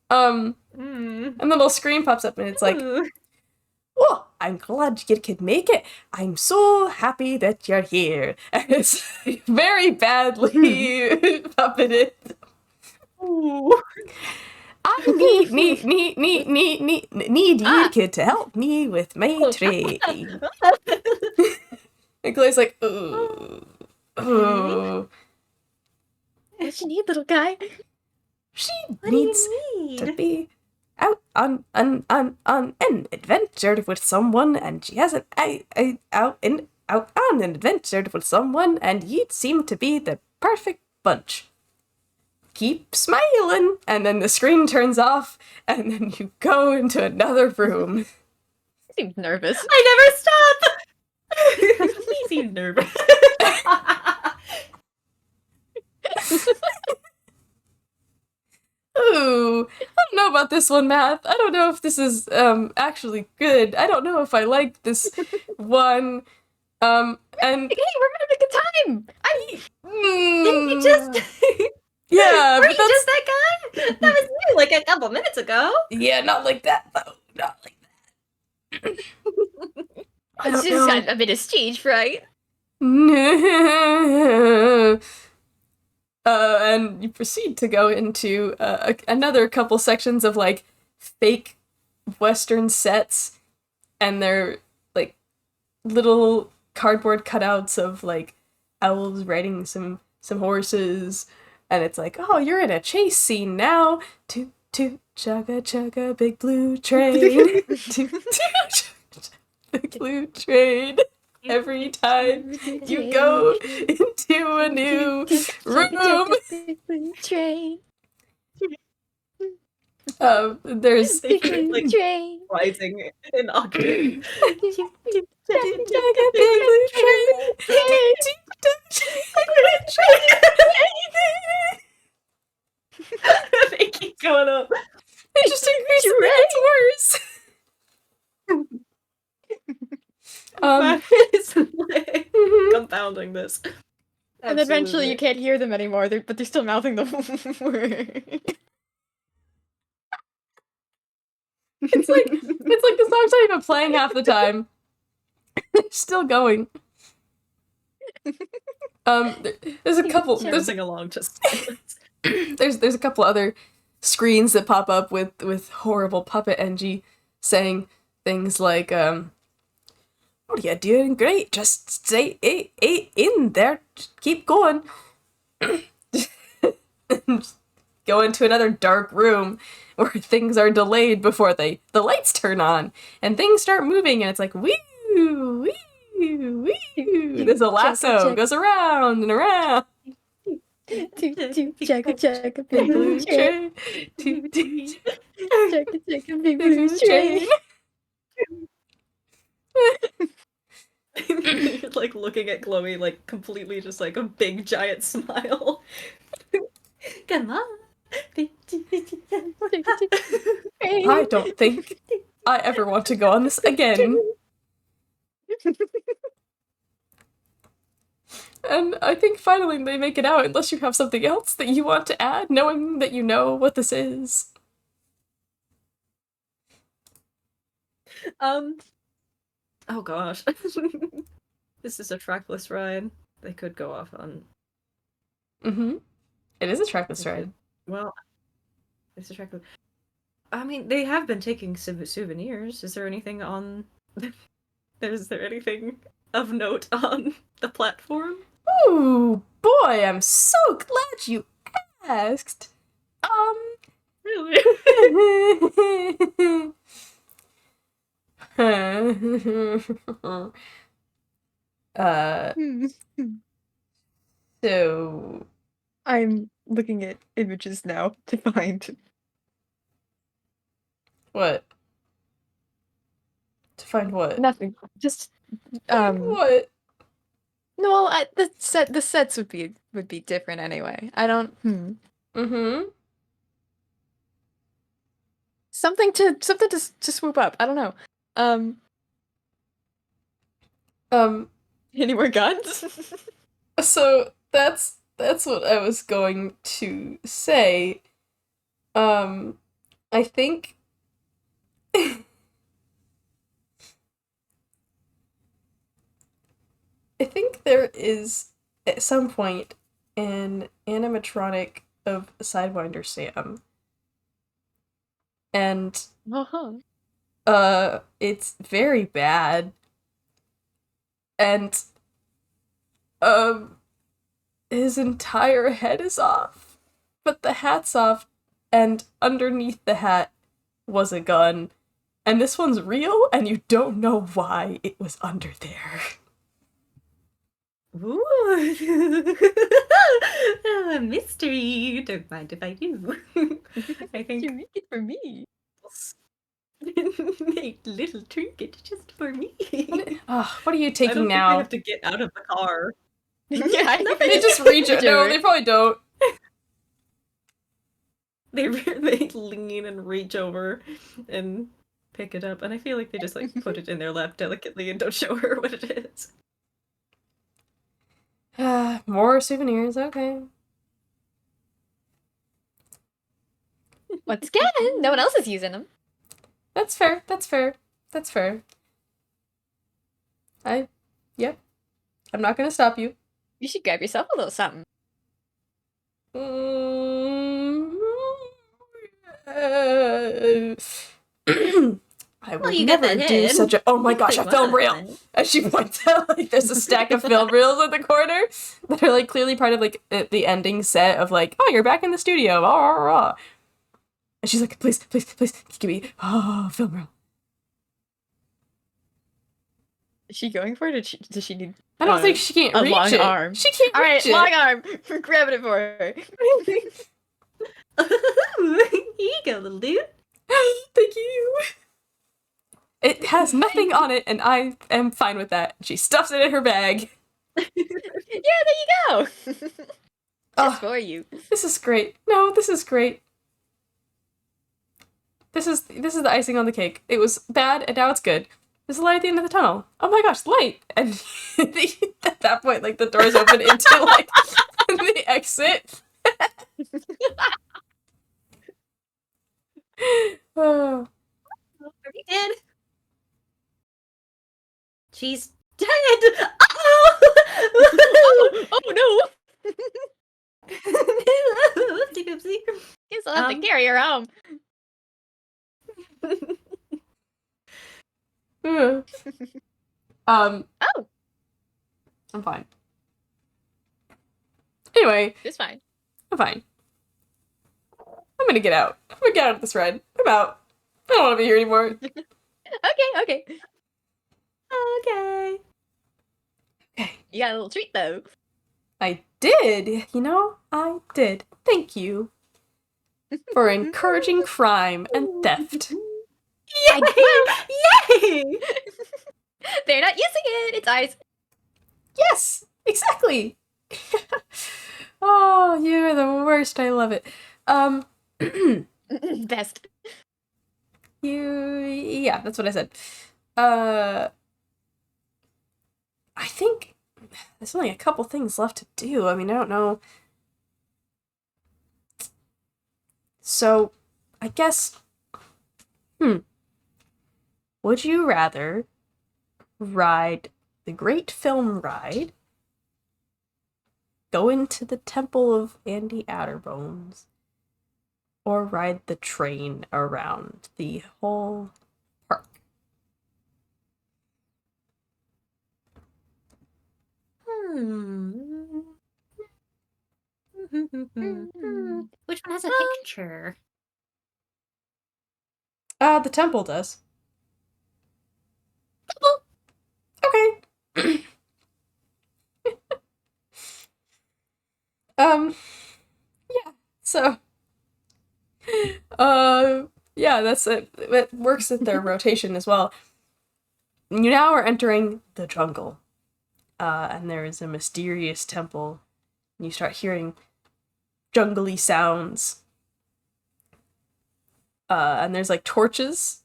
Speaker 1: And the little screen pops up, and it's like, "Oh, I'm glad you could make it. I'm so happy that you're here." And it's very badly puppeted.
Speaker 2: Ooh.
Speaker 1: I need you kid to help me with my trade. And Clay's like, oh.
Speaker 3: What you need, little guy?
Speaker 1: She
Speaker 2: What
Speaker 1: needs
Speaker 2: do you need?
Speaker 1: to be out on an adventure with someone, and she hasn't out on an adventure with someone, and you seem to be the perfect bunch. Keep smiling, and then the screen turns off, and then you go into another room.
Speaker 3: Seems nervous.
Speaker 2: I never stop! He seemed nervous.
Speaker 1: Ooh, I don't know about this one, Math. I don't know if this is actually good. I don't know if I like this one. And
Speaker 3: Hey, we're having a good time!
Speaker 2: Didn't you just...
Speaker 1: yeah,
Speaker 2: Were
Speaker 1: but
Speaker 2: you
Speaker 1: that's
Speaker 2: just that guy? That was you, like a couple minutes ago.
Speaker 1: yeah, not like that though. Not like that. I
Speaker 3: It's
Speaker 1: don't
Speaker 3: just
Speaker 1: know.
Speaker 3: got a bit of stage fright.
Speaker 1: And you proceed to go into another couple sections of like fake Western sets, and they're like little cardboard cutouts of like owls riding some horses, and it's like, oh, you're in a chase scene now. Toot toot chugga chugga big blue train. Toot toot chugga, big blue train. Every time you go into a new room,
Speaker 3: Train.
Speaker 1: there's
Speaker 2: They keep, like,
Speaker 3: Train.
Speaker 2: rising in octave. They keep going up.
Speaker 1: It just increases and gets worse.
Speaker 2: Matt is like compounding this.
Speaker 3: And eventually you can't hear them anymore, but they're still mouthing the word.
Speaker 1: It's like the song's not even playing half the time. It's still going. There's a couple. There's
Speaker 2: along just.
Speaker 1: there's a couple other screens that pop up with horrible puppet NG saying things like, "Oh, you're doing great. Just stay in there. Just keep going." And go into another dark room where things are delayed before the lights turn on and things start moving, and it's like, wee wee wee. There's a lasso, goes around and around.
Speaker 3: Chugga,
Speaker 1: Big
Speaker 3: big
Speaker 1: blue
Speaker 3: blue train.
Speaker 1: train.
Speaker 3: Chugga, big blue train.
Speaker 2: You're like looking at Chloe like completely just like a big giant smile. Come on.
Speaker 1: I don't think I ever want to go on this again. And I think finally they make it out, unless you have something else that you want to add, knowing that you know what this is.
Speaker 2: Oh gosh. This is a trackless ride. They could go off on.
Speaker 1: Mm-hmm. It is a trackless ride.
Speaker 2: Well, it's a trackless. I mean, they have been taking souvenirs. Is there anything on? Is there anything of note on the platform?
Speaker 1: Ooh, boy, I'm so glad you asked.
Speaker 2: Really?
Speaker 1: uh, so
Speaker 3: I'm looking at images now to find.
Speaker 1: what? To find what?
Speaker 3: Nothing. Just
Speaker 1: What?
Speaker 3: no, the sets would be different anyway. I don't
Speaker 1: Mm-hmm.
Speaker 3: something to swoop up. I don't know. Um
Speaker 1: Um,
Speaker 3: any more guns?
Speaker 1: so that's what I was going to say. I think I think there is at some point an animatronic of Sidewinder Sam, and
Speaker 3: Uh-huh.
Speaker 1: it's very bad, and um, his entire head is off, but the hat's off, and underneath the hat was a gun, and this one's real, and you don't know why it was under there.
Speaker 2: Ooh. Mystery. Don't mind if I do. I think
Speaker 3: You make it for me.
Speaker 2: a little trinket just for me.
Speaker 1: What are you
Speaker 2: I
Speaker 1: taking
Speaker 2: don't think
Speaker 1: now?
Speaker 2: they have to get out of the car.
Speaker 3: Yeah, I think
Speaker 1: They just reach it. No,
Speaker 3: over.
Speaker 1: they probably don't.
Speaker 2: They lean and reach over and pick it up, and I feel like they just like put it in their lap delicately and don't show her what it is.
Speaker 1: More souvenirs, okay.
Speaker 3: Once again, no one else is using them.
Speaker 1: That's fair, that's fair, that's fair. Yep. I'm not gonna stop you.
Speaker 3: You should grab yourself a little something.
Speaker 1: I
Speaker 2: Well,
Speaker 1: would
Speaker 2: you got
Speaker 1: never
Speaker 2: that
Speaker 1: do
Speaker 2: head.
Speaker 1: such a. Oh my gosh, a
Speaker 2: Like,
Speaker 1: film reel!
Speaker 2: what?
Speaker 1: As she points out, like there's a stack of film reels in the corner that are like clearly part of like the ending set of like, oh, you're back in the studio, rah, rah, rah. And she's like, please, please, please, give me film reel.
Speaker 3: Is she going for it? Or does she need
Speaker 1: I don't think she can't
Speaker 3: a
Speaker 1: reach
Speaker 3: long
Speaker 1: it.
Speaker 3: arm?
Speaker 1: She can't
Speaker 3: All right,
Speaker 1: reach it.
Speaker 3: long arm. We're grabbing it for her.
Speaker 2: Here you go, little dude.
Speaker 1: Thank you. It has nothing on it, and I am fine with that. She stuffs it in her bag.
Speaker 3: Yeah, there you go. Just
Speaker 1: Oh,
Speaker 3: for you.
Speaker 1: this is great. No, this is great. This is the icing on the cake. It was bad, and now it's good. There's a light at the end of the tunnel. Oh my gosh, light! And at that point, like the doors open into like the exit. Oh.
Speaker 2: Are we dead? She's dead! Oh!
Speaker 3: Oh no!
Speaker 2: Oopsie doopsie.
Speaker 3: Guess I'll have to carry her home.
Speaker 1: Oh, I'm fine. Anyway,
Speaker 3: It's fine.
Speaker 1: I'm fine. I'm gonna get out. I'm gonna get out of this ride. I'm out. I don't want to be here anymore.
Speaker 3: Okay.
Speaker 2: Okay.
Speaker 1: Okay.
Speaker 3: You got a little treat though.
Speaker 1: I did. You know, I did. Thank you for encouraging crime and theft.
Speaker 2: Yay!
Speaker 3: They're not using it. It's ours.
Speaker 1: Yes, exactly. Oh, you're the worst. I love it.
Speaker 3: Best.
Speaker 1: Yeah, that's what I said. I think there's only a couple things left to do. I mean, I don't know. So, I guess, would you rather ride the Great Film Ride, go into the Temple of Andy Atterbones, or ride the train around the whole park?
Speaker 2: Which one has a picture?
Speaker 1: The temple does. Okay. Yeah. So, yeah, that's it. It works with their rotation as well. You now are entering the jungle. And there is a mysterious temple. And you start hearing jungly sounds. And there's like torches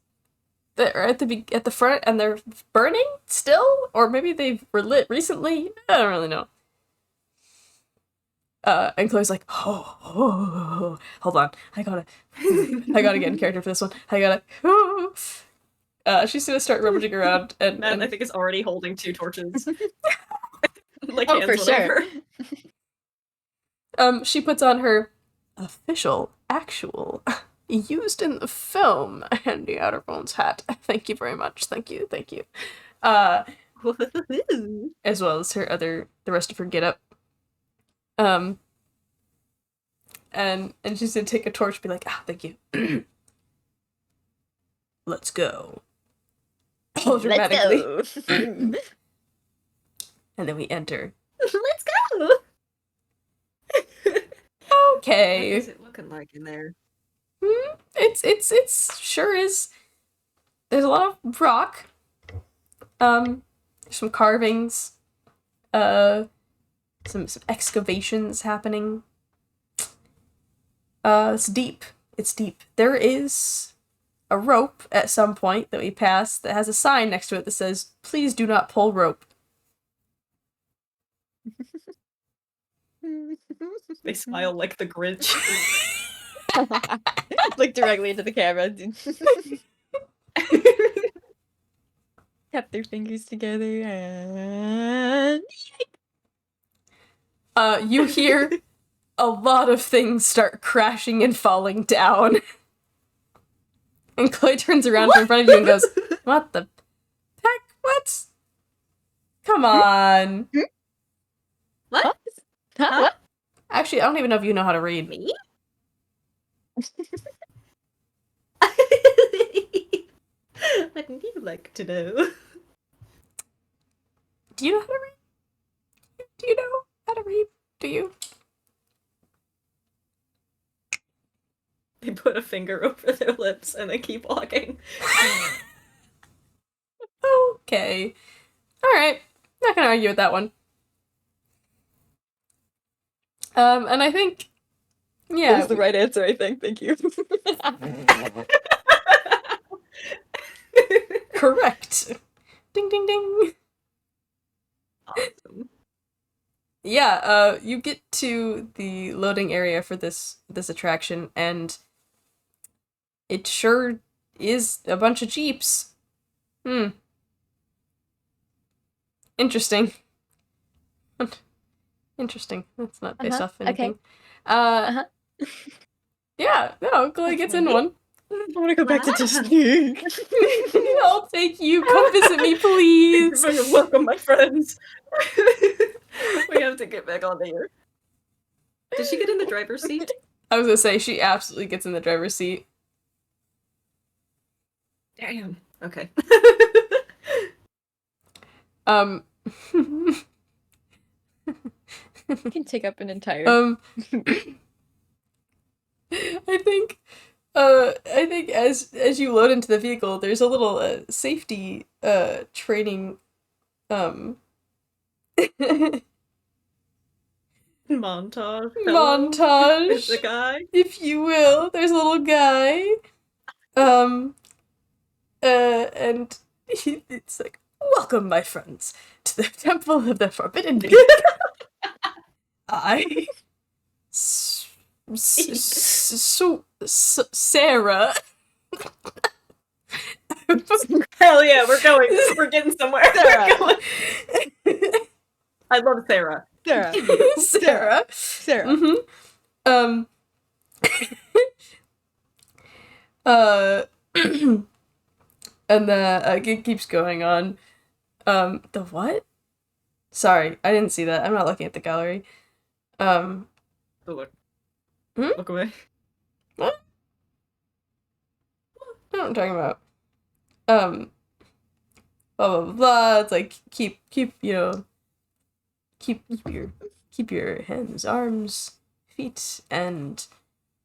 Speaker 1: that are at the front, and they're burning still, or maybe they were lit recently. I don't really know. And Chloe's like, oh, hold on, I gotta get in character for this one. She's gonna start rummaging around, and
Speaker 2: I think is already holding 2 torches. Like
Speaker 3: Oh,
Speaker 2: hands
Speaker 3: for sure.
Speaker 2: over.
Speaker 1: She puts on her official, actual, used in the film Handy Outerbones hat. Thank you very much. Thank you. As well as the rest of her getup. And she's gonna take a torch and be like, thank you. Let's go. Oh, dramatically.
Speaker 3: Let's go.
Speaker 1: And then we enter.
Speaker 2: Let's go!
Speaker 1: Okay.
Speaker 2: What is it looking like in there?
Speaker 1: It's sure is. There's a lot of rock. Some carvings. Some excavations happening. It's deep. There is a rope at some point that we pass that has a sign next to it that says, "Please do not pull rope."
Speaker 2: They smile like the Grinch.
Speaker 3: Look directly into the camera. Tap their fingers together and
Speaker 1: You hear a lot of things start crashing and falling down. And Chloe turns around in front of you and goes, "What the heck? What? Come on."
Speaker 2: What?
Speaker 3: Huh? What?
Speaker 1: Actually, I don't even know if you know how to read.
Speaker 2: Me? Wouldn't you like to know?
Speaker 1: Do you know how to read? Do you know how to read? Do you?
Speaker 2: They put a finger over their lips and they keep walking.
Speaker 1: Okay. Alright. Not gonna argue with that one. And I think...
Speaker 3: That
Speaker 1: Yeah.
Speaker 3: was the right answer, I think. Thank you.
Speaker 1: Correct. Ding, ding, ding.
Speaker 2: Awesome.
Speaker 1: Yeah, you get to the loading area for this attraction, and it sure is a bunch of Jeeps. Interesting. Interesting. That's not based off anything.
Speaker 3: Okay.
Speaker 1: Yeah, no, Chloe gets in one.
Speaker 3: I want to go back to
Speaker 2: Wow.
Speaker 3: Disney.
Speaker 1: I'll take you. Come visit me, please.
Speaker 2: You're welcome, my friends. We have to get back on the air. Did she get in the driver's seat?
Speaker 1: I was gonna say, she absolutely gets in the driver's seat.
Speaker 2: Damn. Okay.
Speaker 3: You can take up an entire.
Speaker 1: I think as you load into the vehicle, there's a little safety training
Speaker 2: Montage.
Speaker 1: montage,
Speaker 2: The guy.
Speaker 1: if you will. There's a little guy, and it's like, "Welcome, my friends, to the Temple of the Forbidden Peak." I, Sarah.
Speaker 2: Hell yeah, we're going. We're getting somewhere.
Speaker 3: Sarah.
Speaker 2: We're going. I love Sarah.
Speaker 3: Sarah.
Speaker 1: Sarah.
Speaker 3: Sarah.
Speaker 1: Mm-hmm. And the it keeps going on. The what? Sorry, I didn't see that. I'm not looking at the gallery.
Speaker 2: Look. Look away.
Speaker 1: What? I don't know what I'm talking about. Blah blah blah blah. It's like keep keep your hands, arms, feet, and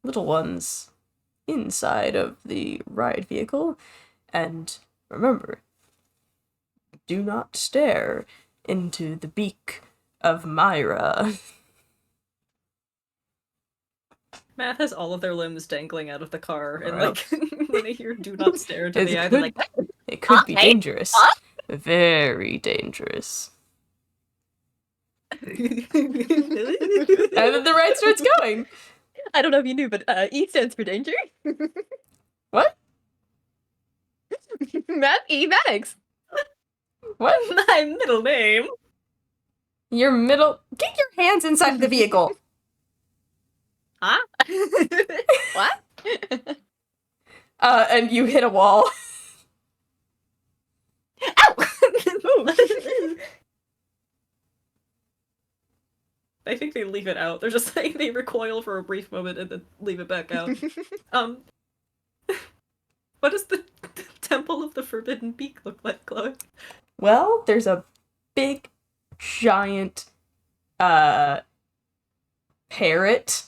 Speaker 1: little ones inside of the ride vehicle, and remember, do not stare into the beak of Myra.
Speaker 2: Math has all of their limbs dangling out of the car, and
Speaker 1: Or
Speaker 2: like when they hear "Do not stare into
Speaker 1: It
Speaker 2: the eye,"
Speaker 1: could-
Speaker 2: they're like,
Speaker 1: It could be
Speaker 2: Okay.
Speaker 1: dangerous. Very dangerous. And then the ride starts going.
Speaker 3: I don't know if you knew, but E stands for danger.
Speaker 1: What?
Speaker 3: Math E Max.
Speaker 1: What?
Speaker 2: My middle name.
Speaker 1: Your middle. Get your hands inside of the vehicle.
Speaker 2: Huh?
Speaker 3: What?
Speaker 1: And you hit a wall.
Speaker 2: I think they leave it out. They're just like they recoil for a brief moment and then leave it back out. What does the Temple of the Forbidden Beak look like, Chloe?
Speaker 1: Well, there's a big, giant, parrot.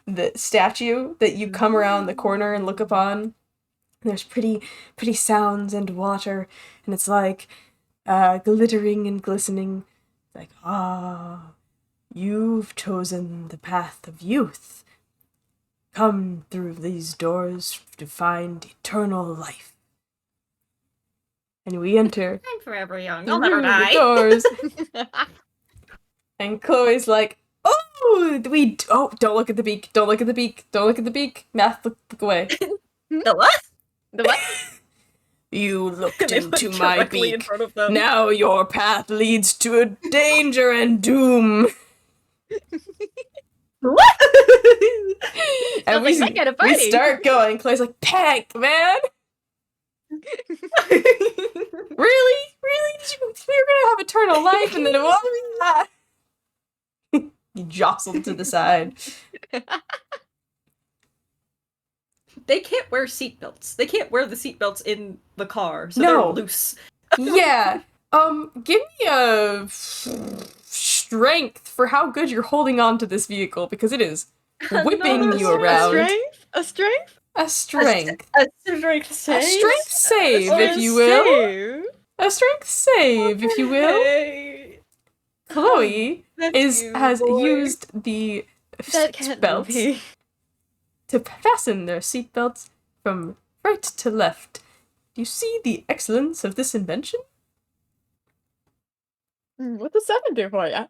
Speaker 1: The statue that you come around the corner and look upon. There's pretty sounds and water, and it's like glittering and glistening. Like, you've chosen the path of youth. Come through these doors to find eternal life. And we enter
Speaker 2: I'm forever young.
Speaker 1: through the doors, and Chloe's like, "Oh, don't look at the beak! Don't look at the beak! Don't look at the beak! Math, look away!
Speaker 2: The what?
Speaker 3: The what?
Speaker 1: You looked
Speaker 2: They look
Speaker 1: into my
Speaker 2: directly in
Speaker 1: beak.
Speaker 2: front of them.
Speaker 1: Now your path leads to a danger and doom."
Speaker 2: What?
Speaker 1: And
Speaker 3: Sounds like that kind of
Speaker 1: we
Speaker 3: party.
Speaker 1: start going. Clay's like, "Peck, man, really? We were gonna have eternal life, and then you jostled to the side."
Speaker 2: They can't wear seatbelts. They can't wear the seatbelts in the car, so
Speaker 1: No.
Speaker 2: they're loose.
Speaker 1: Yeah. Give me a strength for how good you're holding on to this vehicle, because it is whipping
Speaker 2: Another
Speaker 1: you
Speaker 2: strength.
Speaker 1: around.
Speaker 3: A strength?
Speaker 1: A strength.
Speaker 2: A strength
Speaker 1: A
Speaker 2: save?
Speaker 1: strength save,
Speaker 3: Or
Speaker 1: if
Speaker 3: a
Speaker 1: you will.
Speaker 3: save?
Speaker 1: A strength save, if you will.
Speaker 2: Okay.
Speaker 1: Chloe
Speaker 2: That's you,
Speaker 1: has
Speaker 2: boy.
Speaker 1: used the
Speaker 3: That can't
Speaker 1: belts
Speaker 3: be.
Speaker 1: to fasten their seatbelts from right to left. Do you see the excellence of this invention?
Speaker 3: What does 7 do for ya?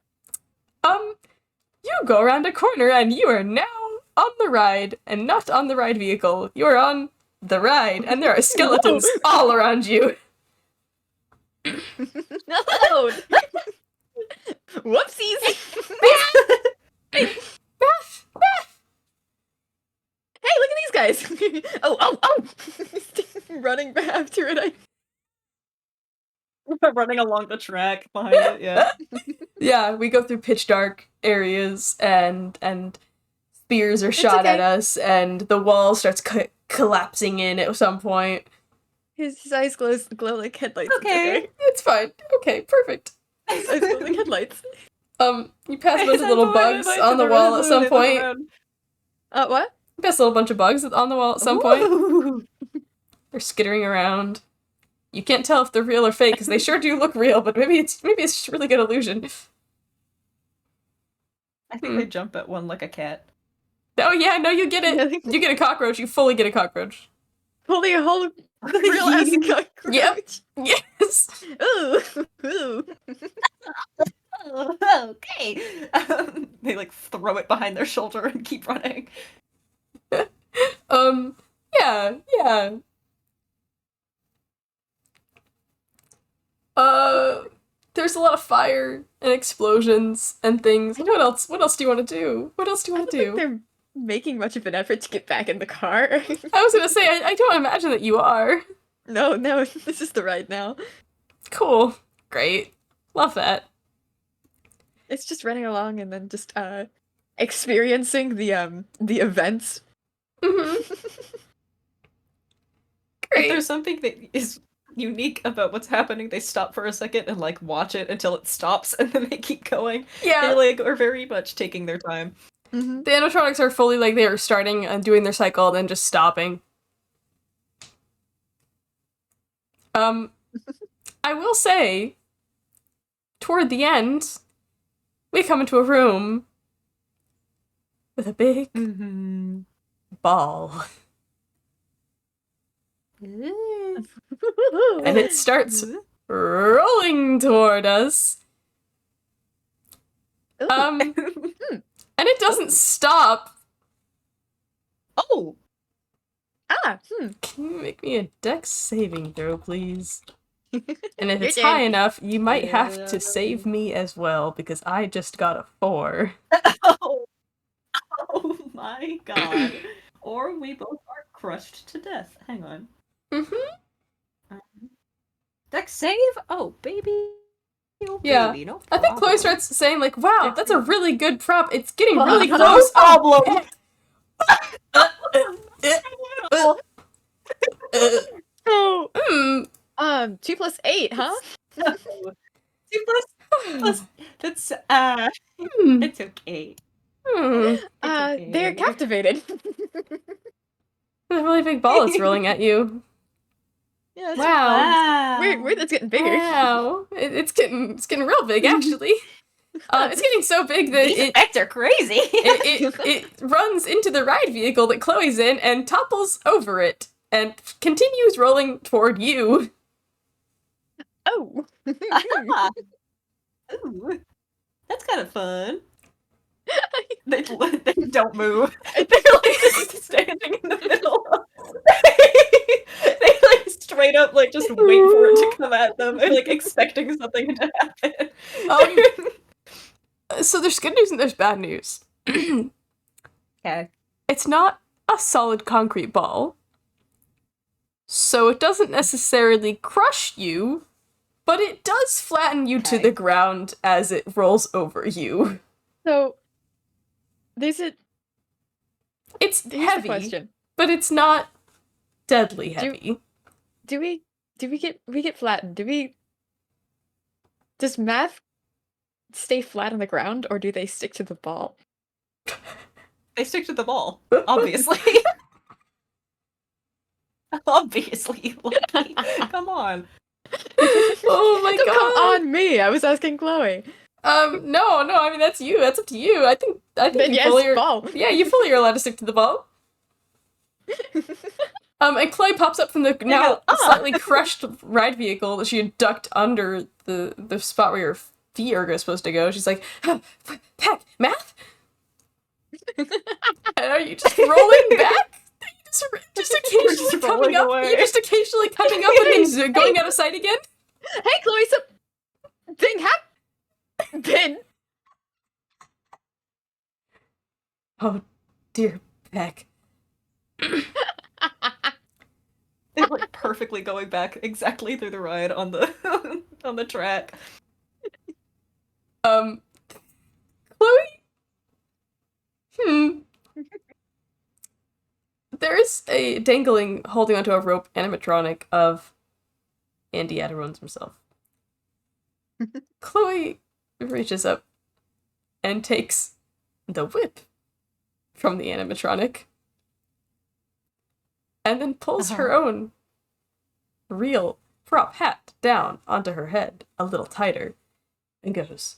Speaker 1: You go around a corner and you are now on the ride, and not on the ride vehicle. You are on the ride, and there are skeletons all around you.
Speaker 3: No! Whoopsies!
Speaker 1: Beth!
Speaker 3: Hey, look at these guys! Oh! Running back after it.
Speaker 2: Running along the track behind it, yeah.
Speaker 1: Yeah, we go through pitch dark areas, and spears are shot at
Speaker 3: okay.
Speaker 1: us, and the wall starts collapsing in at some point.
Speaker 3: His eyes glow like headlights.
Speaker 2: Okay.
Speaker 1: It's fine. Okay, perfect.
Speaker 3: His eyes glow like headlights.
Speaker 1: You pass a bunch of little bugs on the wall at some point.
Speaker 3: What?
Speaker 1: You pass a little bunch of bugs on the wall at some point.
Speaker 2: Ooh.
Speaker 1: They're skittering around. You can't tell if they're real or fake, because they sure do look real, but maybe it's just a really good illusion.
Speaker 2: I think they jump at one like a cat.
Speaker 1: Oh yeah, no, you get it.
Speaker 3: Yeah.
Speaker 1: You get a cockroach. You fully get a cockroach.
Speaker 3: Holding a whole real ass cockroach.
Speaker 1: Yep. Yes.
Speaker 3: Ooh. Ooh.
Speaker 2: Oh, okay. They like throw it behind their shoulder and keep running.
Speaker 1: Yeah. There's a lot of fire and explosions and things. What else? What else do you want to do? What else do you
Speaker 3: I
Speaker 1: want
Speaker 3: don't
Speaker 1: to
Speaker 3: think
Speaker 1: do?
Speaker 3: they're making much of an effort to get back in the car.
Speaker 1: I was gonna say, I don't imagine that you are.
Speaker 3: No, this is the ride now.
Speaker 1: Cool. Great. Love that.
Speaker 3: It's just running along and then just experiencing the events.
Speaker 1: Mm-hmm.
Speaker 2: If
Speaker 1: Great.
Speaker 2: there's something that is unique about what's happening, they stop for a second and like watch it until it stops, and then they keep going.
Speaker 1: Yeah.
Speaker 2: They like are very much taking their time.
Speaker 3: Mm-hmm.
Speaker 1: The animatronics are fully like they are starting and doing their cycle and then just stopping. I will say, toward the end, we come into a room with a big ball. And it starts rolling toward us. And it doesn't stop.
Speaker 2: Oh,
Speaker 1: Can you make me a dex saving throw, please? And if
Speaker 3: You're
Speaker 1: it's high
Speaker 3: dead.
Speaker 1: enough, you might have to save me as well, because I just got a 4.
Speaker 2: oh, oh my god! Or we both are crushed to death. Hang on.
Speaker 1: Mm-hmm.
Speaker 2: Dex save? Oh, baby. Oh,
Speaker 1: Yeah.
Speaker 2: baby. No
Speaker 1: I think Chloe
Speaker 2: problem.
Speaker 1: starts saying, like, wow, that's a really good prop. It's getting
Speaker 3: Hold
Speaker 1: really
Speaker 3: on,
Speaker 1: close.
Speaker 2: No problem.
Speaker 3: Oh,
Speaker 1: Mm.
Speaker 3: 2 + 8, huh?
Speaker 2: No. 2 plus that's
Speaker 1: Hmm.
Speaker 2: it's okay.
Speaker 1: Hmm.
Speaker 3: They're captivated.
Speaker 1: There's a really big ball that's rolling at you.
Speaker 3: Yeah,
Speaker 1: Wow.
Speaker 2: Wow.
Speaker 3: weird that's getting bigger.
Speaker 1: Wow. It's getting real big, actually. It's getting so big that
Speaker 2: These
Speaker 1: it
Speaker 2: effects are crazy.
Speaker 1: it runs into the ride vehicle that Chloe's in and topples over it and continues rolling toward you.
Speaker 3: Oh.
Speaker 2: Ooh, that's kind of fun. They don't move. They're like just standing in the middle. They like straight up like just wait for it to come at them. They're like expecting something to happen.
Speaker 1: So there's good news and there's bad news.
Speaker 2: Okay.
Speaker 1: It's not a solid concrete ball, so it doesn't necessarily crush you, but it does flatten you to
Speaker 2: Okay.
Speaker 1: the ground as it rolls over you.
Speaker 3: So, there's a
Speaker 1: It's
Speaker 3: here's the
Speaker 1: heavy,
Speaker 3: question.
Speaker 1: but it's not deadly heavy.
Speaker 3: Do we get flattened? Does math stay flat on the ground, or do they stick to the ball?
Speaker 2: They stick to the ball, obviously. Obviously, Lucky. Come on.
Speaker 1: Oh my
Speaker 3: Don't come
Speaker 1: god!
Speaker 3: on me! I was asking Chloe.
Speaker 1: No, I mean that's you. That's up to you. I think
Speaker 3: Then
Speaker 1: you
Speaker 3: yes,
Speaker 1: fully are.
Speaker 3: ball.
Speaker 1: Yeah, you fully are allowed to stick to the ball. And Chloe pops up from the now
Speaker 2: go, "Ah!"
Speaker 1: slightly crushed ride vehicle that she had ducked under the spot where your feet are supposed to go. She's like, Peck, math? And are you just rolling back? Are you just occasionally
Speaker 2: just
Speaker 1: coming
Speaker 2: rolling
Speaker 1: up?
Speaker 2: away.
Speaker 1: You're just occasionally coming up and then going out of sight again?
Speaker 3: Hey, Chloe, something happened.
Speaker 1: Oh, dear Peck.
Speaker 2: They're like perfectly going back exactly through the ride on the on the track.
Speaker 1: Chloe? There's a dangling, holding onto a rope animatronic of Andy Adiron's himself. Chloe reaches up and takes the whip from the animatronic and then pulls her own real prop hat down onto her head a little tighter and goes,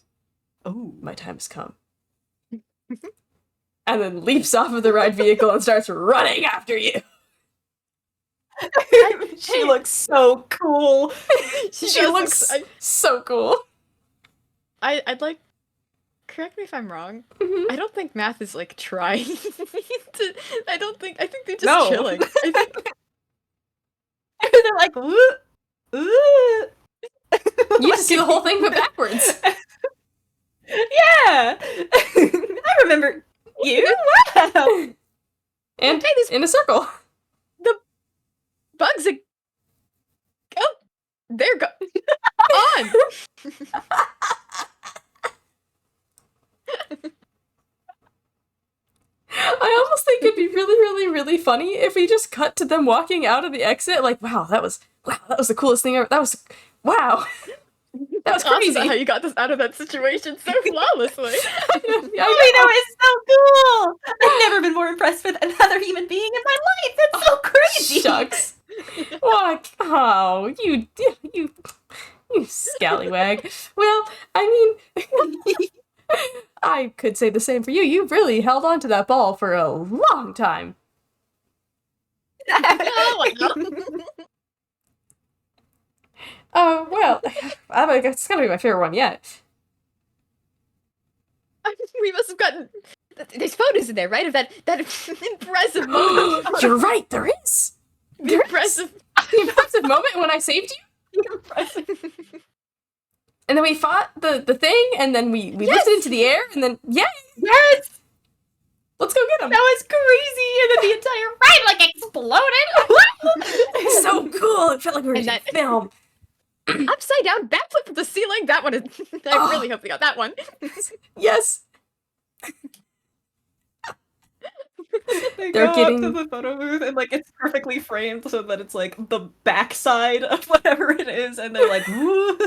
Speaker 2: Oh,
Speaker 1: my time has come. And then leaps off of the ride vehicle and starts running after you.
Speaker 2: she looks so cool.
Speaker 1: She looks so cool.
Speaker 3: I'd like. Correct me if I'm wrong.
Speaker 1: Mhm.
Speaker 3: I don't think math is like trying. I think they're just
Speaker 2: No.
Speaker 3: chilling. I think
Speaker 2: They're like, woo, ooh.
Speaker 1: You just see the whole thing but backwards.
Speaker 2: Yeah, I remember you. Wow.
Speaker 1: And
Speaker 3: Hey, this-
Speaker 1: in a circle.
Speaker 3: bugs are. Oh, they're on.
Speaker 1: it'd be really, really, really funny if we just cut to them walking out of the exit. Like, wow, that was the coolest thing ever. That was wow. That was
Speaker 3: Awesome
Speaker 1: crazy.
Speaker 3: how you got this out of that situation so flawlessly.
Speaker 1: I
Speaker 2: Oh, you know, it's so cool! I've never been more impressed with another human being in my life. It's so crazy.
Speaker 1: Shucks. What? Oh, you scallywag. Well, I mean, I could say the same for you. You really held on to that ball for a long time.
Speaker 3: Oh, well.
Speaker 1: Oh, well, it's gotta be my favorite one yet.
Speaker 3: We must have gotten. There's photos in there, right? Of that impressive moment.
Speaker 1: You're right, there is.
Speaker 3: The impressive.
Speaker 1: The impressive moment when I saved you.
Speaker 3: Impressive.
Speaker 1: And then we fought the thing, and then we
Speaker 3: Yes!
Speaker 1: lifted into the air, and then, yeah,
Speaker 2: Yes!
Speaker 1: let's go get him.
Speaker 2: That was crazy! And then the entire ride, like, exploded!
Speaker 1: It's so cool. It felt like we were
Speaker 3: And
Speaker 1: in a
Speaker 3: that-
Speaker 1: film.
Speaker 3: Upside down backflip from the ceiling. That one is. I really hope we got that one.
Speaker 1: Yes.
Speaker 2: They
Speaker 1: They're
Speaker 2: go
Speaker 1: getting-
Speaker 2: up to the photo booth and like it's perfectly framed so that it's like the backside of whatever it is, and they're like, "Woo!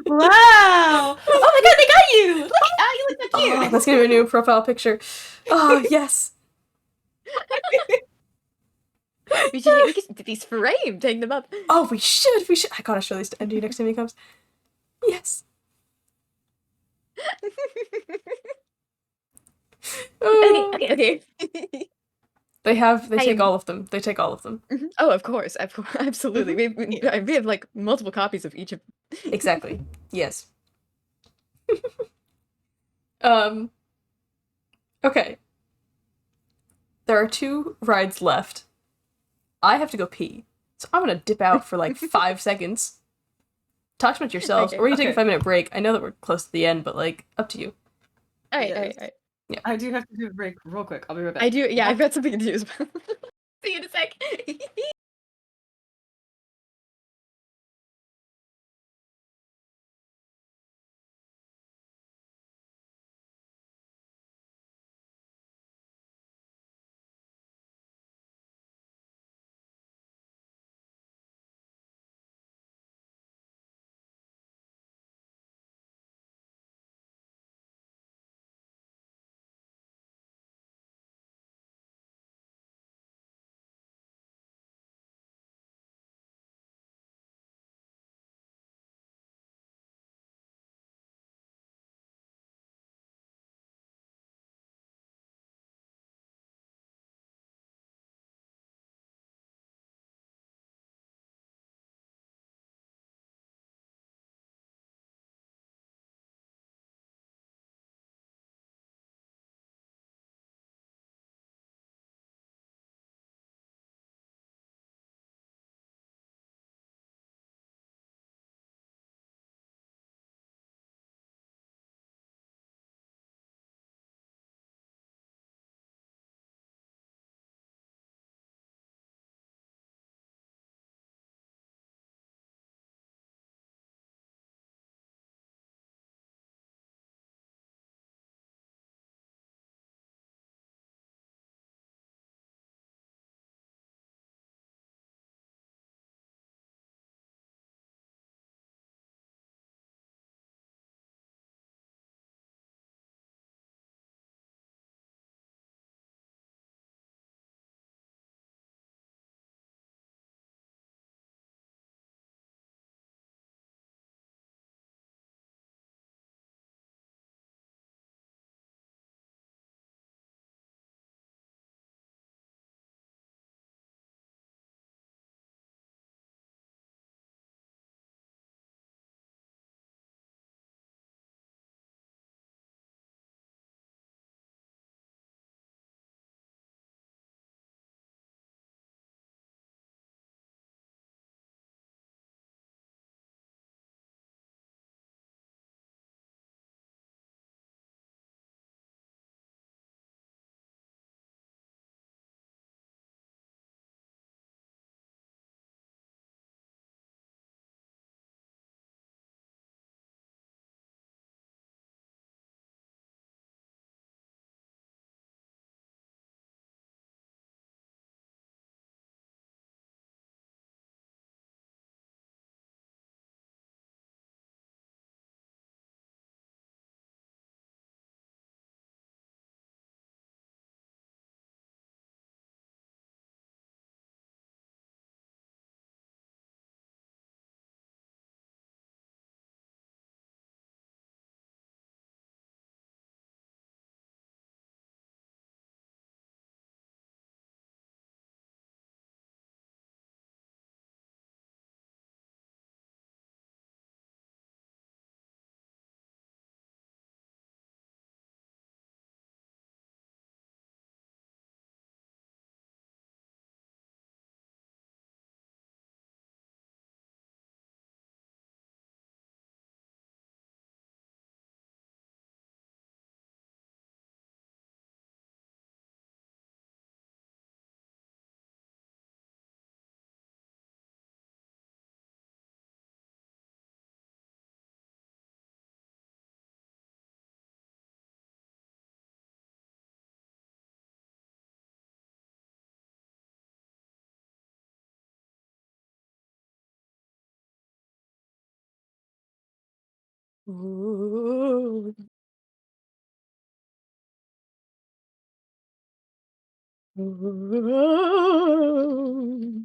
Speaker 2: Wow! Oh my god, they got you! Look, you look so cute!"
Speaker 1: Oh, that's gonna be a new profile picture. Oh, yes.
Speaker 3: We should get these framed, hang them up.
Speaker 1: Oh, we should. I gotta show these to Andy next time he comes. Yes.
Speaker 3: Okay.
Speaker 1: They
Speaker 3: I
Speaker 1: take
Speaker 3: am-
Speaker 1: all of them. They take all of them.
Speaker 3: Mhm. Oh, of course, absolutely. We have like multiple copies of each of.
Speaker 1: Exactly. Yes. Okay. There are 2 rides left. I have to go pee. So I'm gonna dip out for like 5 seconds. Talk about yourselves,
Speaker 3: Okay,
Speaker 1: or you take a
Speaker 2: okay.
Speaker 1: 5-minute break. I know that we're close to the end, but like, up to you.
Speaker 3: All right,
Speaker 2: Yes.
Speaker 3: all right, all right.
Speaker 2: I do have to do a break real quick. I'll be right back.
Speaker 3: I do. Yeah, I've got something to do as well. See you in a sec.
Speaker 1: Ooh. Ooh.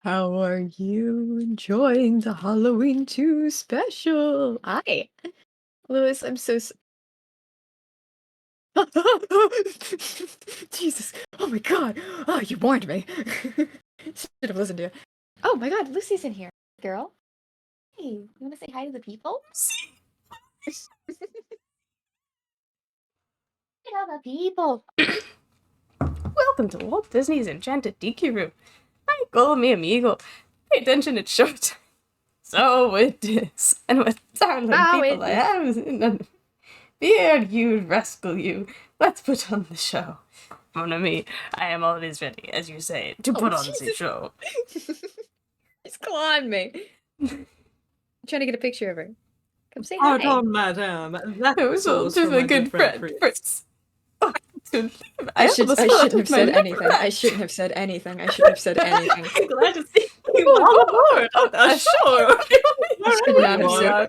Speaker 1: How are you enjoying the Halloween 2 special?
Speaker 3: Hi, Lewis. I'm so. Jesus! Oh my God! Oh, you warned me. Should have listened to you. Oh my God, Lucy's in here, girl. Hey, you want to say hi to the people? Hello, the people.
Speaker 1: Welcome to Walt Disney's Enchanted Tiki Room. Hi, mi amigo. Pay attention, it's showtime. So it is. And with darling
Speaker 3: So
Speaker 1: people
Speaker 3: it
Speaker 1: I
Speaker 3: is.
Speaker 1: have in fear you, rascal you. Let's put on the show. Mon ami, I am always ready, as you say, to put on the
Speaker 3: Jesus.
Speaker 1: show.
Speaker 3: He's clawing me. I'm trying to get a picture of her. Come say hi.
Speaker 2: Pardon, madame. That
Speaker 1: I was
Speaker 2: sauce
Speaker 1: told to
Speaker 2: from
Speaker 1: my
Speaker 2: my
Speaker 1: good friend,
Speaker 2: Fritz.
Speaker 1: Fritz. Oh, to leave.
Speaker 3: I
Speaker 1: almost
Speaker 3: shouldn't
Speaker 1: wanted
Speaker 3: have
Speaker 1: my
Speaker 3: said
Speaker 1: lip
Speaker 3: anything. I
Speaker 1: rat.
Speaker 3: shouldn't have said anything. I shouldn't have said anything.
Speaker 2: Glad to see you on board. Sure.
Speaker 3: Should not have said.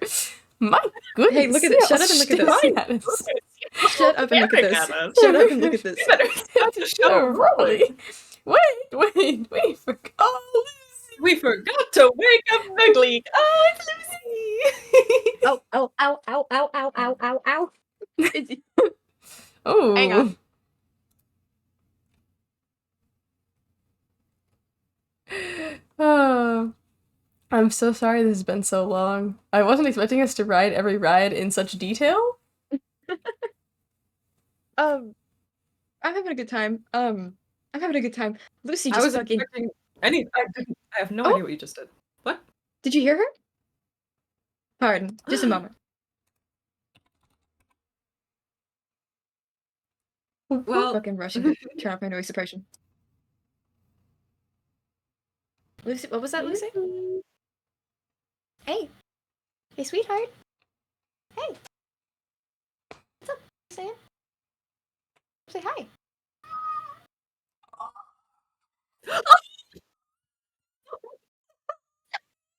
Speaker 1: My goodness.
Speaker 3: Hey, look at this. Shut up and look at this.
Speaker 1: staring at us.
Speaker 3: Shut up and look at this.
Speaker 2: Staring at us.
Speaker 3: Shut up and look at this.
Speaker 2: You better start the show
Speaker 1: Sure,
Speaker 2: rolling.
Speaker 1: Wait for oh, Lucy.
Speaker 2: We forgot to wake up Megleek. Oh, it's Lucy.
Speaker 3: Ow, ow, ow, ow, ow, ow, ow, ow, ow.
Speaker 1: Oh.
Speaker 3: Hang on.
Speaker 1: Oh. I'm so sorry this has been so long. I wasn't expecting us to ride every ride in such detail.
Speaker 3: I'm having a good time. I'm having a good time. Lucy
Speaker 2: I
Speaker 3: just
Speaker 2: was
Speaker 3: fucking.
Speaker 2: expecting any. I have no
Speaker 3: Oh.
Speaker 2: idea what you just did. What?
Speaker 3: Did you hear her? Pardon. Just a moment.
Speaker 2: Well,
Speaker 3: Fucking rushing to turn off my noise suppression. Lucy, what was that, Lucy? Hey. Hey, sweetheart. Hey. What's up, Sam? Say hi.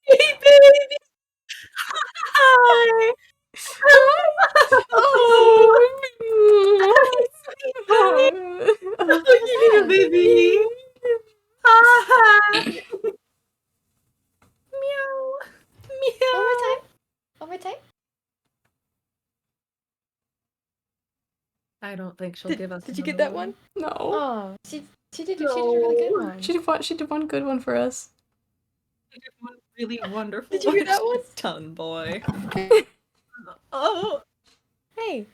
Speaker 2: Hey, baby. Hi.
Speaker 1: Oh.
Speaker 2: Oh, you baby. Hi. Meow. Meow.
Speaker 3: One more time. One more time.
Speaker 2: I don't think she'll give us.
Speaker 3: Did you get that one?
Speaker 1: No.
Speaker 3: Oh, she did a really good
Speaker 2: No.
Speaker 3: one.
Speaker 1: She did one good one for us.
Speaker 2: You did one really wonderful.
Speaker 3: Did you hear that one?
Speaker 2: Done, boy. Oh.
Speaker 3: Hey,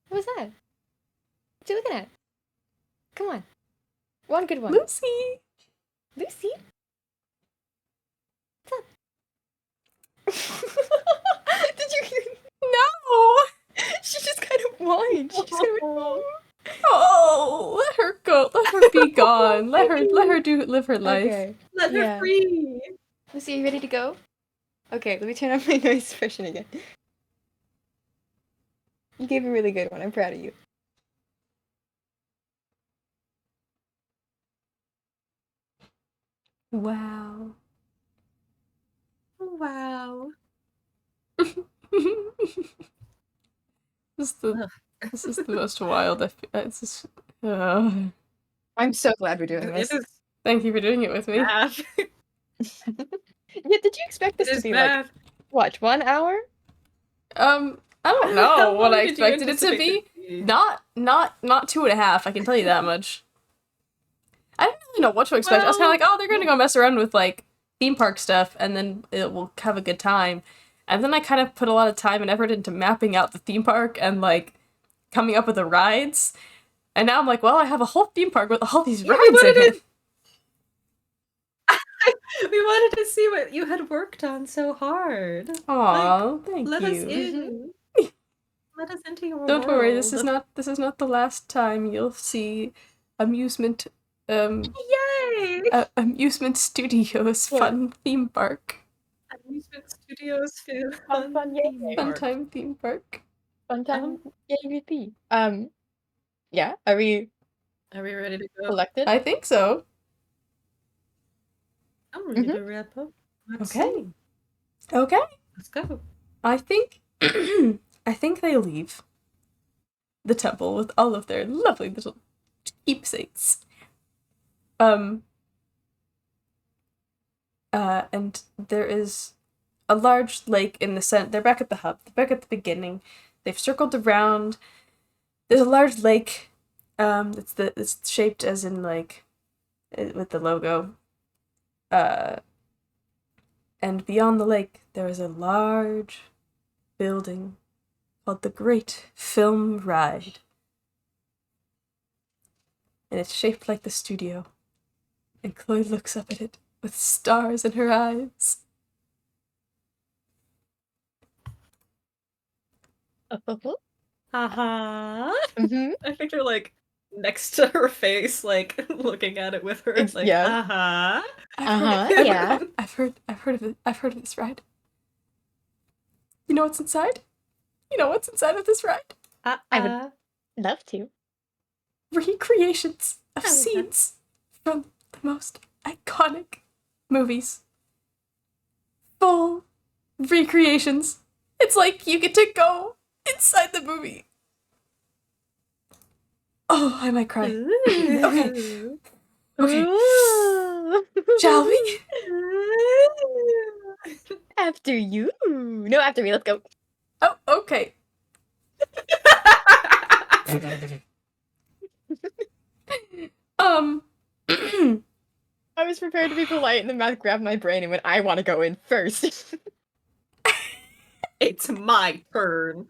Speaker 3: what was that? What you looking at? Come on. One good one.
Speaker 1: Lucy.
Speaker 3: Lucy? What's up? Did you hear?
Speaker 1: No.
Speaker 3: She just kind of whined. She just kind of went,
Speaker 1: Oh, let her go. Let her be gone. Let her live her life.
Speaker 3: Okay.
Speaker 2: Let her
Speaker 3: Yeah.
Speaker 2: free.
Speaker 3: Lucy, are you ready to go? Okay, let me turn off my noise suppression again. You gave a really good one. I'm proud of you.
Speaker 1: Wow.
Speaker 2: Wow.
Speaker 1: This is the most wild. It's just,
Speaker 3: I'm so glad we're doing
Speaker 2: This
Speaker 3: this.
Speaker 2: is
Speaker 1: thank you for doing it with me.
Speaker 2: math.
Speaker 3: Yeah, did you expect this
Speaker 2: This
Speaker 3: to
Speaker 2: is
Speaker 3: be
Speaker 2: math.
Speaker 3: like, what, 1 hour?
Speaker 1: I don't
Speaker 2: How
Speaker 1: know what
Speaker 2: long
Speaker 1: I
Speaker 2: did you
Speaker 1: expected it to
Speaker 2: anticipate
Speaker 1: be.
Speaker 2: it to be?
Speaker 1: Not 2.5. I can tell you that much. I didn't really know what to expect. I was kind of like, oh, they're gonna go mess around with like theme park stuff, and then we'll have a good time. And then I kind of put a lot of time and effort into mapping out the theme park and like coming up with the rides. And now I'm like, well, I have a whole theme park with all these rides in it.
Speaker 2: We wanted to see what you had worked on so hard.
Speaker 1: Aw, thank
Speaker 2: Let
Speaker 1: you.
Speaker 2: us in. Let us into your
Speaker 1: Don't
Speaker 2: world.
Speaker 1: worry, this is not the last time you'll see amusement
Speaker 2: Yay!
Speaker 1: amusement studios
Speaker 3: What?
Speaker 1: fun theme park.
Speaker 2: Amusement Studios feel
Speaker 3: Fun, yay.
Speaker 1: Fun time theme park.
Speaker 3: Fun time. Yay, repeat. Yeah, are we
Speaker 2: Are we ready to go?
Speaker 3: elected?
Speaker 1: I think so.
Speaker 2: I'm ready to wrap up. Let's
Speaker 1: Okay.
Speaker 2: see.
Speaker 1: Okay.
Speaker 2: Let's go.
Speaker 1: I think I think they leave the temple with all of their lovely little keepsakes. And there is a large lake in the center. They're back at the hub. They're back at the beginning. They've circled around. There's a large lake. It's shaped as in like with the logo. And beyond the lake, there is a large building called the Great Film Ride. And it's shaped like the studio. And Chloe looks up at it with stars in her eyes.
Speaker 2: Uh-huh.
Speaker 3: Mm-hmm.
Speaker 2: I picture like next to her face, like looking at it with her. It's like,
Speaker 3: Yeah.
Speaker 2: uh-huh.
Speaker 3: Yeah.
Speaker 1: I've heard of this ride. You know what's inside? You know what's inside of this ride?
Speaker 3: I would love to.
Speaker 1: Recreations of
Speaker 2: Oh, yeah.
Speaker 1: scenes from the most iconic movies. Full recreations. It's like you get to go inside the movie. Oh, I might cry. Okay. Okay. Shall we?
Speaker 3: After you. No, after me. Let's go.
Speaker 1: Oh, okay.
Speaker 3: I was prepared to be polite, and then Matt grabbed my brain and went, I want to go in first.
Speaker 2: It's my turn.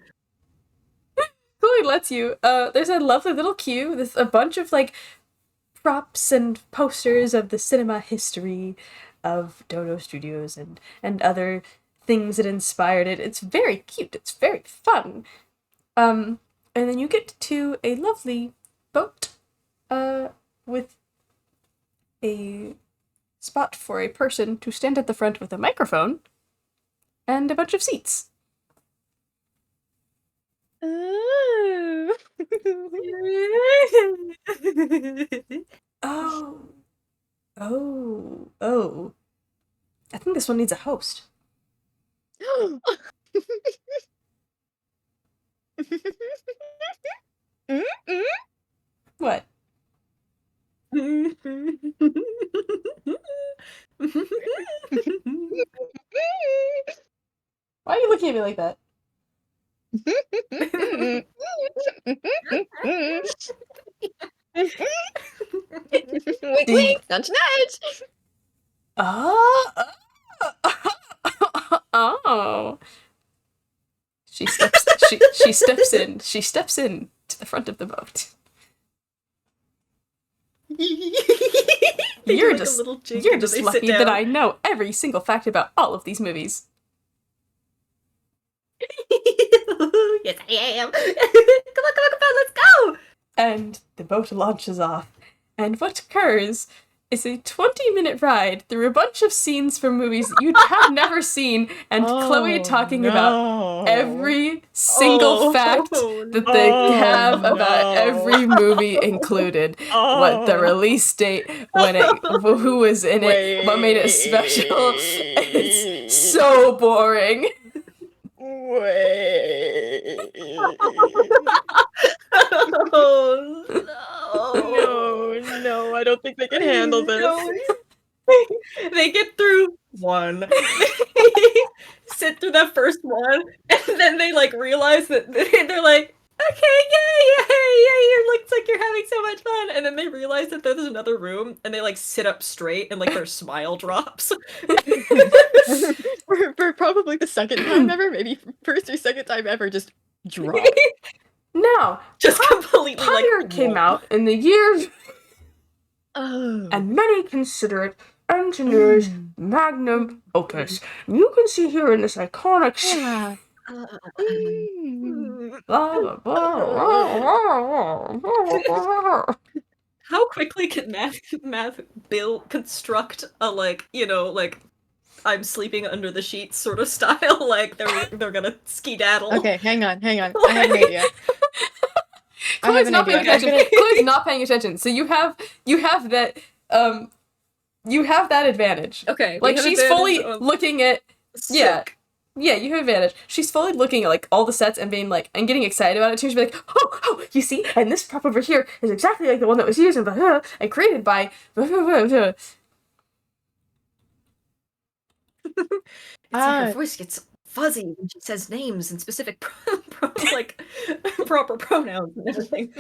Speaker 1: Chloe lets you. There's a lovely little queue. There's a bunch of like props and posters of the cinema history of Dodo Studios and other things that inspired it. It's very cute. It's very fun. And then you get to a lovely boat, with a spot for a person to stand at the front with a microphone and a bunch of seats.
Speaker 3: Ooh.
Speaker 1: Oh. Oh. I think this one needs a host. What? Why are you looking at me like that?
Speaker 3: Wink, wink, nudge, nudge.
Speaker 1: Oh. Oh. She steps in to the front of the boat. You're just lucky that I know every single fact about all of these movies.
Speaker 2: Yes, I am. Come on, let's go.
Speaker 1: And the boat launches off. And what occurs is a 20-minute ride through a bunch of scenes from movies that you'd have never seen, and Chloe talking about every single fact that they have about every movie included. What the release date, who was in it, what made it special. It's so boring.
Speaker 3: Wait.
Speaker 2: Oh
Speaker 3: No, I don't think they can handle this.
Speaker 2: They get through one. Sit through that first one, and then they like realize that they're like, okay, yay, looks like you're having so much fun. And then they realize that there's another room, and they like sit up straight, and like their smile drops.
Speaker 3: for probably the second time ever, maybe first or second time ever, just drop.
Speaker 1: Now,
Speaker 2: Just completely
Speaker 1: Pyre
Speaker 2: like
Speaker 1: came out in the year,
Speaker 3: Oh.
Speaker 1: and many consider it engineer's magnum opus. You can see here in this iconic
Speaker 3: Yeah.
Speaker 1: blah, blah, blah.
Speaker 2: How quickly can math construct a like, like I'm sleeping under the sheets sort of style? Like they're gonna skedaddle.
Speaker 3: Okay, hang on. I have an idea.
Speaker 1: Chloe's not paying attention. Chloe's not paying attention. So you have that you have that advantage.
Speaker 2: Okay.
Speaker 1: Like she's fully looking at Yeah.
Speaker 2: Sick.
Speaker 1: Yeah, you have advantage. She's fully looking at like all the sets and being like and getting excited about it too. She'll be like, oh, you see, and this prop over here is exactly like the one that was used and created by.
Speaker 2: It's like her voice gets fuzzy when she says names and specific proper pronouns and everything.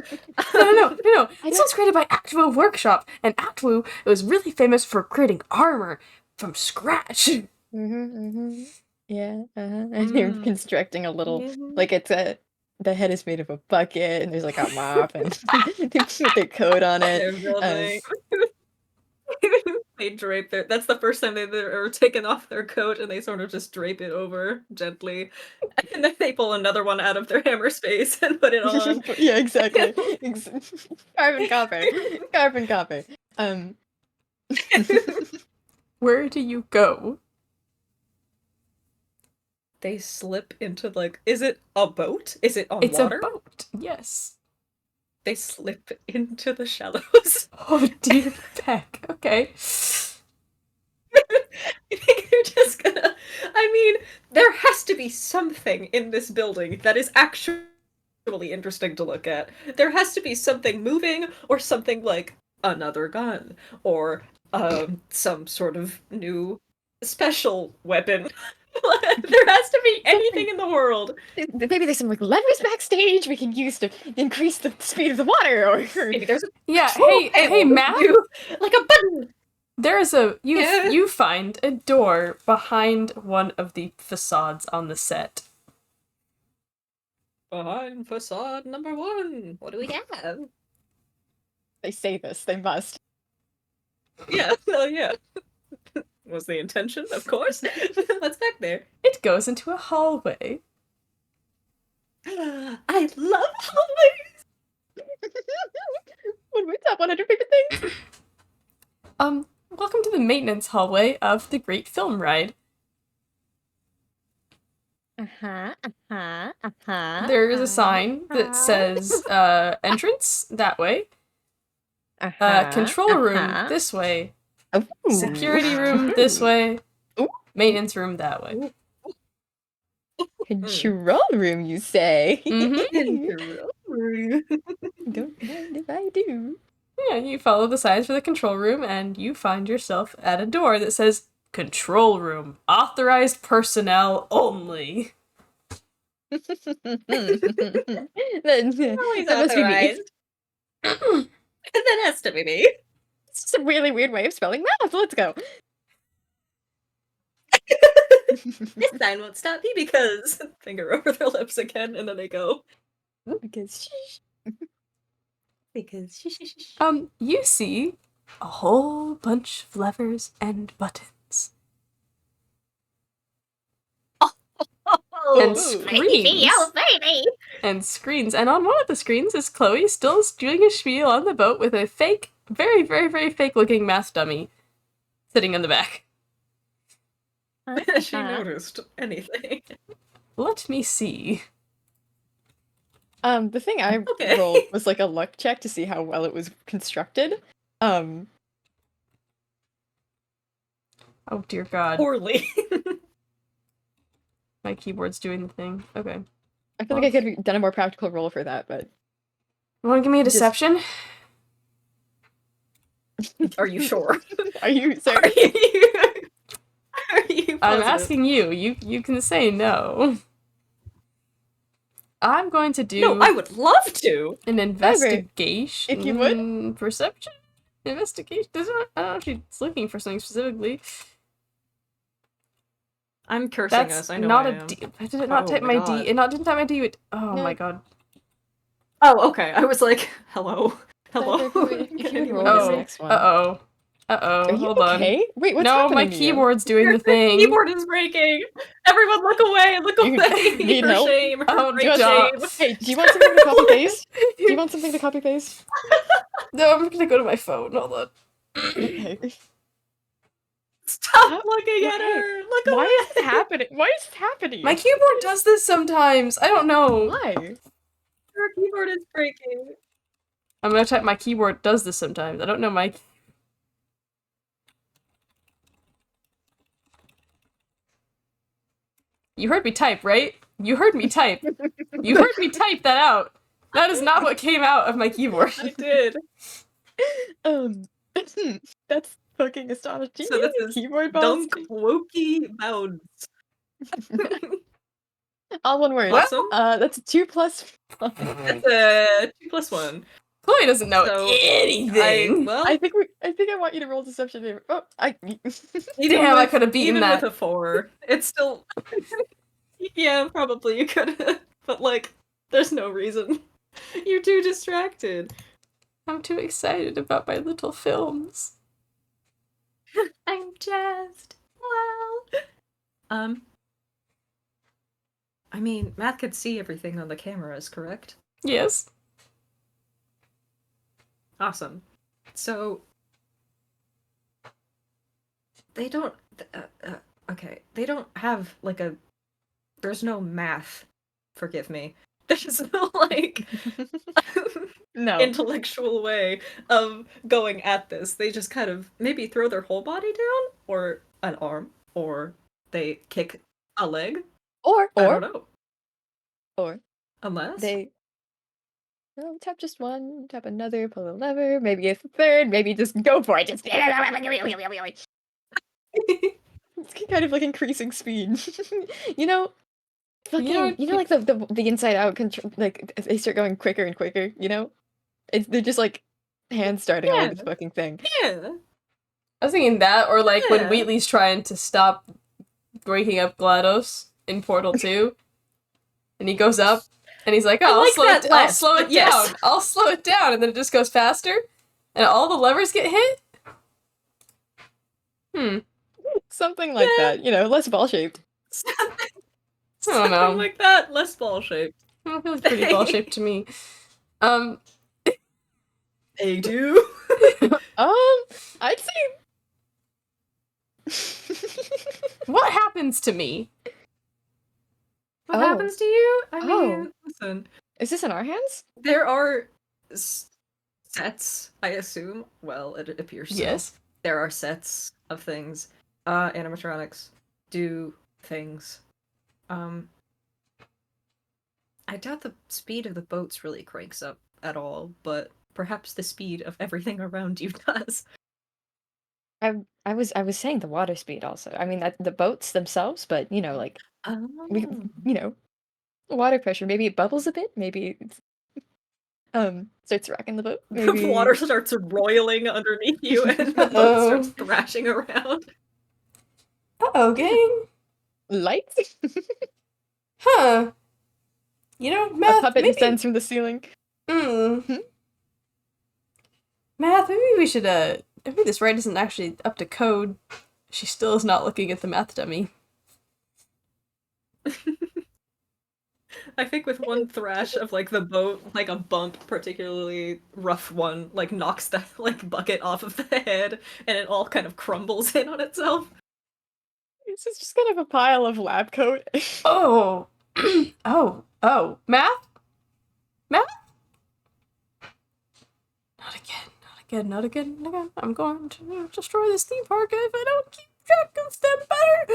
Speaker 1: No. This was created by Actwo Workshop, and Actwo was really famous for creating armor from scratch.
Speaker 3: Yeah, and you're constructing a little, like it's the head is made of a bucket, and there's like a mop, and they put their coat on it.
Speaker 2: They're building. They drape that's the first time they've ever taken off their coat, and they sort of just drape it over gently. And then they pull another one out of their hammer space and put it on.
Speaker 3: Yeah, exactly. Carbon copper.
Speaker 1: Where do you go?
Speaker 2: They slip into like, is it a boat? Is it on
Speaker 1: It's
Speaker 2: water?
Speaker 1: a boat. Yes.
Speaker 2: They slip into the shallows.
Speaker 1: Oh dear Peck. Okay.
Speaker 2: I think they're just gonna. I mean, there has to be something in this building that is actually interesting to look at. There has to be something moving, or something like another gun, or some sort of new special weapon. There has to be anything in the world.
Speaker 3: Maybe there's some like levers backstage we can use to increase the speed of the water, or
Speaker 2: Maybe there's a
Speaker 1: Yeah.
Speaker 2: control
Speaker 1: Hey,
Speaker 2: panel
Speaker 1: Matt.
Speaker 2: like a button.
Speaker 1: There's a
Speaker 2: Yeah.
Speaker 1: you find a door behind one of the facades on the set.
Speaker 2: Behind facade number 1. What do we have?
Speaker 3: they say this, they must.
Speaker 2: Yeah, well, yeah. Was the intention, of course. What's back there?
Speaker 1: It goes into a hallway.
Speaker 2: I love hallways.
Speaker 3: One of my top 100 favorite things.
Speaker 1: Welcome to the maintenance hallway of the Great Film Ride. There is a sign that says entrance that way, control room this way, security room this way,
Speaker 3: Ooh.
Speaker 1: maintenance room that way.
Speaker 3: Control room, you say?
Speaker 1: Mhm.
Speaker 3: Don't mind if I do.
Speaker 1: Yeah, you follow the signs for the control room and you find yourself at a door that says control room, authorized personnel only.
Speaker 3: that must be me.
Speaker 2: That has to be me.
Speaker 3: It's just a really weird way of spelling math. Let's go.
Speaker 2: This sign won't stop me because finger over their lips again, and then they go.
Speaker 3: Because
Speaker 1: You see a whole bunch of levers and buttons. And screens. And screens. And on one of the screens is Chloe still doing a spiel on the boat with a fake, very, very, very fake looking math dummy sitting in the back.
Speaker 2: Has she noticed anything?
Speaker 1: Let me see.
Speaker 3: The thing I
Speaker 2: Okay.
Speaker 3: rolled was like a luck check to see how well it was constructed.
Speaker 1: Oh dear God.
Speaker 2: Poorly.
Speaker 1: My keyboard's doing the thing. Okay.
Speaker 3: I feel like I could have done a more practical roll for that, but
Speaker 1: You want to give me a deception?
Speaker 2: Are you sure?
Speaker 3: are you sorry?
Speaker 2: Are you
Speaker 1: I'm
Speaker 2: positive?
Speaker 1: asking you. You can say no. I'm going to do
Speaker 2: No, I would love to.
Speaker 1: an investigation.
Speaker 3: If you would.
Speaker 1: Perception? Investigation? I don't know if she's looking for something specifically.
Speaker 2: I'm cursing
Speaker 1: That's
Speaker 2: us. I know
Speaker 1: not
Speaker 2: I
Speaker 1: a
Speaker 2: am.
Speaker 1: D. I did not
Speaker 2: Oh
Speaker 1: type
Speaker 2: my
Speaker 1: my
Speaker 2: God.
Speaker 1: D. It didn't type my D. Oh
Speaker 3: No.
Speaker 1: my God.
Speaker 2: Oh, okay. I was like, hello. Hello.
Speaker 3: If you would roll
Speaker 1: Oh.
Speaker 3: this next one.
Speaker 1: Uh-oh.
Speaker 3: Are you
Speaker 1: Hold on.
Speaker 3: okay? Wait, what's
Speaker 1: No,
Speaker 3: happening
Speaker 1: my
Speaker 3: to you?
Speaker 1: keyboard's doing the thing.
Speaker 2: Keyboard is breaking. Everyone look away. Look
Speaker 3: You
Speaker 2: away.
Speaker 3: need
Speaker 2: Her
Speaker 3: help?
Speaker 2: shame. Her
Speaker 1: Oh,
Speaker 2: great
Speaker 1: stop.
Speaker 2: shame.
Speaker 3: Hey, do you want something to copy paste? Do you want something to copy paste?
Speaker 1: No, I'm gonna go to my phone. Hold on.
Speaker 3: Okay.
Speaker 2: Stop looking at
Speaker 3: Okay.
Speaker 2: her. Look away.
Speaker 3: Why is this happening? Why is this happening?
Speaker 1: My keyboard does this sometimes. I don't know.
Speaker 3: Why?
Speaker 2: Her keyboard is breaking.
Speaker 1: I'm gonna type my keyboard does this sometimes. I don't know my. You heard me type, right? You heard me type. You heard me type that out. That is not what came out of my keyboard.
Speaker 2: I did.
Speaker 3: That's fucking astonishing.
Speaker 2: So this is
Speaker 3: keyboard boss.
Speaker 2: Dunk Wokey Bounds.
Speaker 3: All one word.
Speaker 2: Awesome.
Speaker 3: That's a 2 plus.
Speaker 2: That's a 2+1.
Speaker 1: Chloe doesn't know
Speaker 2: So,
Speaker 1: anything.
Speaker 3: I think I want you to roll deception. Favor. Oh,
Speaker 1: Damn, I could have beaten
Speaker 2: even
Speaker 1: that.
Speaker 2: with a 4, it's still. Yeah, probably you could have, but like, there's no reason. You're too distracted.
Speaker 1: I'm too excited about my little films.
Speaker 2: I'm just I mean, Matt could see everything on the cameras, correct?
Speaker 1: Yes.
Speaker 2: Awesome. So they don't. Okay, they don't have like a. There's no math. Forgive me. There's no like
Speaker 3: no.
Speaker 2: intellectual way of going at this. They just kind of maybe throw their whole body down, or an arm, or they kick a leg. I don't know.
Speaker 3: Or
Speaker 2: Unless
Speaker 3: they tap just one, tap another, pull a lever, maybe it's a third, maybe just go for it. Just it's kind of like increasing speed. you know, fucking, like the Inside Out control, like they start going quicker and quicker. You know, they're just like hands starting all over the fucking thing.
Speaker 2: Yeah.
Speaker 1: I was thinking that, or like when Wheatley's trying to stop breaking up GLaDOS in Portal 2, and he goes up, and he's like, "Oh, I'll slow it down. I'll slow it down," and then it just goes faster, and all the levers get hit.
Speaker 3: Something like that, less ball shaped.
Speaker 1: I don't know.
Speaker 2: Something like that, less ball shaped.
Speaker 1: It feels pretty ball shaped to me.
Speaker 2: They do.
Speaker 3: I'd say.
Speaker 1: What happens to me?
Speaker 2: What happens to you? I mean, listen.
Speaker 3: Is this in our hands?
Speaker 2: There are sets, I assume. Well, it appears so.
Speaker 1: Yes.
Speaker 2: There are sets of things. Animatronics do things. I doubt the speed of the boats really cranks up at all, but perhaps the speed of everything around you does.
Speaker 3: I was saying the water speed also. I mean the boats themselves, but like we water pressure. Maybe it bubbles a bit. Maybe it's, starts rocking the boat. Maybe
Speaker 2: The water starts roiling underneath you, and the boat starts thrashing around.
Speaker 1: Uh-oh, gang.
Speaker 3: Lights.
Speaker 1: Huh. Math.
Speaker 3: A puppet descends from the ceiling.
Speaker 1: Math. Maybe we should. Maybe this ride isn't actually up to code. She still is not looking at the math dummy.
Speaker 2: I think with one thrash of like the boat, like a bump, particularly rough one, like knocks the like bucket off of the head, and it all kind of crumbles in on itself.
Speaker 3: This is just kind of a pile of lab coat.
Speaker 1: Oh. Oh. Math? Not again. I'm going to destroy this theme park if I don't keep track of them better.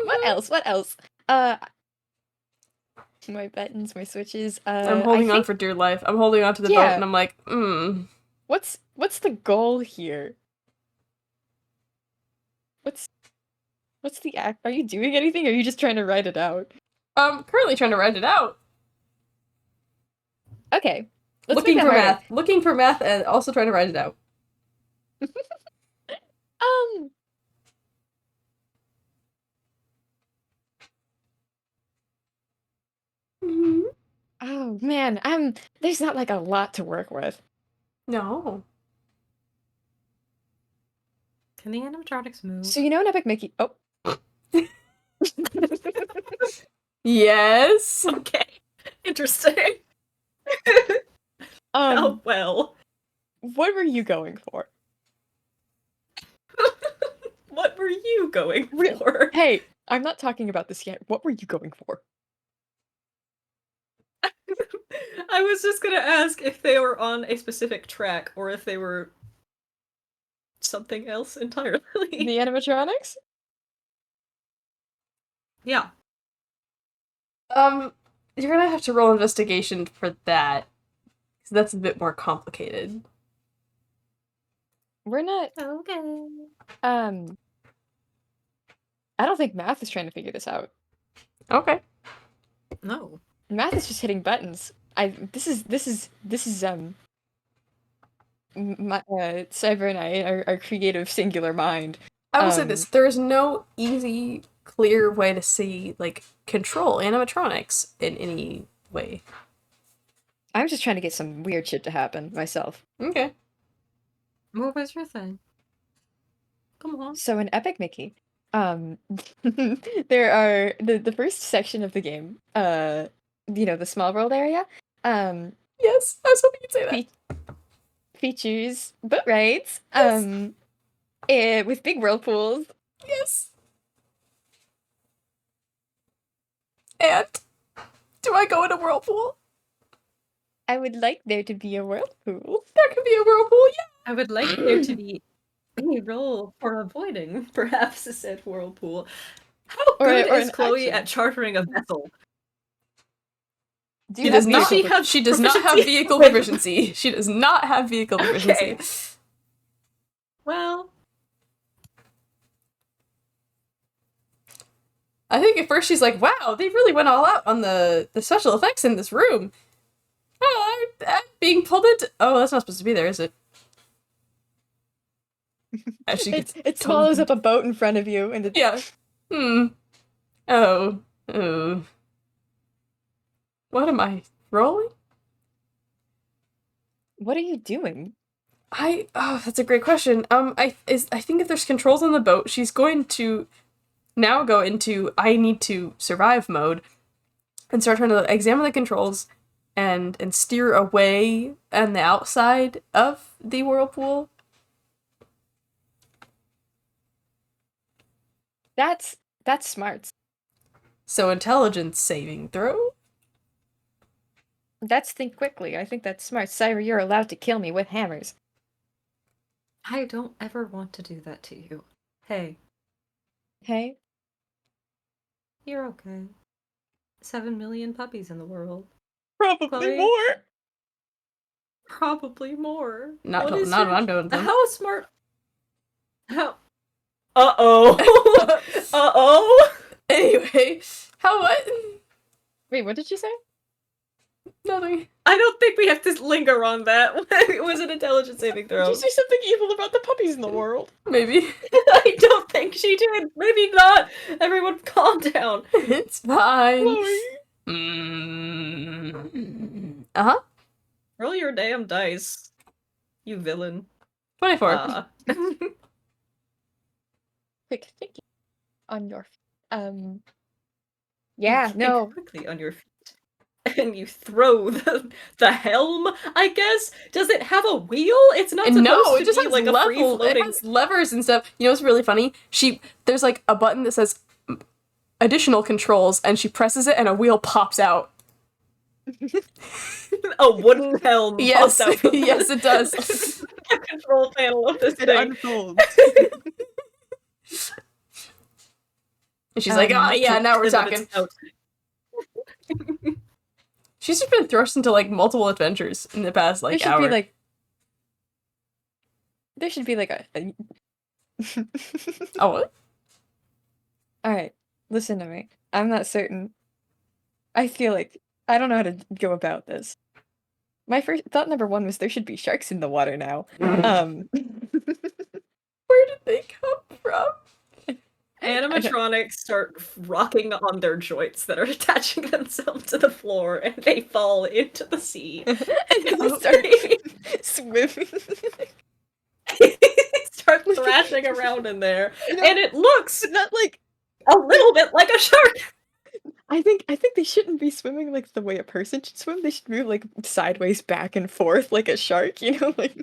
Speaker 3: What else? My buttons, my switches.
Speaker 1: I'm holding on for dear life. I'm holding on to the boat, and I'm like,
Speaker 3: What's the goal here? What's the act? Are you doing anything, or are you just trying to write it out?
Speaker 1: I'm currently trying to write it out.
Speaker 3: Okay.
Speaker 1: Looking for math, and also trying to write it out.
Speaker 3: Oh man, there's not like a lot to work with.
Speaker 1: No.
Speaker 2: Can the animatronics move?
Speaker 3: So an Epic Mickey. Oh.
Speaker 1: Yes.
Speaker 2: Okay. Interesting. Oh well.
Speaker 3: What were you going for?
Speaker 2: What were you going for?
Speaker 3: Hey, I'm not talking about this yet. What were you going for?
Speaker 2: I was just gonna ask if they were on a specific track or if they were something else entirely.
Speaker 3: The animatronics?
Speaker 2: Yeah.
Speaker 1: You're gonna have to roll investigation for that. Because that's a bit more complicated.
Speaker 3: We're not.
Speaker 2: Okay.
Speaker 3: I don't think Math is trying to figure this out.
Speaker 1: Okay.
Speaker 2: No.
Speaker 3: Math is just hitting buttons. This is my Cyber and I, our creative singular mind.
Speaker 1: I will say this, there is no easy, clear way to see, like, control animatronics in any way.
Speaker 3: I'm just trying to get some weird shit to happen myself.
Speaker 1: Okay.
Speaker 2: What was your thing? Come on.
Speaker 3: So in Epic Mickey, there are the first section of the game, the small world area,
Speaker 1: Yes, I was hoping you'd say that.
Speaker 3: features boat rides, with big whirlpools.
Speaker 1: Yes. And do I go in a whirlpool?
Speaker 3: I would like there to be a whirlpool.
Speaker 1: There could be a whirlpool, yeah.
Speaker 2: I would like there to be a roll for avoiding, perhaps, a said whirlpool. How good
Speaker 3: Or
Speaker 2: is
Speaker 3: an
Speaker 2: Chloe
Speaker 3: action.
Speaker 2: at chartering a vessel?
Speaker 3: Do
Speaker 1: She
Speaker 3: you
Speaker 1: does
Speaker 3: have
Speaker 1: not.
Speaker 3: vehicle
Speaker 1: She does not have
Speaker 2: proficiency?
Speaker 1: vehicle proficiency. She does not have vehicle proficiency.
Speaker 2: Okay. Well,
Speaker 1: I think at first she's like, "Wow, they really went all out on the special effects in this room." Oh, I'm being pulled into. Oh, that's not supposed to be there, is it? As she gets
Speaker 3: it swallows up a boat in front of you, and
Speaker 1: Yeah. Oh. Oh. What am I rolling?
Speaker 3: What are you doing?
Speaker 1: Oh, that's a great question. I think if there's controls on the boat, she's going to now go into I need to survive mode and start trying to examine the controls and steer away on the outside of the whirlpool.
Speaker 3: That's smart.
Speaker 1: So intelligence saving throw?
Speaker 3: That's think quickly. I think that's smart. Cyber, you're allowed to kill me with hammers.
Speaker 2: I don't ever want to do that to you. Hey,
Speaker 3: Hey?
Speaker 2: you're okay. 7 million puppies in the world.
Speaker 3: Probably
Speaker 2: Chloe?
Speaker 3: more.
Speaker 2: Probably more.
Speaker 1: Not
Speaker 2: What is
Speaker 1: what
Speaker 2: your-
Speaker 1: I'm doing. Then.
Speaker 2: How smart? How? Uh-oh. Uh-oh.
Speaker 1: Anyway, how what?
Speaker 3: Wait, what did you say?
Speaker 1: Nothing.
Speaker 2: I don't think we have to linger on that. It was an intelligence saving
Speaker 3: Did
Speaker 2: throw.
Speaker 3: you say something evil about the puppies in the world?
Speaker 1: Maybe.
Speaker 2: I don't think she did. Maybe not. Everyone calm down.
Speaker 1: It's fine.
Speaker 3: Chloe.
Speaker 1: Uh-huh.
Speaker 2: Roll your damn dice. You villain.
Speaker 1: 24.
Speaker 3: Quick thinking on your yeah,
Speaker 2: You
Speaker 3: no.
Speaker 2: think quickly on your feet. And you throw the helm, I guess? Does it have a wheel? It's not
Speaker 1: And
Speaker 2: supposed
Speaker 1: no,
Speaker 2: to
Speaker 1: it just
Speaker 2: be
Speaker 1: has
Speaker 2: like a free
Speaker 1: level. It
Speaker 2: floating.
Speaker 1: has levers and stuff. You know what's really funny? There's like a button that says additional controls, and she presses it, and a wheel pops out.
Speaker 2: A wooden helm
Speaker 1: Yes,
Speaker 2: pops out from
Speaker 1: yes, it does.
Speaker 2: the control panel of this
Speaker 3: It
Speaker 2: thing.
Speaker 3: unfolds.
Speaker 1: And she's like, "Oh yeah, now we're
Speaker 2: So that
Speaker 1: talking."
Speaker 2: it's out.
Speaker 1: She's just been thrust into like multiple adventures in the past
Speaker 3: There
Speaker 1: like
Speaker 3: should
Speaker 1: hour.
Speaker 3: be like a
Speaker 1: Oh what?
Speaker 3: Alright, listen to me. I'm not certain. I feel like I don't know how to go about this. My first thought number one was there should be sharks in the water now.
Speaker 1: Where did they come from?
Speaker 2: Animatronics start rocking on their joints that are attaching themselves to the floor, and they fall into the sea.
Speaker 3: And then they
Speaker 1: Oh.
Speaker 3: start swimming.
Speaker 2: Start thrashing around in there,
Speaker 3: You know,
Speaker 2: and it looks
Speaker 3: but not like
Speaker 2: a little bit like a shark.
Speaker 3: I think they shouldn't be swimming like the way a person should swim. They should move like sideways back and forth like a shark, you know, like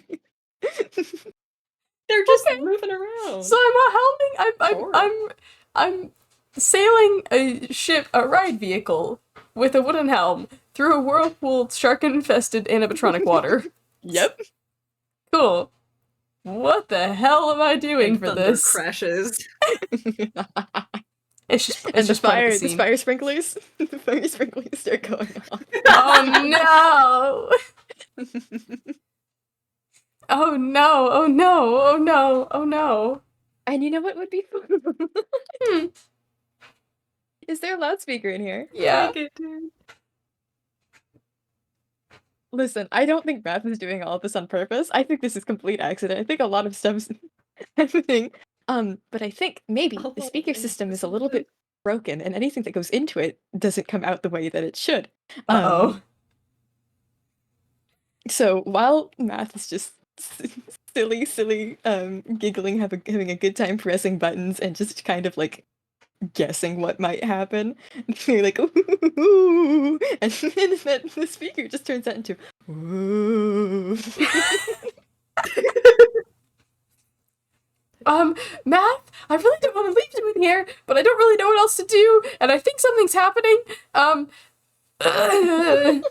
Speaker 2: They're just
Speaker 1: Okay.
Speaker 2: moving around.
Speaker 1: So I'm a helming.
Speaker 2: Sure.
Speaker 1: I'm sailing a ship, a ride vehicle with a wooden helm through a whirlpool, shark-infested animatronic water.
Speaker 3: Yep.
Speaker 1: Cool. what the hell am I doing
Speaker 2: And
Speaker 1: for
Speaker 2: thunder
Speaker 1: this?
Speaker 2: crashes.
Speaker 1: It's just part of the
Speaker 3: the
Speaker 1: scene.
Speaker 3: fire sprinklers, the fire sprinklers start going off.
Speaker 1: Oh no! Oh no! Oh no! Oh no! Oh no!
Speaker 3: And you know what would be fun?
Speaker 1: Hmm.
Speaker 3: Is there a loudspeaker in here?
Speaker 1: Yeah.
Speaker 2: Take it, dude.
Speaker 3: Listen, I don't think Math is doing all of this on purpose. I think this is complete accident. I think a lot of stuff's happening. But I think maybe the speaker system is a little bit broken, and anything that goes into it doesn't come out the way that it should.
Speaker 1: Uh-oh.
Speaker 3: So while Math is just silly, giggling, having a good time pressing buttons and just kind of like guessing what might happen, you're like, ooh, and then the speaker just turns that into, ooh.
Speaker 1: Math, I really don't want to leave you in here, but I don't really know what else to do, and I think something's happening.
Speaker 3: And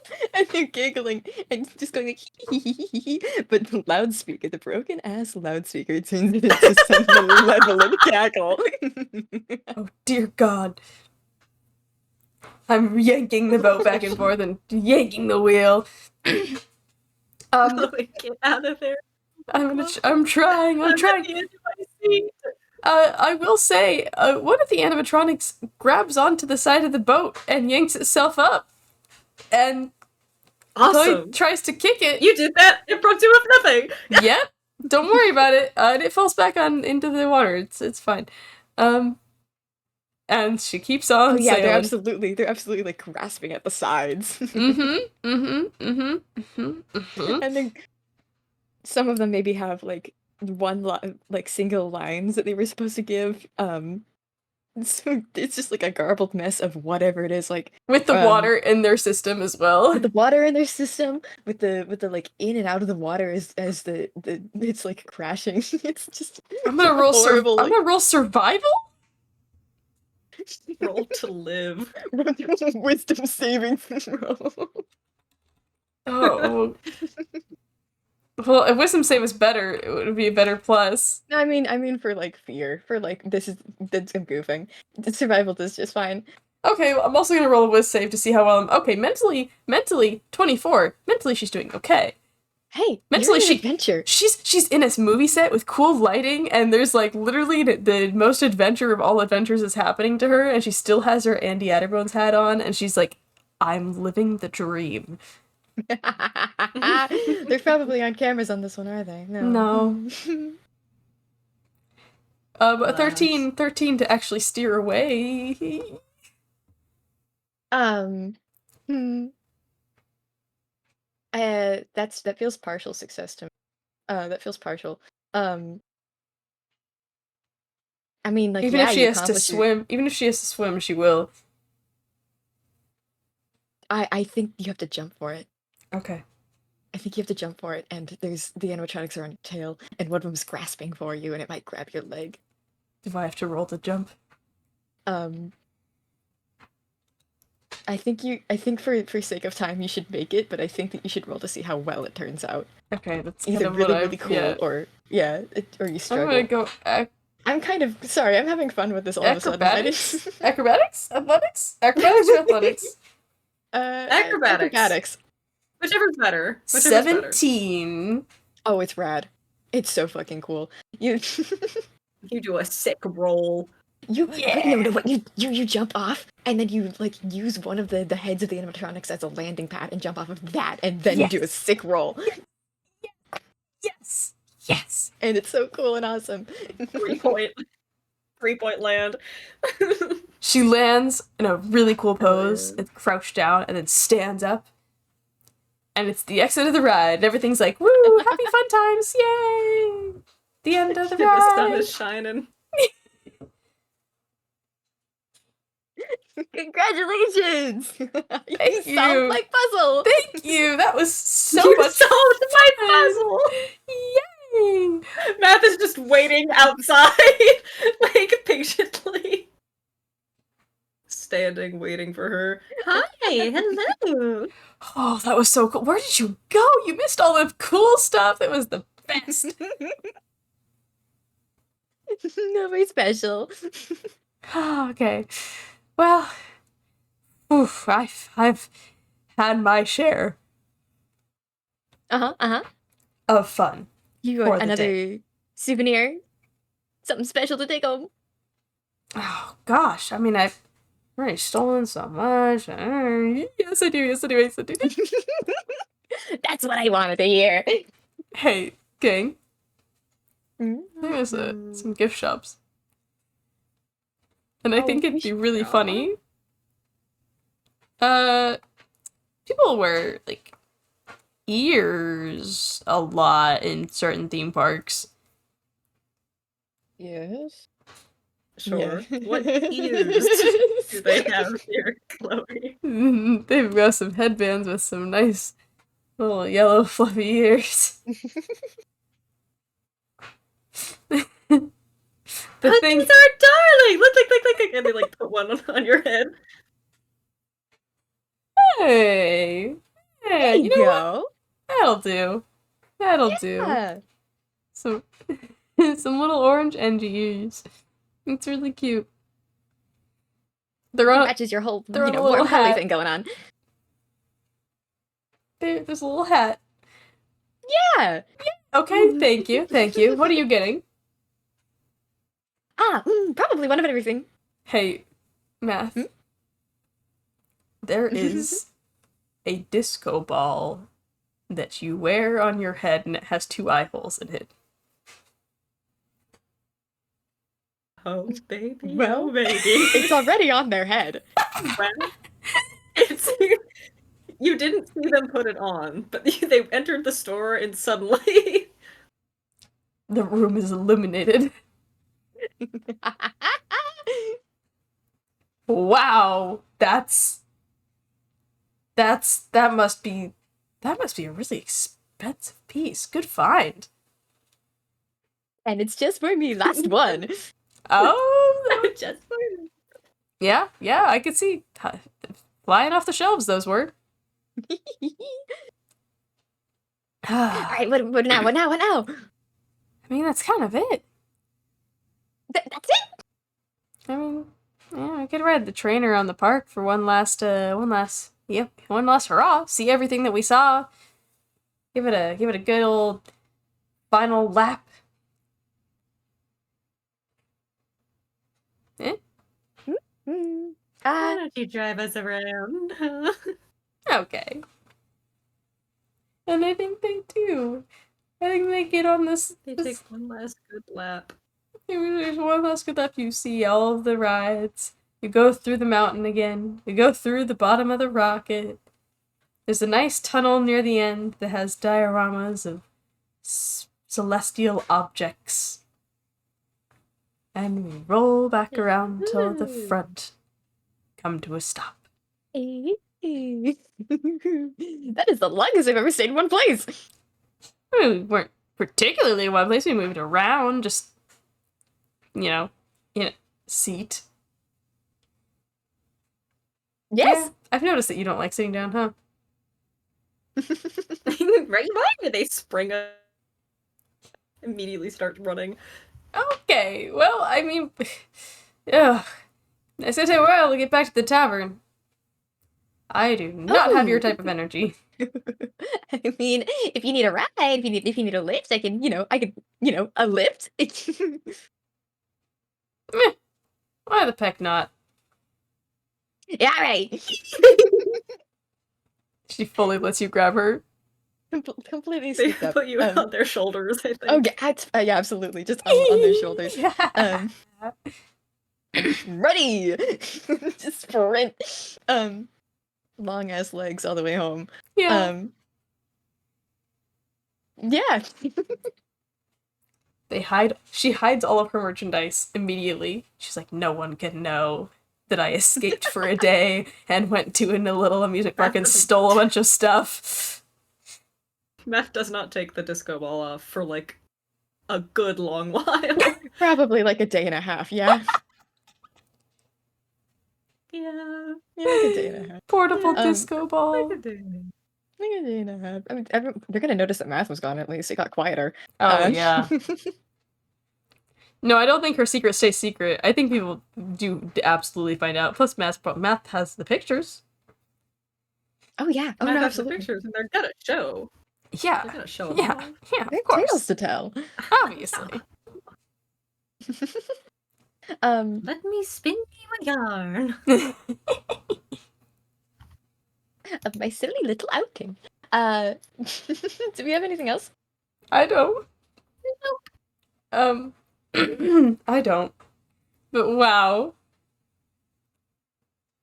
Speaker 3: you're giggling and just going like, but the loudspeaker, the broken ass loudspeaker, turns it into some malevolent cackle.
Speaker 1: Oh dear God. I'm yanking the boat back and forth and yanking the wheel.
Speaker 2: Chloe, get out of there.
Speaker 1: I'm trying.
Speaker 2: I'm at the end of my seat.
Speaker 1: I will say, one of the animatronics grabs onto the side of the boat and yanks itself up. And Chloe
Speaker 2: Awesome.
Speaker 1: tries to kick it.
Speaker 2: You did that impromptu of nothing.
Speaker 1: Yep. Don't worry about it. And it falls back on into the water. It's fine. And she keeps on
Speaker 3: Oh yeah,
Speaker 1: sailing.
Speaker 3: they're absolutely like grasping at the sides.
Speaker 1: And
Speaker 3: then some of them maybe have like like single lines that they were supposed to give. So it's just like a garbled mess of whatever it is, like
Speaker 1: with the water in their system as well.
Speaker 3: with the water in their system, with the like in and out of the water as the it's like crashing. It's just
Speaker 1: I'm gonna roll
Speaker 3: horrible.
Speaker 1: I'm gonna roll survival.
Speaker 2: Roll to live.
Speaker 3: Wisdom saving throw.
Speaker 1: Oh. Well, if wisdom save was better, it would be a better plus.
Speaker 3: I mean for like fear, for like I'm goofing. The survival is just fine.
Speaker 1: Okay, well, I'm also gonna roll a wisdom save to see how well I'm. Okay, mentally 24. Mentally, she's doing okay.
Speaker 3: Hey,
Speaker 1: Mentally,
Speaker 3: you're an adventure.
Speaker 1: She's in a movie set with cool lighting, and there's like literally the most adventure of all adventures is happening to her, and she still has her Andy Atterbones hat on, and she's like, I'm living the dream.
Speaker 3: They're probably on cameras on this one, are they? No.
Speaker 1: But 13 to actually steer away.
Speaker 3: That feels partial success to me. That feels partial. I mean, like,
Speaker 1: Even
Speaker 3: yeah,
Speaker 1: if she
Speaker 3: you
Speaker 1: has to
Speaker 3: accomplished
Speaker 1: swim, she will.
Speaker 3: I think you have to jump for it.
Speaker 1: Okay.
Speaker 3: I think you have to jump for it, and there's the animatronics are on your tail, and one of them's grasping for you, and it might grab your leg.
Speaker 1: Do I have to roll to jump?
Speaker 3: I think for sake of time you should make it, but I think that you should roll to see how well it turns out.
Speaker 1: Okay, that's
Speaker 3: Either
Speaker 1: kind of
Speaker 3: really,
Speaker 1: what
Speaker 3: really cool, or or you struggle.
Speaker 1: I'm gonna go
Speaker 3: I'm kind of sorry. I'm having fun with this all
Speaker 1: acrobatics.
Speaker 3: of a sudden.
Speaker 1: Acrobatics? Athletics? Acrobatics or athletics?
Speaker 2: Acrobatics. Whichever's better.
Speaker 1: 17.
Speaker 3: Oh, it's rad. It's so fucking cool. You
Speaker 2: do a sick roll.
Speaker 3: no, what you jump off and then you like use one of the heads of the animatronics as a landing pad and jump off of that and then you do a sick roll.
Speaker 1: Yes.
Speaker 3: And it's so cool and awesome.
Speaker 2: 3-point land.
Speaker 1: She lands in a really cool pose, and crouched down, and then stands up. And it's the exit of the ride, and everything's like, woo, happy fun times, yay! The end of the ride.
Speaker 2: The sun is shining.
Speaker 3: Congratulations!
Speaker 1: Thank you.
Speaker 3: Solved my puzzle.
Speaker 1: Thank you. That was so
Speaker 2: You
Speaker 1: much
Speaker 2: solved my
Speaker 1: fun.
Speaker 2: puzzle.
Speaker 1: Yay!
Speaker 2: Math is just waiting outside, like patiently. Standing, waiting for her. Hi, hello.
Speaker 1: Oh, that was so cool. Where did you go? You missed all the cool stuff. That was the best.
Speaker 3: Nobody special.
Speaker 1: Okay. Well, oof, I've had my share
Speaker 3: Uh-huh.
Speaker 1: of fun
Speaker 3: You got
Speaker 1: for the day.
Speaker 3: another souvenir? Something special to take home?
Speaker 1: Oh gosh, I mean I've already stolen so much. Yes, I do. Yes, I do. Yes, I do.
Speaker 3: That's what I wanted to hear.
Speaker 1: Hey, gang, there's
Speaker 3: Mm-hmm.
Speaker 1: some gift shops, and I think
Speaker 3: we
Speaker 1: it'd be
Speaker 3: should
Speaker 1: really
Speaker 3: go.
Speaker 1: funny. Uh, people wear like ears a lot in certain theme parks.
Speaker 3: Yes.
Speaker 2: Sure.
Speaker 3: Yeah.
Speaker 2: What ears do they have here, Chloe?
Speaker 1: They've got some headbands with some nice little yellow fluffy ears. The
Speaker 2: Oh,
Speaker 1: thing,
Speaker 2: these are darling! Look, and they like put one on your head.
Speaker 1: hey,
Speaker 3: There
Speaker 1: you
Speaker 3: you
Speaker 1: know what?
Speaker 3: go.
Speaker 1: That'll do. That'll do.
Speaker 3: Yeah.
Speaker 1: Some some little orange NGUs. It's really cute. They're
Speaker 3: It
Speaker 1: on
Speaker 3: matches your whole,
Speaker 1: they're on a little
Speaker 3: warm cuddly
Speaker 1: hat.
Speaker 3: thing going on.
Speaker 1: There's a little hat.
Speaker 3: Yeah.
Speaker 1: Okay, thank you, thank you. What are you getting?
Speaker 3: Probably one of everything.
Speaker 1: Hey, Math.
Speaker 3: Hmm?
Speaker 1: There is a disco ball that you wear on your head and it has 2 eye holes in it.
Speaker 2: Oh baby,
Speaker 3: Well,
Speaker 2: oh baby.
Speaker 3: It's already on their head.
Speaker 2: Well, it's you didn't see them put it on, but they entered the store and suddenly
Speaker 1: The room is illuminated. Wow, that must be a really expensive piece. Good find.
Speaker 3: And it's just for me, last one.
Speaker 1: Oh,
Speaker 2: just
Speaker 1: yeah, I could see flying off the shelves. Those were.
Speaker 3: Alright, what now? What now? What now?
Speaker 1: I mean, that's kind of it.
Speaker 3: That's it?
Speaker 1: I mean, yeah, I could ride the train around the park for one last hurrah. See everything that we saw. Give it a good old final lap. Eh?
Speaker 3: Mm.
Speaker 2: why don't you drive us around?
Speaker 1: Okay. And I think they do. I think they get on this.
Speaker 2: They take one last good lap.
Speaker 1: There's one last good lap. You see all of the rides. You go through the mountain again. You go through the bottom of the rocket. There's a nice tunnel near the end that has dioramas of celestial objects. And we roll back around till the front. Come to a stop.
Speaker 3: That is the longest I've ever stayed in one place.
Speaker 1: I mean, we weren't particularly in one place. We moved around, just, in a seat.
Speaker 3: Yes.
Speaker 1: Yeah, I've noticed that you don't like sitting down, huh?
Speaker 2: Right? Why did they spring up? Immediately start running.
Speaker 1: Okay, well, I mean, ugh. It's gonna take a while to get back to the tavern. I do not have your type of energy.
Speaker 3: I mean, if you need a ride, if you need a lift, I can, a lift.
Speaker 1: Meh. Why the peck not?
Speaker 3: Yeah, right.
Speaker 1: She fully lets you grab her.
Speaker 3: Completely
Speaker 2: They
Speaker 3: scooped up.
Speaker 2: put you on their shoulders, I think.
Speaker 3: Oh yeah, absolutely. Just on their shoulders. Ready. Just sprint. Long ass legs all the way home.
Speaker 1: Yeah.
Speaker 3: Yeah.
Speaker 1: She hides all of her merchandise immediately. She's like, no one can know that I escaped for a day and went to a little amusement park and stole a bunch of stuff.
Speaker 2: Matt does not take the disco ball off for like a good long while.
Speaker 3: Probably like a day and a half, yeah.
Speaker 2: Yeah.
Speaker 3: Yeah, like a day and a half.
Speaker 1: Portable disco ball.
Speaker 2: Like a day.
Speaker 3: Like a day and a half. I mean, they're gonna notice that Math was gone at least. It got quieter.
Speaker 1: Oh, yeah. No, I don't think her secret stays secret. I think people do absolutely find out. Plus, math has the pictures.
Speaker 3: Oh yeah. Oh
Speaker 2: I
Speaker 3: no,
Speaker 2: have the
Speaker 3: absolutely.
Speaker 2: pictures, and they're gonna show.
Speaker 1: Yeah.
Speaker 2: They're gonna show 'em
Speaker 1: Yeah.
Speaker 2: all.
Speaker 1: Yeah,
Speaker 3: They
Speaker 1: of
Speaker 3: have tales
Speaker 1: course.
Speaker 3: to tell.
Speaker 1: Obviously.
Speaker 2: Let me spin you a yarn.
Speaker 3: Of my silly little outing. Do we have anything else?
Speaker 1: I don't. I don't. But wow.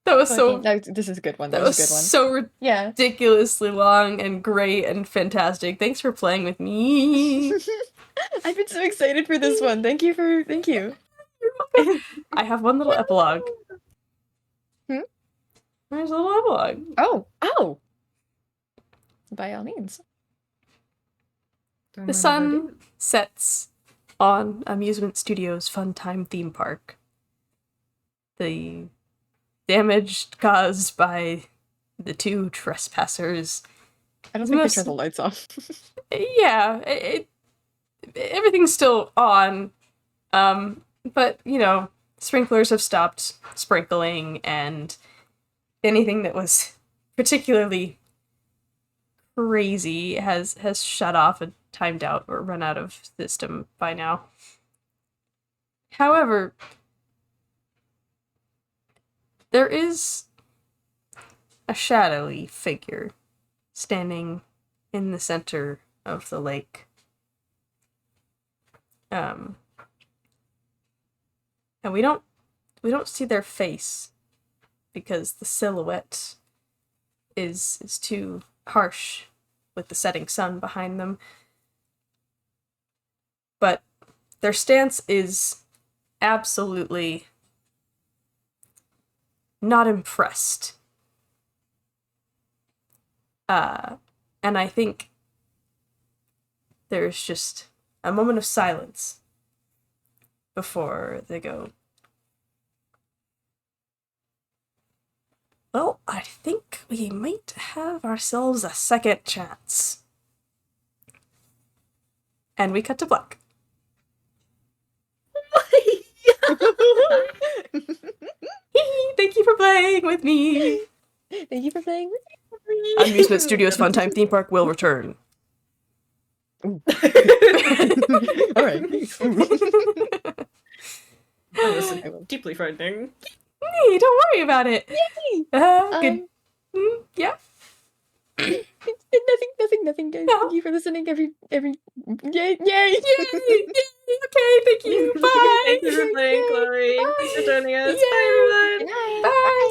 Speaker 1: That was so
Speaker 3: No, this is a good one.
Speaker 1: that
Speaker 3: That
Speaker 1: was
Speaker 3: was a good one.
Speaker 1: so
Speaker 3: Yeah.
Speaker 1: ridiculously long and great and fantastic. Thanks for playing with me.
Speaker 3: I've been so excited for this one. Thank you.
Speaker 1: I have one little epilogue.
Speaker 3: Hmm?
Speaker 1: There's a little epilogue.
Speaker 3: Oh. By all means.
Speaker 1: The sun sets on Amusement Studios Funtime theme park. The damage caused by the two trespassers.
Speaker 3: I don't think they
Speaker 1: Most-
Speaker 3: turn the lights off.
Speaker 1: Yeah, everything's still on. But sprinklers have stopped sprinkling, and anything that was particularly crazy has shut off and timed out or run out of system by now. However, there is a shadowy figure standing in the center of the lake. And we don't see their face because the silhouette is too harsh with the setting sun behind them. But their stance is absolutely not impressed. And I think there's just a moment of silence before they go, well, I think we might have ourselves a second chance. And we cut to black. Thank you for playing with me.
Speaker 3: Thank you for playing with
Speaker 1: Amusement Studios Funtime Theme Park will return.
Speaker 3: All right.
Speaker 2: That was deeply frightening.
Speaker 1: Hey, don't worry about it.
Speaker 3: Yay!
Speaker 1: Good. Yeah.
Speaker 3: Nothing, guys.
Speaker 1: No.
Speaker 3: Thank you for listening. Yay!
Speaker 1: Yay! Yay! Okay, thank you. Bye.
Speaker 2: Thank you for playing, Chloe. Thanks for joining us.
Speaker 1: Yay.
Speaker 2: Bye, everyone.
Speaker 3: Bye.
Speaker 1: Bye.